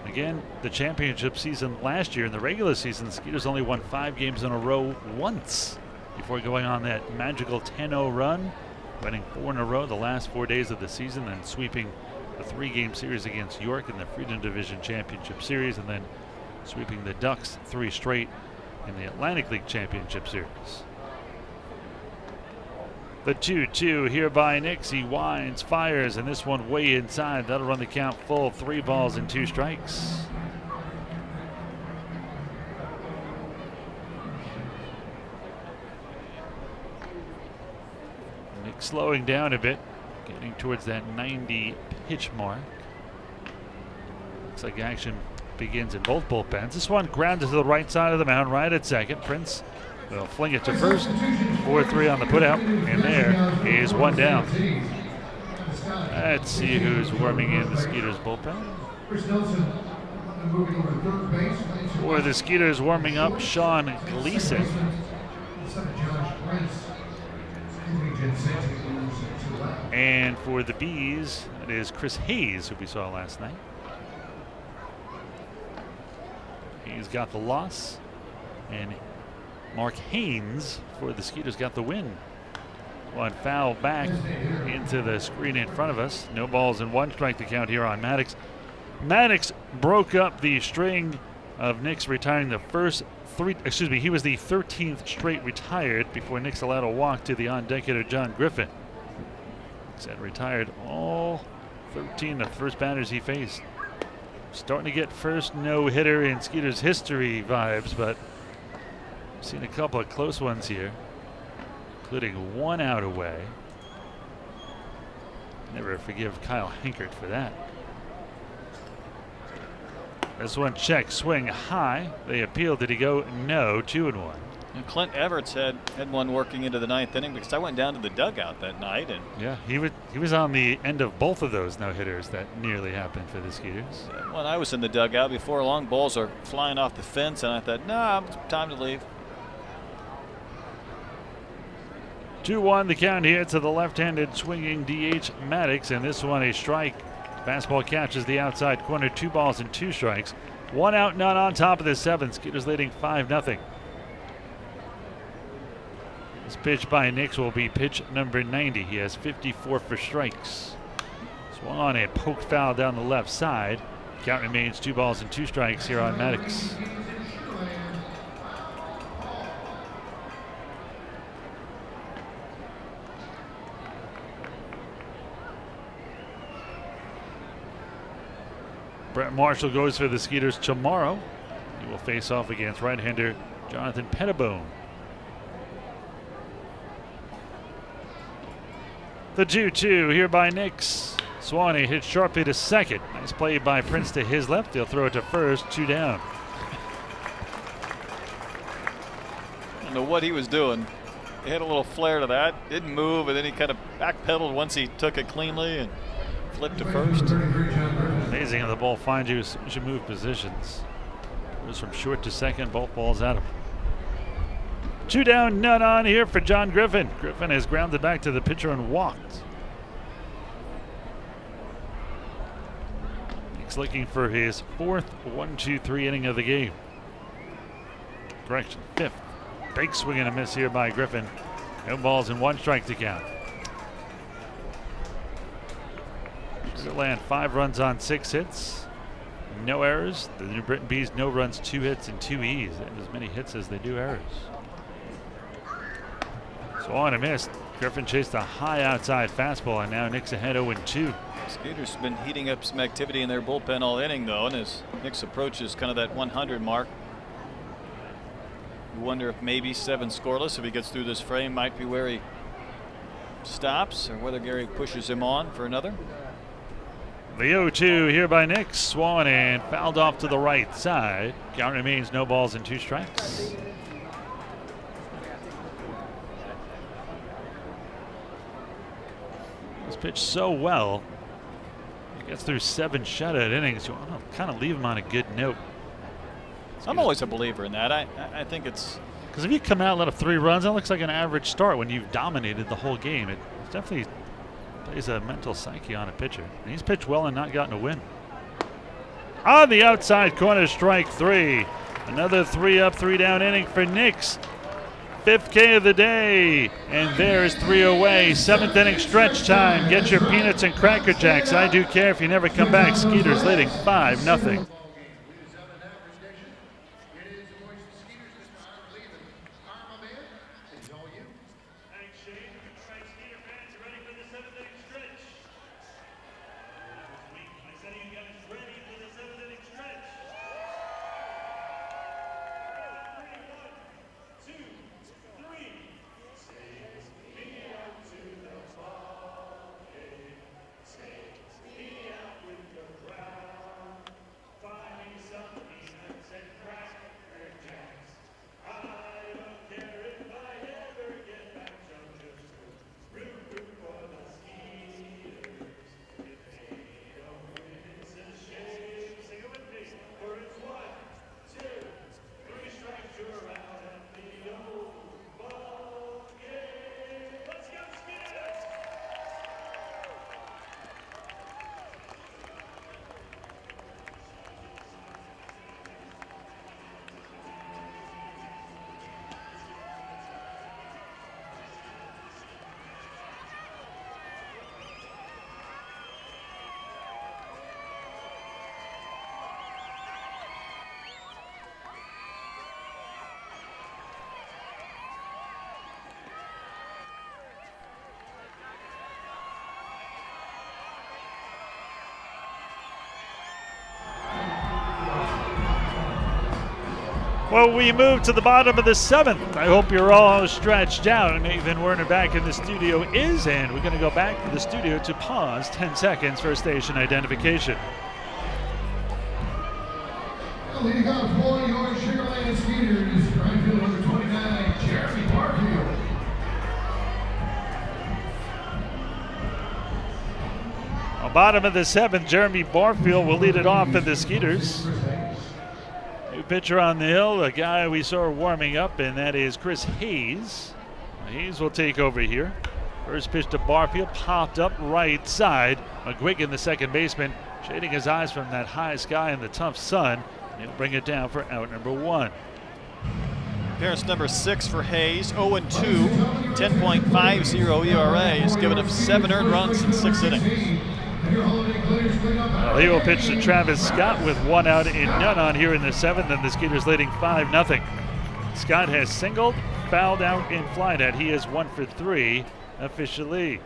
S2: Again, the championship season last year in the regular season, the Skeeters only won 5 games in a row once before going on that magical 10-0 run, winning 4 in a row the last 4 days of the season, and sweeping the 3-game series against York in the Freedom Division Championship Series, and then sweeping the Ducks 3 straight in the Atlantic League Championship Series. The 2-2 here by Nix. He winds, fires, and this one way inside. That'll run the count full. 3 balls and 2 strikes. Nix slowing down a bit, getting towards that 90 pitch mark. Looks like action begins in both bullpens. This one grounded to the right side of the mound, right at second. Prince will fling it to first. 4-3 on the putout, and there is 1 down. Let's see who's warming in the Skeeters bullpen. For the Skeeters, warming up Sean Gleason. And for the Bees, it is Chris Hayes, who we saw last night. He's got the loss, and Mark Haynes for the Skeeters got the win. One foul back into the screen in front of us. No balls and 1 strike to count here on Maddox. Maddox broke up the string of Nix retiring the first 3. Excuse me, he was the 13th straight retired before Nix allowed a walk to the on-deck hitter John Griffin. Nix had retired all 13 of the first batters he faced. Starting to get first no-hitter in Skeeters history vibes, but I've seen a couple of close ones here, including 1 out away. Never forgive Kyle Hinkert for that. This one check, swing high. They appealed. Did he go? No. 2-1.
S3: And Clint Everts had one working into the 9th inning, because I went down to the dugout that night, and
S2: yeah, he was on the end of both of those no-hitters that nearly happened for the Skeeters.
S3: when I was in the dugout before long, balls are flying off the fence, and I thought, nah, time to leave.
S2: 2-1 the count here to the left-handed swinging DH Maddox, and this one a strike. Fastball catches the outside corner. 2 balls and 2 strikes. 1 out, none on top of the 7th. Skeeters leading 5-0. This pitch by Nix will be pitch number 90. He has 54 for strikes. Swung on and poked foul down the left side. Count remains 2 balls and 2 strikes here on Maddox. Brett Marshall goes for the Skeeters tomorrow. He will face off against right-hander Jonathan Pettibone. The 2-2 here by Nix. Swanee hits sharply to second. Nice play by Prince to his left. They'll throw it to first. 2 down.
S3: I don't know what he was doing. He had a little flare to that. Didn't move, and then he kind of backpedaled once he took it cleanly and flipped to first.
S2: Amazing how the ball finds you as soon as you move positions. Goes from short to second, both balls at him. 2 down, none on here for John Griffin. Griffin has grounded back to the pitcher and walked. He's looking for his 4th 1-2-3 inning of the game. Correction, 5th. Big swing and a miss here by Griffin. No balls and 1 strike to count. Sugarland 5 runs on 6 hits. No errors. The New Britain Bees no runs, 2 hits, and 2 E's. They have as many hits as they do errors. So on a miss. Griffin chased a high outside fastball, and now Nix ahead 0-2.
S3: Skeeters been heating up some activity in their bullpen all inning, though, and as Nix approaches kind of that 100 mark, you wonder if maybe 7 scoreless, if he gets through this frame, might be where he stops, or whether Gary pushes him on for another.
S2: The 0-2 here by Nix. Swung and fouled off to the right side. Count remains no balls and 2 strikes. He's pitched so well. He gets through 7 shutout innings. You want to kind of leave him on a good note.
S3: I'm always a believer in that. I think it's...
S2: Because if you come out and let up 3 runs, that looks like an average start when you've dominated the whole game. It definitely plays a mental psyche on a pitcher. And he's pitched well and not gotten a win. On the outside corner, strike 3. Another 3 up, 3 down inning for Nix. 5th K of the day. And there's 3 away. 7th inning stretch time. Get your peanuts and Cracker Jacks. I do care if you never come back. Skeeters leading 5-0. Well, we move to the bottom of the 7th. I hope you're all stretched out. Nathan Werner back in the studio is, and we're going to go back to the studio to pause 10 seconds for station identification.
S1: Leading off for your Sugar Land Skeeters, right field number 29, Jeremy Barfield.
S2: Bottom of the 7th, Jeremy Barfield will lead it off in the Skeeters. New pitcher on the hill, a guy we saw warming up, and that is Chris Hayes. Hayes will take over here. First pitch to Barfield, popped up right side. McGuigan, the second baseman, shading his eyes from that high sky and the tough sun. He'll bring it down for out number 1.
S3: Appearance number 6 for Hayes, 0-2, 10.50 ERA. He's given up 7 earned runs in 6 innings.
S2: Well, he will pitch to Travis Scott with 1 out and none on here in the 7th, and the Skeeters leading 5-0. Scott has singled, fouled out, and flied out. He is 1 for 3 officially.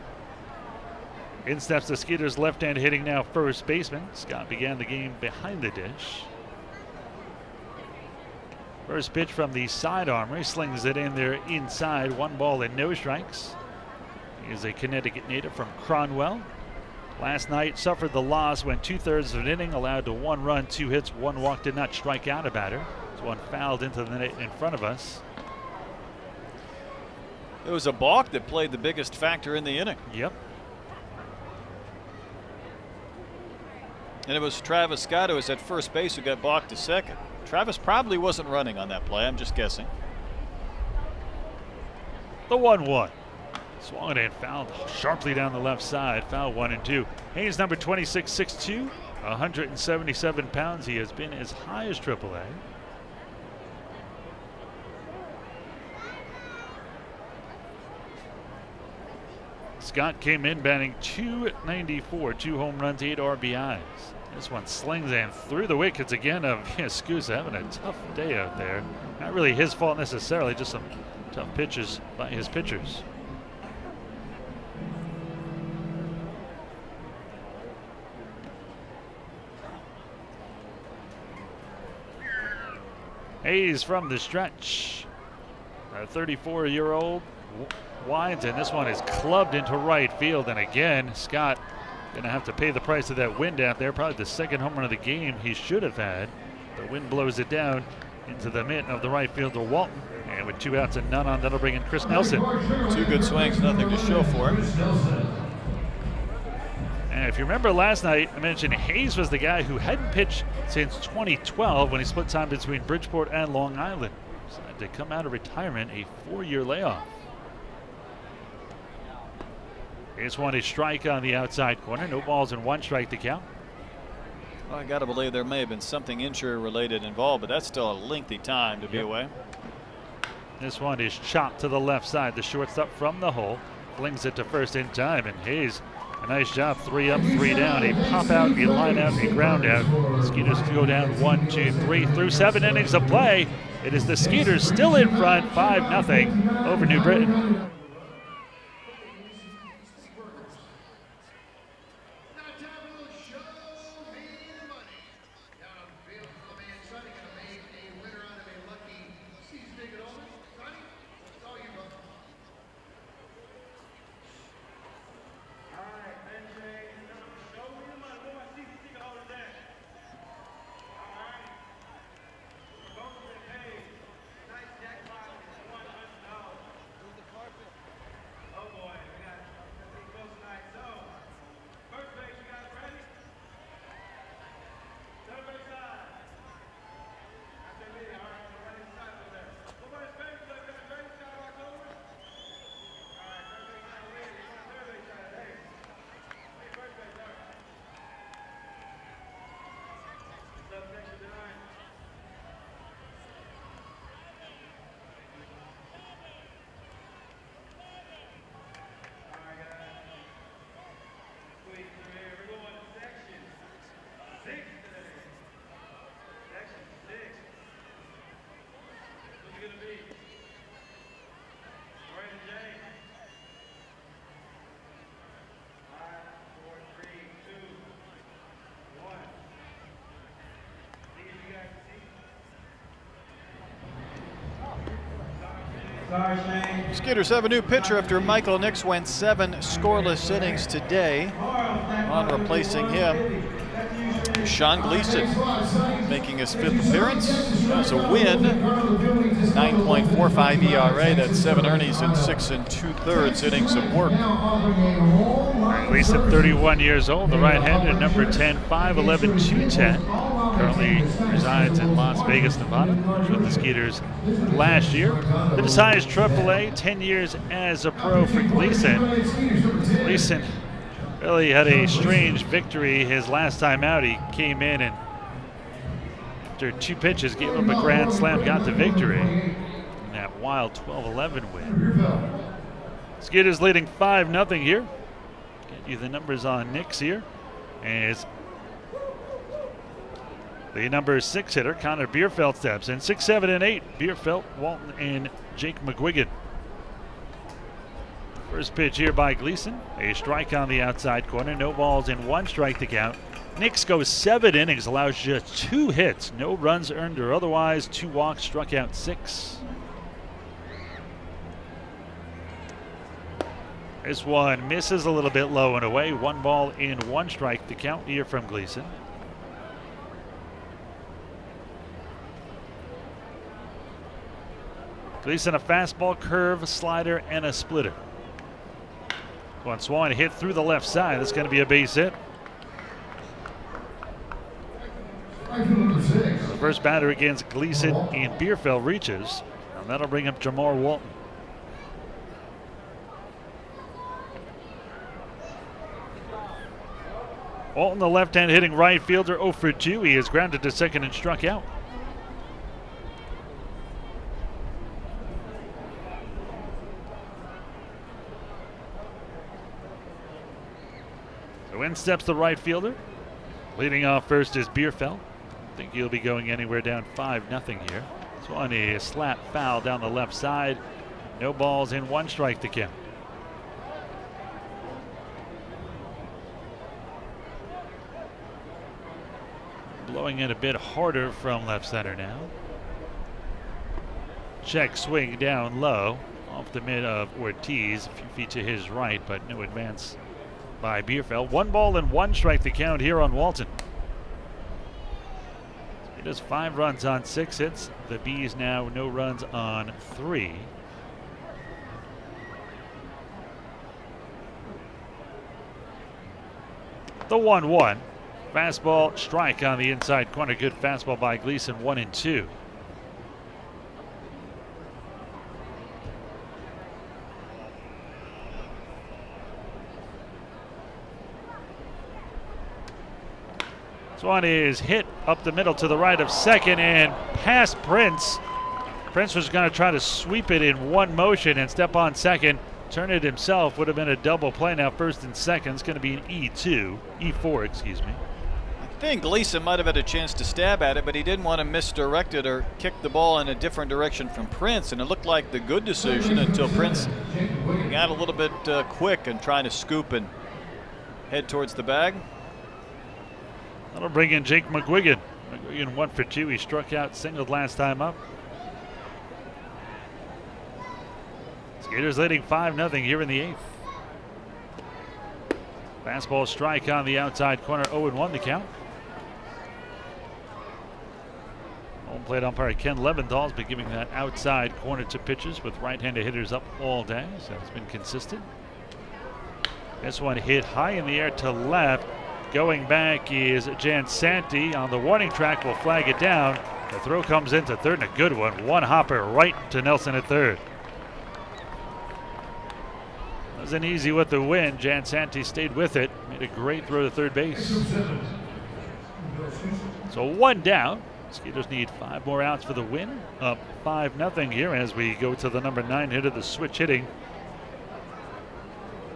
S2: In steps the Skeeters left-hand hitting now first baseman. Scott began the game behind the dish. First pitch from the sidearm. He slings it in there inside. 1 ball and no strikes. He is a Connecticut native from Cronwell. Last night suffered the loss, went 2/3 of an inning, allowed to 1 run, 2 hits, 1 walk, did not strike out a batter. This one fouled into the net in front of us.
S3: It was a balk that played the biggest factor in the inning.
S2: Yep.
S3: And it was Travis Scott who was at first base who got balked to second. Travis probably wasn't running on that play, I'm just guessing.
S2: The 1-1. Swung and fouled sharply down the left side. Foul 1 and 2. Hayes, number 26, 6'2", 177 pounds. He has been as high as AAA. Scott came in batting .294, 2 home runs, 8 RBIs. This one slings and through the wickets again of Scusa, having a tough day out there. Not really his fault necessarily, just some tough pitches by his pitchers. Hayes from the stretch. A 34-year-old winds, and this one is clubbed into right field. And again, Scott gonna have to pay the price of that wind out there. Probably the second home run of the game he should have had. The wind blows it down into the mitt of the right fielder Walton. And with 2 outs and none on, that'll bring in Chris Nelson.
S3: 2 good swings, nothing to show for him.
S2: And if you remember last night, I mentioned Hayes was the guy who hadn't pitched since 2012 when he split time between Bridgeport and Long Island. Decided to come out of retirement, a 4-year layoff. Here's one, a strike on the outside corner. No balls and 1 strike to count.
S3: Well, I got to believe there may have been something injury-related involved, but that's still a lengthy time to be away.
S2: This one is chopped to the left side. The shortstop from the hole flings it to first in time, and Hayes, a nice job. 3 up, 3 down. A pop out, a line out, a ground out. Skeeters go down 1, 2, 3 through 7 innings of play. It is the Skeeters still in front, 5-0 over New Britain.
S3: Skeeters have a new pitcher after Michael Nix went 7 scoreless innings today. On replacing him, Sean Gleason, making his 5th appearance. That's a win. 9.45 ERA. That's 7 earnings and 6 2/3 innings of work.
S2: Gleason, 31 years old, the right-hander, number 10, 5'11", 210. Currently resides in Las Vegas, Nevada. Was with the Skeeters last year. Did his highest AAA, 10 years as a pro for Gleason. Gleason really had a strange victory his last time out. He came in and after 2 pitches gave up a grand slam, got the victory in that wild 12-11 win. Skeeters leading 5-0 here. Get you the numbers on Nix here. As the number 6 hitter, Connor Bierfeld, steps in. 6, 7, and 8. Bierfeld, Walton, and Jake McGuigan. First pitch here by Gleason. A strike on the outside corner. No balls and 1 strike to count. Nix goes 7 innings, allows just 2 hits. No runs earned or otherwise. 2 walks, struck out 6. This one misses a little bit low and away. 1 ball and 1 strike to count here from Gleason. Gleason, a fastball, curve, slider, and a splitter. One swung hit through the left side. That's going to be a base hit. The first batter against Gleason and Bierfeld reaches, and that'll bring up Jamar Walton. Walton, the left-hand hitting right fielder, 0 for 2. He is grounded to second and struck out. So in steps the right fielder. Leading off first is Bierfeld. I think he'll be going anywhere down 5-0 here. This one is slap foul down the left side. No balls and 1 strike to count. Blowing it a bit harder from left center now. Check swing down low off the mid of Ortiz, a few feet to his right, but no advance by Bierfeld. 1 ball and 1 strike to count here on Walton. It does 5 runs on 6 hits. The Bees now no runs on 3. The 1-1. Fastball strike on the inside corner. Good fastball by Gleason, 1-2. This one is hit up the middle to the right of second and past Prince. Prince was going to try to sweep it in one motion and step on second. Turn it himself. Would have been a double play. Now first and second. It's going to be an E4, excuse me.
S3: I think Gleason might have had a chance to stab at it, but he didn't want to misdirect it or kick the ball in a different direction from Prince, and it looked like the good decision until Prince got a little bit quick and trying to scoop and head towards the bag.
S2: That'll bring in Jake McGuigan. McGuigan 1 for 2. He struck out, singled last time up. Skeeters leading 5-0 here in the 8th. Fastball strike on the outside corner, 0-1 the count. Home plate umpire Ken Leventhal's been giving that outside corner to pitches with right-handed hitters up all day, so it's been consistent. This one hit high in the air to left. Going back is Jansanti on the warning track, will flag it down. The throw comes into third and a good one. One hopper right to Nelson at third. Wasn't easy with the win. Jansanti stayed with it. Made a great throw to third base. So one down. Skeeters need 5 more outs for the win. Up 5-0 here as we go to the number 9 hitter, the switch hitting.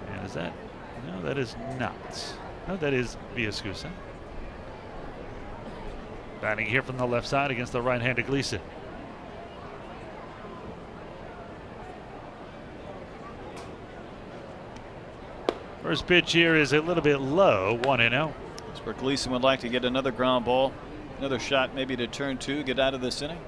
S2: And is that? No, that is not. No, that is Villascusa. Batting here from the left side against the right-handed Gleason. First pitch here is a little bit low, 1-0.
S3: That's where Gleason would like to get another ground ball, another shot maybe to turn 2, get out of this inning.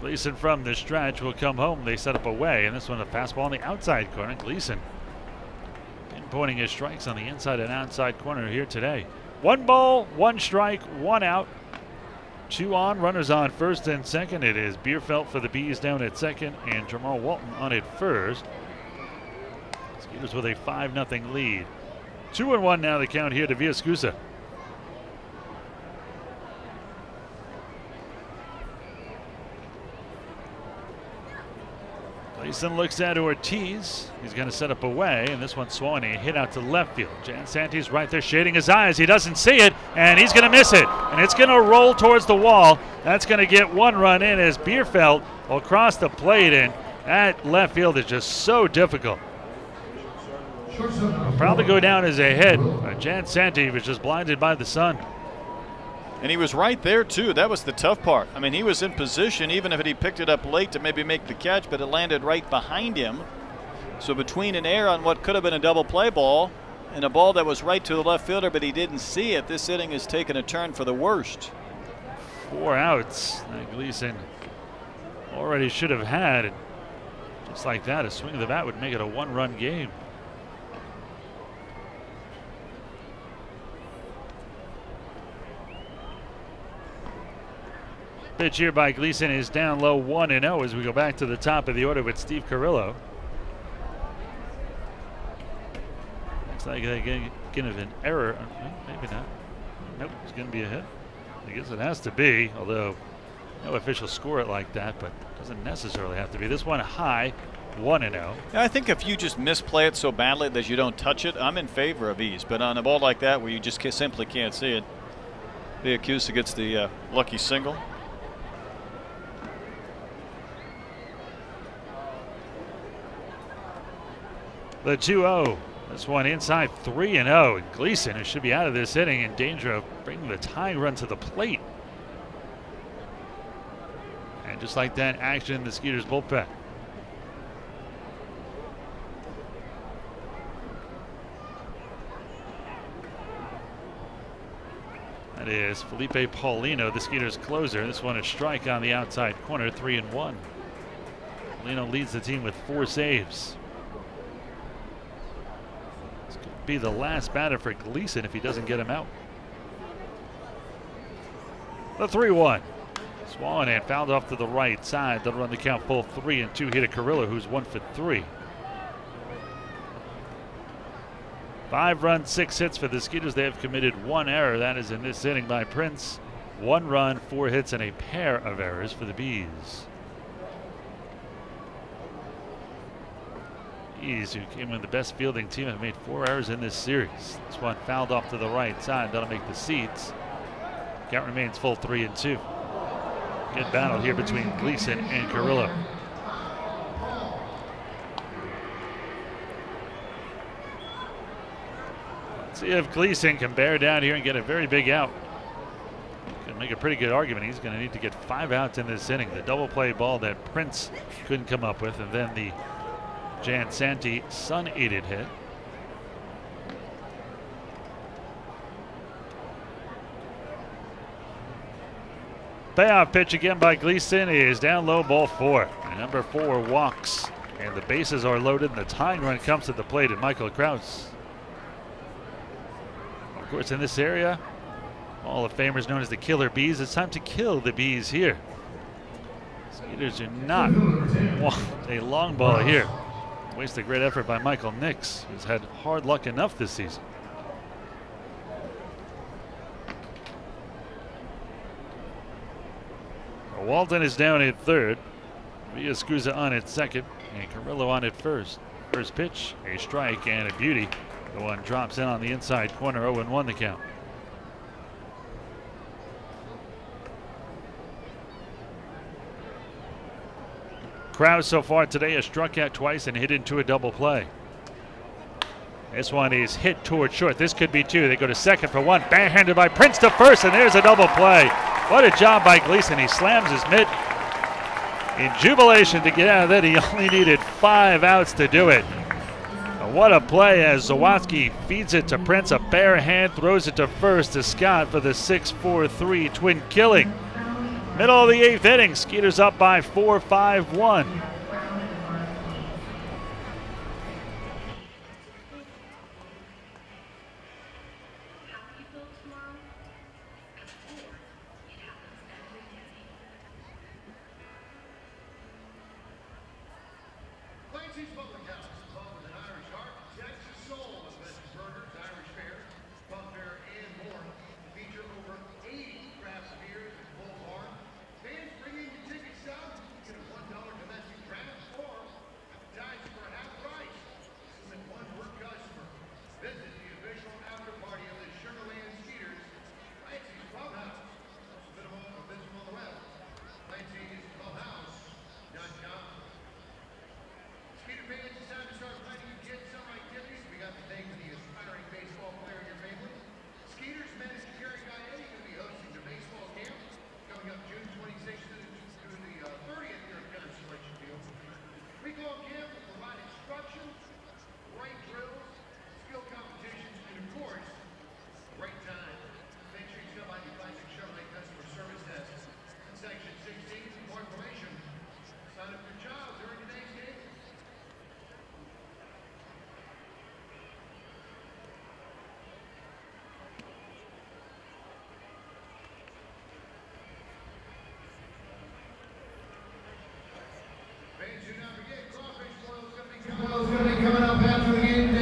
S2: Gleason from the stretch will come home. They set up away, and this one a fastball on the outside corner. Gleason pinpointing his strikes on the inside and outside corner here today. 1 ball, 1 strike, 1 out. 2 on, runners on first and second. It is Bierfeld for the Bees down at second and Jamal Walton on at first. Skeeters with a 5-0 lead. 2-1 now the count here to Villascusa. Gleason looks at Ortiz. He's going to set up away, and this one's swung a hit out to left field. Jansanti's right there shading his eyes. He doesn't see it, and he's going to miss it. And it's going to roll towards the wall. That's going to get 1 run in as Bierfeld will cross the plate, and that left field is just so difficult. Will probably go down as a hit, but Jansanti was just blinded by the sun.
S3: And he was right there, too. That was the tough part. I mean, he was in position, even if he picked it up late to maybe make the catch, but it landed right behind him. So between an error on what could have been a double play ball and a ball that was right to the left fielder, but he didn't see it, this inning has taken a turn for the worst.
S2: 4 outs that Gleason already should have had. And just like that, a swing of the bat would make it a 1-run game. Pitch here by Gleason is down low, 1-0 as we go back to the top of the order with Steve Carrillo. Looks like they're going to give an error. Maybe not. Nope, it's going to be a hit. I guess it has to be, although no official score it like that, but doesn't necessarily have to be. This one high, 1-0.
S3: I think if you just misplay it so badly that you don't touch it, I'm in favor of ease. But on a ball like that where you just simply can't see it, Villascusa gets the lucky single.
S2: The 2-0. This one inside 3-0. And Gleason, who should be out of this inning, in danger of bringing the tying run to the plate. And just like that, action in the Skeeters bullpen. That is Felipe Paulino, the Skeeters closer. This one a strike on the outside corner, 3-1. Paulino leads the team with 4 saves. Be the last batter for Gleason if he doesn't get him out. The 3-1. Swung and fouled off to the right side. That'll run the count full 3-2 here to Carrillo, who's 1 for 3. 5 runs, 6 hits for the Skeeters. They have committed 1 error. That is in this inning by Prince. 1 run, 4 hits, and a pair of errors for the Bees. Bees, who came in the best fielding team, have made 4 errors in this series. This one fouled off to the right side. That'll make the seats. Count remains full 3-2. Good battle here between Gleason and Carrillo. Let's see if Gleason can bear down here and get a very big out. Can make a pretty good argument. He's going to need to get 5 outs in this inning. The double play ball that Prince couldn't come up with, and then the Jan Santi sun-aided hit. Payoff pitch again by Gleason is down low, ball 4. And number 4 walks, and the bases are loaded, and the tying run comes to the plate at Michael Kraus. Of course, in this area, Hall of Famers known as the Killer Bees. It's time to kill the Bees here. Skeeters do not want a long ball here. Waste a great effort by Michael Nix, who's had hard luck enough this season. Walton is down at third. Villascusa on at second, and Carrillo on at first. First pitch, a strike and a beauty. The one drops in on the inside corner, 0-1 the count. Kraus so far today has struck out twice and hit into a double play. This one is hit toward short. This could be 2. They go to second for 1. Backhanded by Prince to first, and there's a double play. What a job by Gleason. He slams his mitt in jubilation to get out of that. He only needed 5 outs to do it. What a play as Zawadzki feeds it to Prince. A bare hand throws it to first to Scott for the 6-4-3 twin killing. Middle of the 8th inning. Skeeters up by 4-5-1.
S1: Clancy's Public House, pub with an Irish heart, Texas soul with best burgers, Irish fare, pub fare, and more. Feature over 80 craft beers and full bar. Fans bring in your ticket stub, get a $1 domestic draft, or appetize for a half price. This is one per customer. Visit the official after party of the Sugarland Skeeters, Clancy's Clubhouse. Also visit them on the web, Clancy'sClubhouse.com. Skeeter fans, it's time to start planning your kids' summer activities. We got the thing for the aspiring baseball player in your family. Skeeters men's Gary Gaetti will be hosting the baseball camp coming up June 26th to the 30th here at Kenner Selection Field. Week-long camp will provide instruction, great drills, skill competitions, and of course, great time. Make sure you stop by the Classic Chevrolet customer service desk in section 16 for more information. Sign up your child during today's game.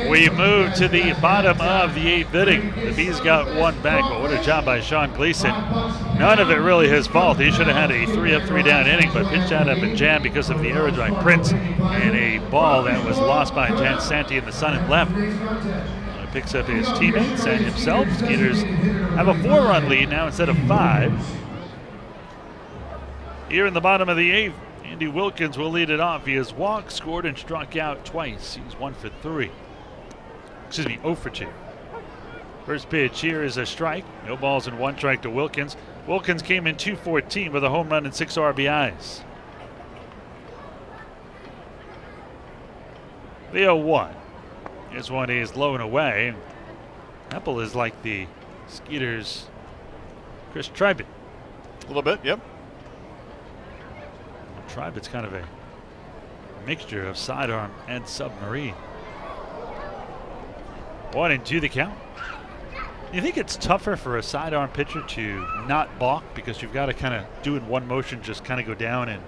S2: We move to the bottom of the 8th inning. The Bees got 1 back, but what a job by Sean Gleason. None of it really his fault. He should have had a 3-up, 3-down inning, but pitched out of a jam because of the error by Prince and a ball that was lost by Jan Santi in the sun and left. Picks up his teammates and himself. Skeeters have a 4-run lead now instead of 5. Here in the bottom of the 8th, Andy Wilkins will lead it off. He has walked, scored, and struck out twice. He's 1 for 3. Excuse me, 0 for 2. First pitch here is a strike. No balls and 1 strike to Wilkins. Wilkins came in 2-14 with a home run and 6 RBIs. The 0-1. This one is low and away. Apple is like the Skeeters' Chris Tribett.
S3: A little bit, yep.
S2: Tribett's kind of a mixture of sidearm and submarine. 1-2 the count. You think it's tougher for a sidearm pitcher to not balk because you've got to kind of do in one motion, just kind of go down and...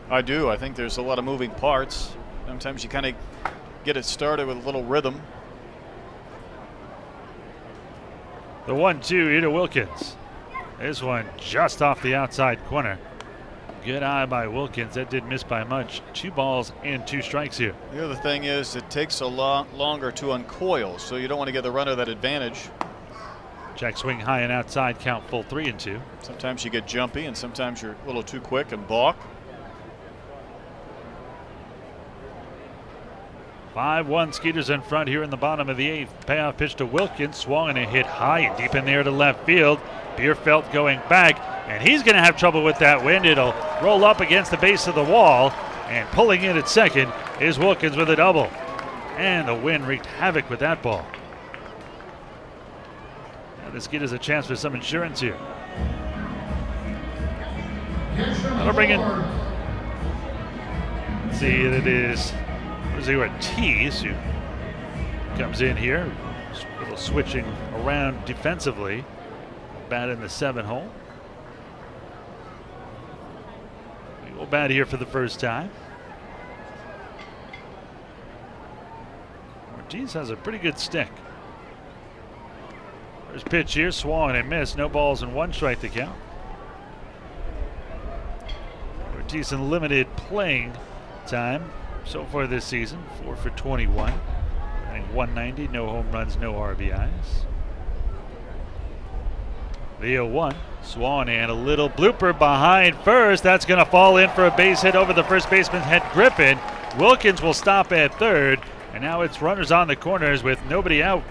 S3: I do. I think there's a lot of moving parts. Sometimes you kind of get it started with a little rhythm.
S2: The 1-2 here to Wilkins. This one just off the outside corner. Good eye by Wilkins. That didn't miss by much. 2 balls and 2 strikes here.
S3: The other thing is it takes a lot longer to uncoil, so you don't want to give the runner that advantage.
S2: Check swing high and outside, count full 3-2.
S3: Sometimes you get jumpy and sometimes you're a little too quick and balk.
S2: 5-1 Skeeters in front here in the bottom of the 8th. Payoff pitch to Wilkins. Swung and a hit high and deep in there to left field. Bierfeld going back, and he's going to have trouble with that wind. It'll roll up against the base of the wall, and pulling in at second is Wilkins with a double. And the wind wreaked havoc with that ball. Now this Skeeters a chance for some insurance here. That'll bring in. Let's see, it is Ortiz who comes in here. A little switching around defensively. Bat in the 7 hole. We go bat here for the first time. Ortiz has a pretty good stick. First pitch here, swung and missed. No balls and 1 strike to count. Ortiz in limited playing time so far this season. 4 for 21. Batting 190, no home runs, no RBIs. The 0-1. Swan and a little blooper behind first. That's going to fall in for a base hit over the first baseman's head, Griffin. Wilkins will stop at third, and now it's runners on the corners with nobody out.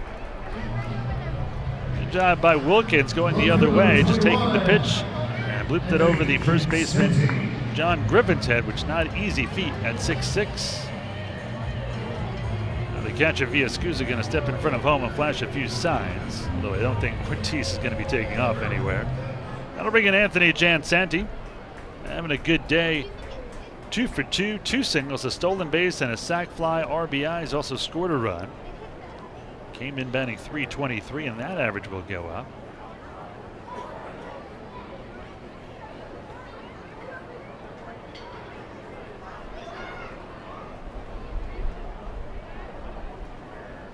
S2: Good job by Wilkins going the other way, just taking the pitch and blooped it over the first baseman, John Griffin's head, which is not an easy feat at 6'6". The catcher via Scusa going to step in front of home and flash a few signs, although I don't think Ortiz is going to be taking off anywhere. That'll bring in Anthony Jansanti, having a good day. 2 for 2, 2 singles, a stolen base, and a sac fly. RBI. He's also scored a run. Came in batting .323, and that average will go up.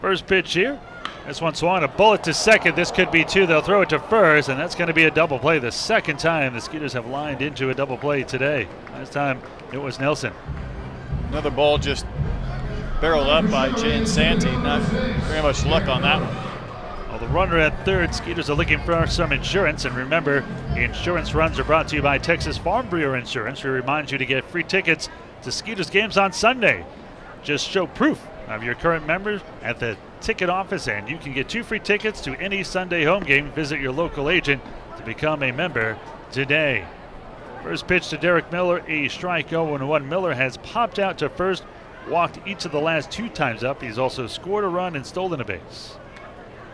S2: First pitch here. This one swung a bullet to second. This could be 2. They'll throw it to first, and that's going to be a double play. The second time the Skeeters have lined into a double play today. Last time it was Nelson.
S3: Another ball just barreled up by Jansanti. Not very much luck on that one.
S2: Well, the runner at third, Skeeters are looking for some insurance. And remember, insurance runs are brought to you by Texas Farm Bureau Insurance. We remind you to get free tickets to Skeeters games on Sunday. Just show proof of your current members at the ticket office, and you can get 2 free tickets to any Sunday home game. Visit your local agent to become a member today. First pitch to Derek Miller, a strike. 0-1. Miller has popped out to first, walked each of the last 2 times up. He's also scored a run and stolen a base.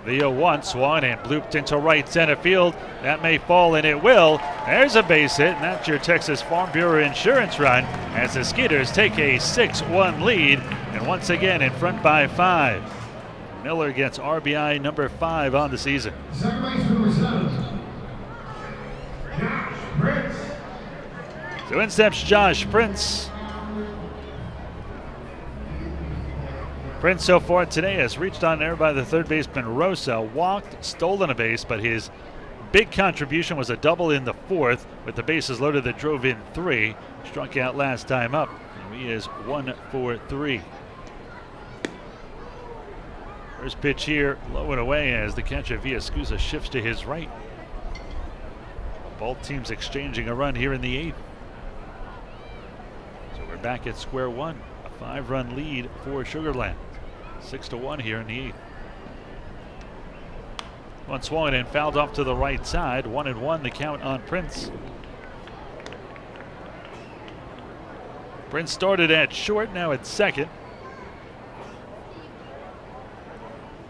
S2: The 0-1 swung and blooped into right center field. That may fall, and it will. There's a base hit, and that's your Texas Farm Bureau Insurance run as the Skeeters take a 6-1 lead, and once again in front by 5. Miller gets RBI number 5 on the season.
S1: Second baseman number 7, Josh Prince.
S2: So in steps Josh Prince. Prince so far today has reached on there by the third baseman Rosa, walked, stolen a base, but his big contribution was a double in the 4th with the bases loaded that drove in 3. Struck out last time up. And he is 1 for 3. First pitch here, low and away as the catcher via Scusa shifts to his right. Both teams exchanging a run here in the 8th. So we're back at square one. A 5-run lead for Sugar Land. 6-1 here in the 8th. One swung and fouled off to the right side. 1-1 the count on Prince. Prince started at short, now at second.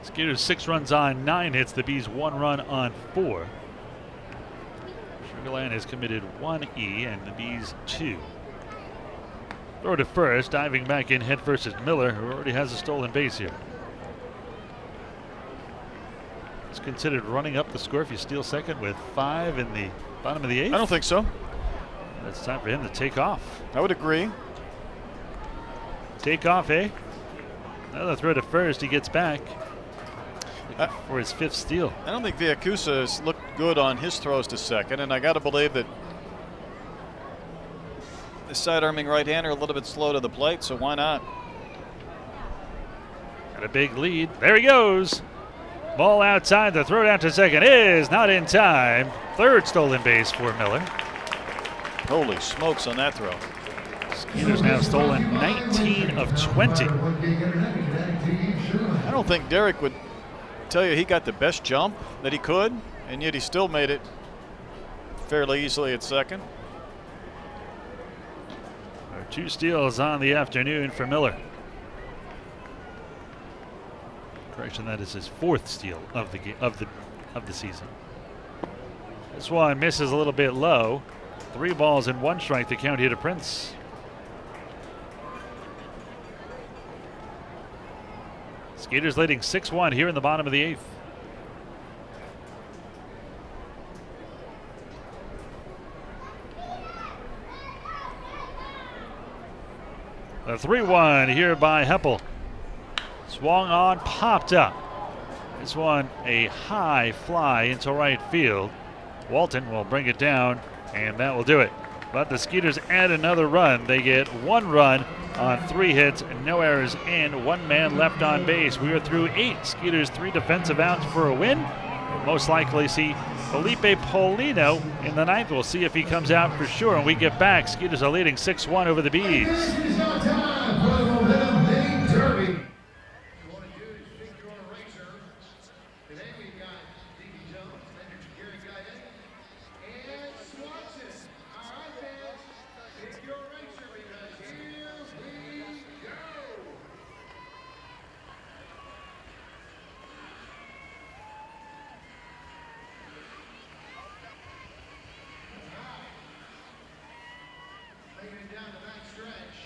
S2: Skeeters 6 runs on 9 hits. The Bees 1 run on 4. Sugar Land has committed 1 E and the Bees 2. Throw to first, diving back in head first is Miller, who already has a stolen base here. It's considered running up the score if you steal second with 5 in the bottom of the 8th.
S3: I don't think so.
S2: It's time for him to take off.
S3: I would agree.
S2: Take off, eh? Another throw to first, he gets back. for his 5th steal.
S3: I don't think Villacusa has looked good on his throws to second, and I got to believe that the side-arming right-hander a little bit slow to the plate, so why not?
S2: Got a big lead. There he goes. Ball outside. The throw down to second is not in time. 3rd stolen base for Miller.
S3: Holy smokes on that throw.
S2: Skeeters now stolen 19 of 20.
S3: I don't think Derek would tell you he got the best jump that he could, and yet he still made it fairly easily at second.
S2: 2 steals on the afternoon for Miller. Correction, that is his 4th steal of the season. This one misses a little bit low. 3 balls and 1 strike. The count here to Prince. Skeeters leading 6-1 here in the bottom of the 8th. The 3-1 here by Heppel. Swung on, popped up. This one a high fly into right field. Walton will bring it down, and that will do it. But the Skeeters add another run. They get 1 run on 3 hits, no errors, and 1 man left on base. We are through 8. Skeeters 3 defensive outs for a win. We'll most likely see Felipe Paulino in the 9th. We'll see if he comes out for sure. When we get back, Skeeters are leading 6-1 over the Bees.
S1: Down the back stretch.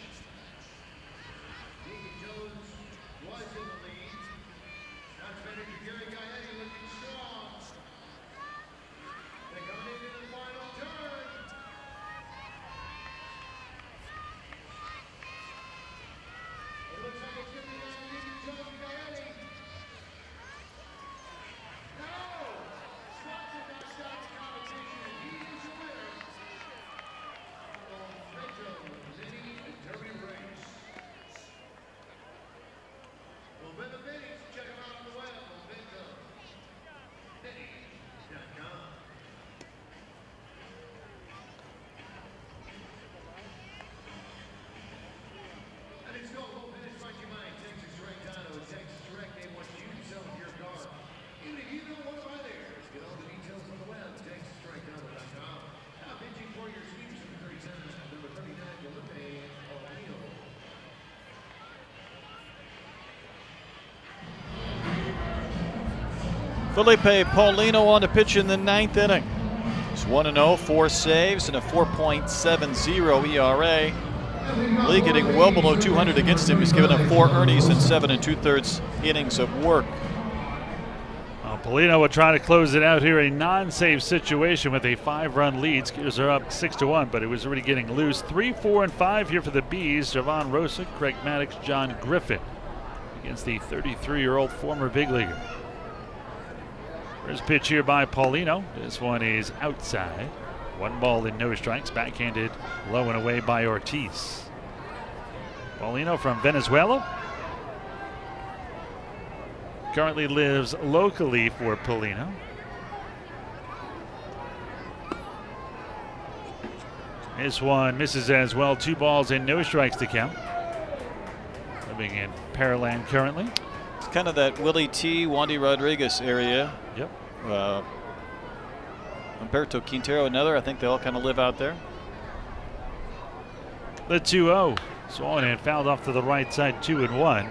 S1: Deacon Jones was in the lead. Now it's manager Gary Gaetti looking strong. They're going into the final turn. It looks like it's going to be Deacon Jones and Gaetti. No! Swanson knocks out the competition, and he is the winner. Check them out on the web, momentumcity.com. And it's called Home Finish Brought to you by Texas Direct Auto. Texas Direct, they want you to sell your car. Even if you don't want to buy theirs, get all the details on the web, texasdirectauto.com. Now, pitching for your Skeeters number 37, number 39, Felipe Paulino.
S3: Felipe Paulino on the pitch in the 9th inning. He's 1-0, 4 saves, and a 4.70 ERA. League getting well below 200 against him. He's given up 4 earnings and 7 2/3 innings of work.
S2: Well, Paulino will try to close it out here. A non-save situation with a 5-run lead. Skeeters are up 6-1, but it was already getting loose. 3, 4, and 5 here for the Bees. Javon Rosick, Craig Maddox, John Griffin against the 33-year-old former big leaguer. First pitch here by Paulino. This one is outside. 1 ball and no strikes. Backhanded low and away by Ortiz. Paulino from Venezuela. Currently lives locally for Paulino. This one misses as well. 2 balls and no strikes to count. Living in Pearland currently.
S3: It's kind of that Willie T, Wandy Rodriguez area.
S2: Yep.
S3: Humberto Quintero, another. I think they all kind of live out there.
S2: The 2-0. Swung and fouled off to the right side, 2-1.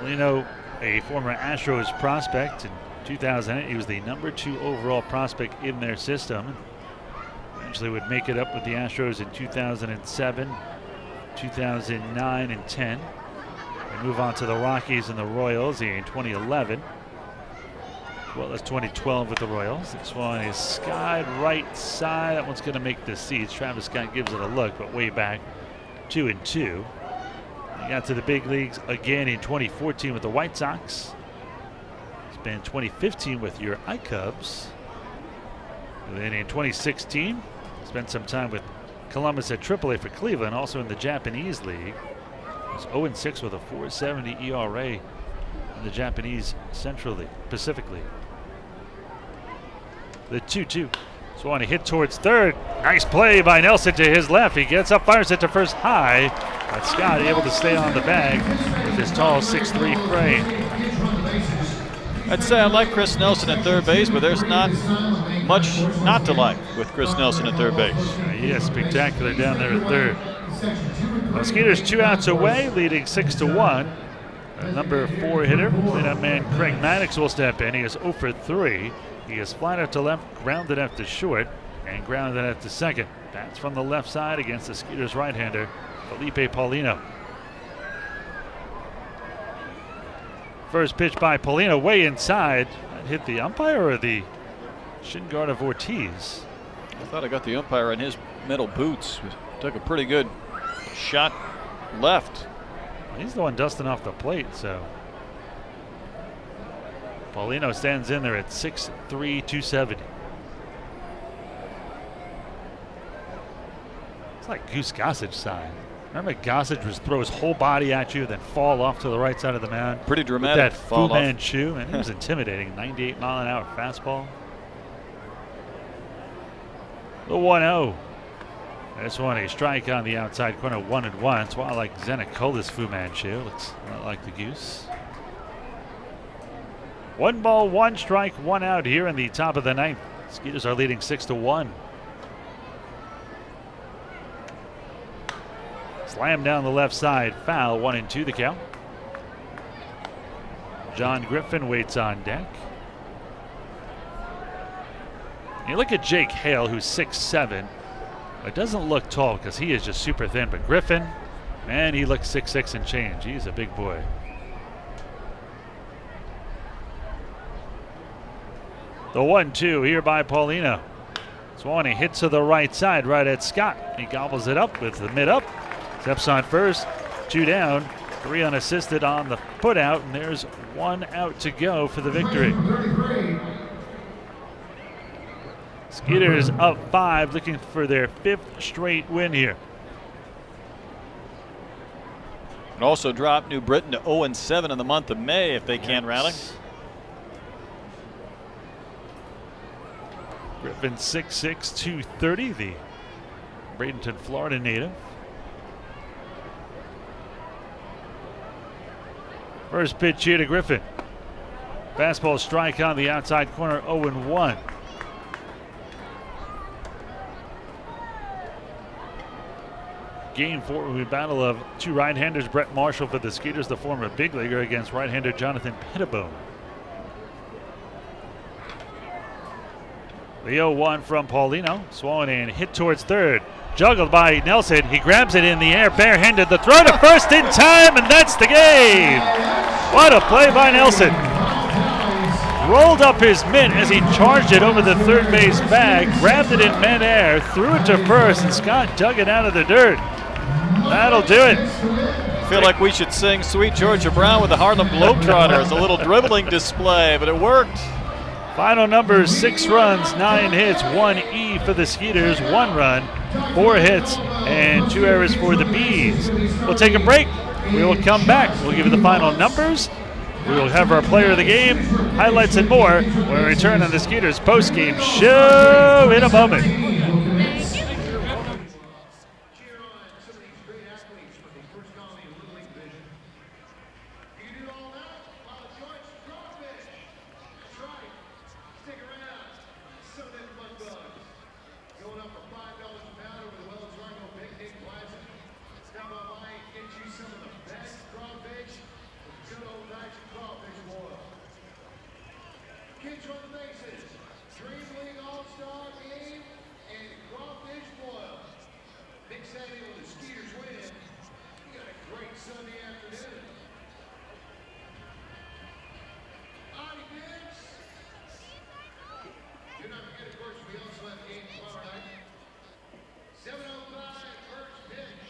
S2: Paulino, a former Astros prospect in 2008. He was the number 2 overall prospect in their system. Eventually would make it up with the Astros in 2007, 2009, and 10. And move on to the Rockies and the Royals in 2011. Well, that's 2012 with the Royals. This one is skied right side. That one's going to make the seats. Travis Scott gives it a look, but way back, 2-2. He got to the big leagues again in 2014 with the White Sox. He's Spent 2015 with your I-Cubs. And then in 2016, spent some time with Columbus at AAA for Cleveland, also in the Japanese League. Was 0-6 with a 4.70 ERA in the Japanese Central League, Pacific League. The 2-2. Swan a hit towards third. Nice play by Nelson to his left. He gets up, fires it to first high. But Scott able to stay on the bag with his tall 6'3" frame.
S3: I'd say I like Chris Nelson at third base, but there's not much not to like with Chris Nelson at third base.
S2: He is spectacular down there at third. Well, Skeeters 2 outs away, leading 6-1. Number 4 hitter, cleanup man Craig Maddox will step in. He is 0 for 3. He is flat out to left, grounded out to short, and grounded out to second. That's from the left side against the Skeeters right-hander, Felipe Paulino. First pitch by Paulino, way inside. That hit the umpire or the shin guard of Ortiz.
S3: I thought I got the umpire in his metal boots. Took a pretty good shot left.
S2: Well, he's the one dusting off the plate, so. Paulino stands in there at 6'3", 270. It's like Goose Gossage size. Remember Gossage was throw his whole body at you, then fall off to the right side of the mound.
S3: Pretty dramatic.
S2: With that Fu Manchu, and he was intimidating. 98-mile-an-hour fastball. The 1-0. This one a strike on the outside corner, 1-1. It's why I like Zenacola's Fu Manchu. Looks a lot like the Goose. 1 ball, 1 strike, 1 out here in the top of the 9th. Skeeters are leading 6-1. Slam down the left side, foul, 1-2 the count. John Griffin waits on deck. You look at Jake Hale, who's 6'7". It doesn't look tall because he is just super thin, but Griffin, man, he looks 6'6" and change. He's a big boy. The 1-2 here by Paulino. Swanee hits to the right side, right at Scott. He gobbles it up with the mid up. Steps on first, 2 down, 3 unassisted on the put out, and there's 1 out to go for the victory. Skeeters up 5, looking for their 5th straight win here.
S3: And also drop New Britain to 0-7 in the month of May if they can't rally.
S2: Griffin 6'6", 230, the Bradenton, Florida native. First pitch here to Griffin. Fastball strike on the outside corner, 0-1. Game 4 will be a battle of 2 right-handers. Brett Marshall for the Skeeters, the former big leaguer, against right-hander Jonathan Pettibone. The 0-1 from Paulino. Swollen and hit towards third. Juggled by Nelson. He grabs it in the air barehanded. The throw to first in time, and that's the game. What a play by Nelson. Rolled up his mitt as he charged it over the third base bag, grabbed it in midair, threw it to first, and Scott dug it out of the dirt. That'll do it.
S3: I feel like we should sing Sweet Georgia Brown with the Harlem Globetrotters. A little dribbling display, but it worked.
S2: Final numbers: 6 runs, 9 hits, 1 E for the Skeeters, 1 run, 4 hits, and 2 errors for the Bees. We'll take a break. We will come back. We'll give you the final numbers. We will have our player of the game, highlights, and more when we return on the Skeeters post-game show in a moment.
S1: Kids run the bases. Dream League All-Star Game and crawfish boil. Big Sandy with the Skeeters win. You got a great Sunday afternoon. Audie Gibbs. Do not forget, of course, we also have game tomorrow night. 7:05 first pitch.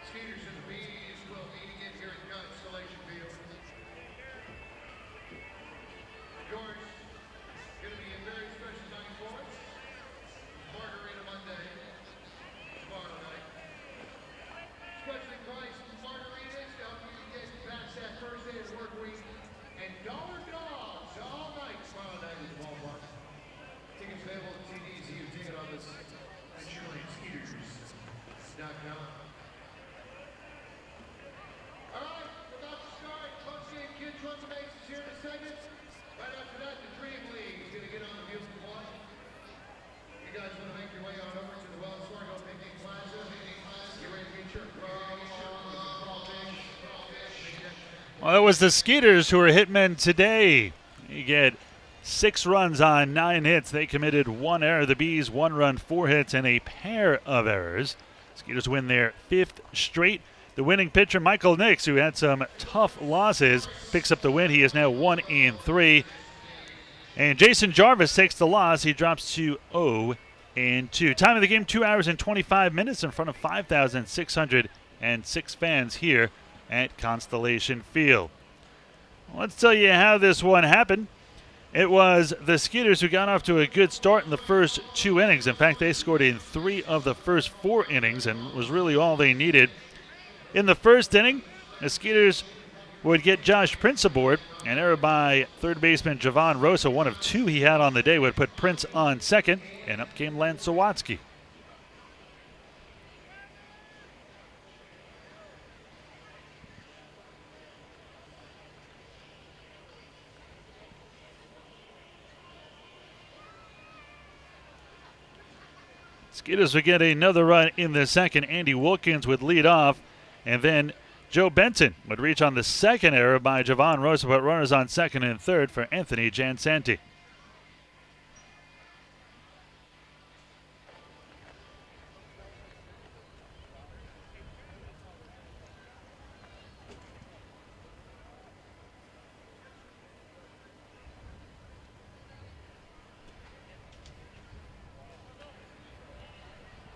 S1: Skeeters and the Bees will meet again here at Constellation Field.
S2: Well, it was the Skeeters who were hitmen today. You get 6 runs on 9 hits. They committed 1 error. The Bees 1 run, 4 hits, and a pair of errors. Skeeters win their 5th straight. The winning pitcher, Michael Nix, who had some tough losses, picks up the win. He is now 1-3. And Jason Jarvis takes the loss. He drops to 0-2. Time of the game, 2 hours and 25 minutes in front of 5,606 fans here at Constellation Field. Let's tell you how this one happened. It was the Skeeters who got off to a good start in the first 2 innings. In fact, they scored in 3 of the first 4 innings and was really all they needed. In the first inning, the Skeeters would get Josh Prince aboard. An error by third baseman Javon Rosa, 1 of 2 he had on the day, would put Prince on second, and up came Len Sawatsky. Skeeters would get another run in the second. Andy Wilkins would lead off, and then Joe Benton would reach on the second error by Javon Rosa, but runners on second and third for Anthony Jansanti.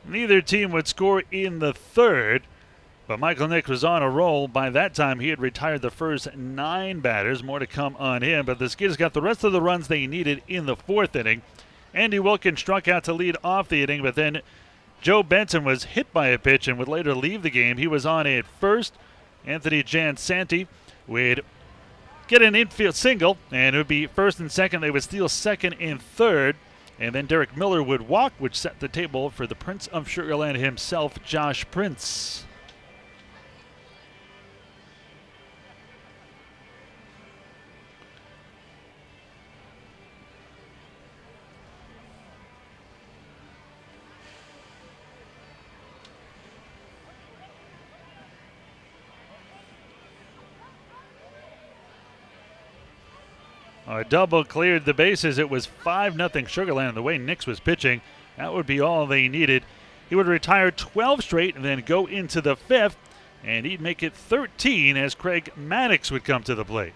S2: Neither team would score in the third, but Michael Nick was on a roll. By that time, he had retired the first 9 batters. More to come on him, but the Skeeters got the rest of the runs they needed in the 4th inning. Andy Wilkins struck out to lead off the inning, but then Joe Benson was hit by a pitch and would later leave the game. He was on at first. Anthony Jansanti would get an infield single, and it would be first and second. They would steal second and third. And then Derek Miller would walk, which set the table for the Prince of Sugar Land himself, Josh Prince. A double cleared the bases. It was 5-0 Sugar Land. The way Nix was pitching, that would be all they needed. He would retire 12 straight and then go into the 5th, and he'd make it 13 as Craig Maddox would come to the plate.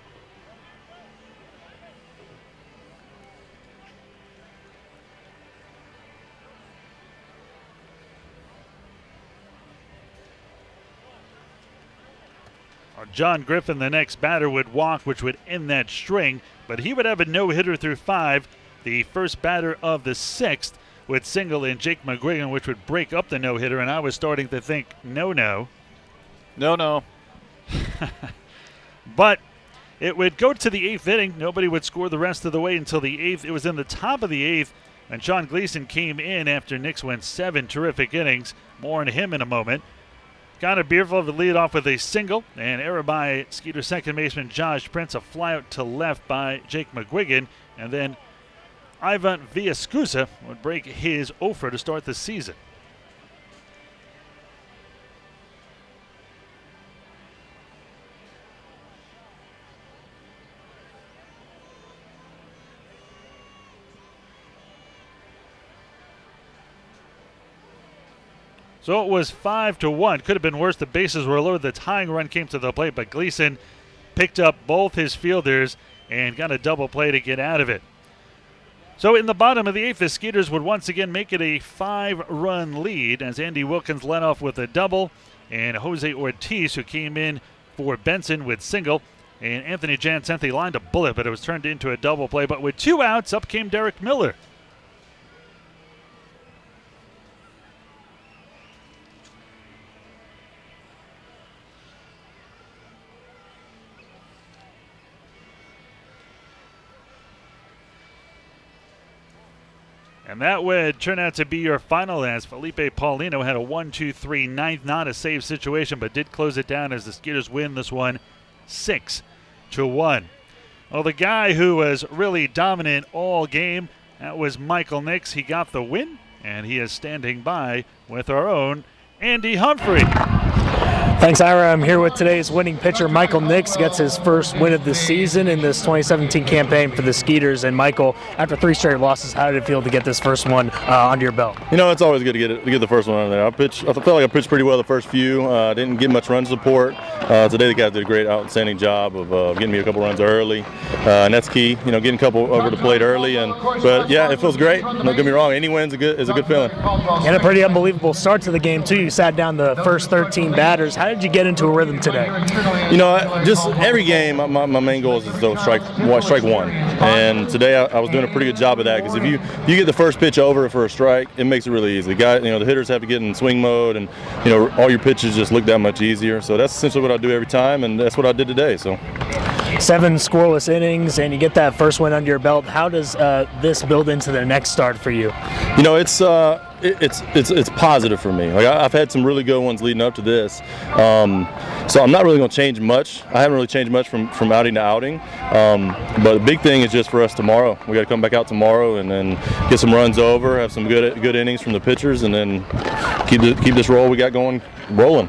S2: John Griffin, the next batter, would walk, which would end that string, but he would have a no-hitter through 5. The first batter of the 6th would single in Jake McGuigan, which would break up the no-hitter, and I was starting to think, no. But it would go to the 8th inning. Nobody would score the rest of the way until the 8th. It was in the top of the 8th, and Sean Gleason came in after Nix went 7 terrific innings. More on him in a moment. Connor Bierfeld would lead off with a single, an error by Skeeter second baseman Josh Prince, a flyout to left by Jake McGuigan, and then Ivan Villascusa would break his offer to start the season. So it was 5-1. Could have been worse. The bases were loaded. The tying run came to the plate, but Gleason picked up both his fielders and got a double play to get out of it. So in the bottom of the 8th, the Skeeters would once again make it a 5-run lead as Andy Wilkins led off with a double, and Jose Ortiz, who came in for Benson, with single, and Anthony Jansanti lined a bullet, but it was turned into a double play. But with 2 outs, up came Derek Miller. And that would turn out to be your final, as Felipe Paulino had a 1-2-3 ninth, not a save situation, but did close it down as the Skeeters win this one 6-1. Well, the guy who was really dominant all game, that was Michael Nix. He got the win, and he is standing by with our own Andy Humphrey.
S6: Thanks, Ira. I'm here with today's winning pitcher, Michael Nix. Gets his first win of the season in this 2017 campaign for the Skeeters. And Michael, after 3 straight losses, how did it feel to get this first one under your belt?
S7: You know, it's always good to get the first one under there. I felt like I pitched pretty well the first few. Didn't get much run support. Today the guys did a great, outstanding job of getting me a couple runs early, and that's key. You know, getting a couple over the plate early. But yeah, it feels great. Don't get me wrong. Any win is a good feeling.
S6: And a pretty unbelievable start to the game too. You sat down the first 13 batters. How did you get into a rhythm today?
S7: You know, just every game, my main goal is to strike one. And today I was doing a pretty good job of that, because if you get the first pitch over for a strike, it makes it really easy. The hitters have to get in swing mode, and all your pitches just look that much easier. So that's essentially what I do every time, and that's what I did today. So
S6: 7 scoreless innings, and you get that first win under your belt. How does this build into the next start for you?
S7: You know, it's positive for me. Like, I've had some really good ones leading up to this, so I'm not really going to change much. I haven't really changed much from outing to outing, but the big thing is just for us tomorrow. We got to come back out tomorrow and then get some runs over, have some good innings from the pitchers, and then keep this roll we got going rolling.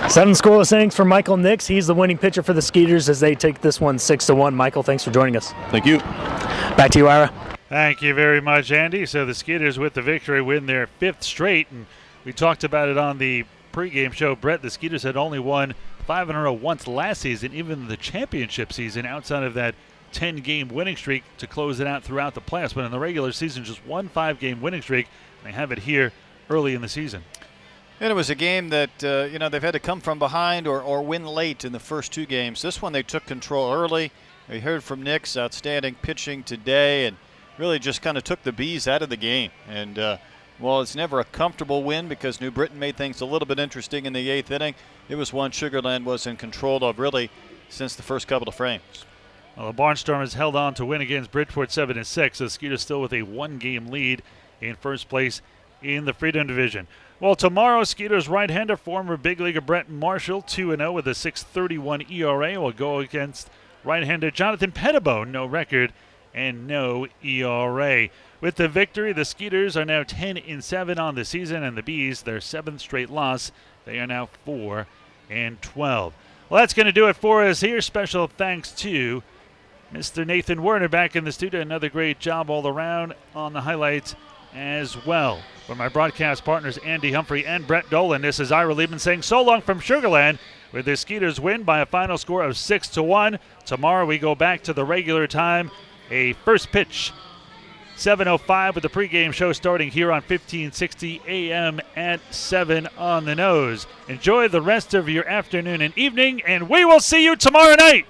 S6: 7 scoreless innings for Michael Nix. He's the winning pitcher for the Skeeters as they take this one 6-1. Michael, thanks for joining us.
S7: Thank you.
S6: Back to you, Ira.
S2: Thank you very much, Andy. So the Skeeters with the victory win their 5th straight, and we talked about it on the pregame show. Brett, the Skeeters had only won 5 in a row once last season, even the championship season, outside of that 10-game winning streak to close it out throughout the playoffs. But in the regular season, just one 5-game winning streak, and they have it here early in the season.
S3: And it was a game that, they've had to come from behind or win late in the first 2 games. This one they took control early. We heard from Nix, outstanding pitching today, and really just kind of took the bees out of the game. And while it's never a comfortable win because New Britain made things a little bit interesting in the 8th inning, it was one Sugar Land was in control of really since the first couple of frames.
S2: Well, the Barnstormers held on to win against Bridgeport 7-6. The Skeeters still with a 1-game lead in first place in the Freedom Division. Well, tomorrow, Skeeters right-hander, former big leaguer Brett Marshall, 2-0 with a 6.31 ERA, will go against right-hander Jonathan Pettibone, no record and no ERA. With the victory, the Skeeters are now 10-7 on the season, and the Bees, their 7th straight loss, they are now 4-12. Well, that's going to do it for us here. Special thanks to Mr. Nathan Werner back in the studio. Another great job all around on the highlights as well. For my broadcast partners Andy Humphrey and Brett Dolan, this is Ira Liebman saying so long from Sugar Land, with the Skeeters win by a final score of 6-1. Tomorrow we go back to the regular time, a first pitch 7:05 with the pregame show starting here on 1560 AM at 7 on the nose. Enjoy the rest of your afternoon and evening, and we will see you tomorrow night.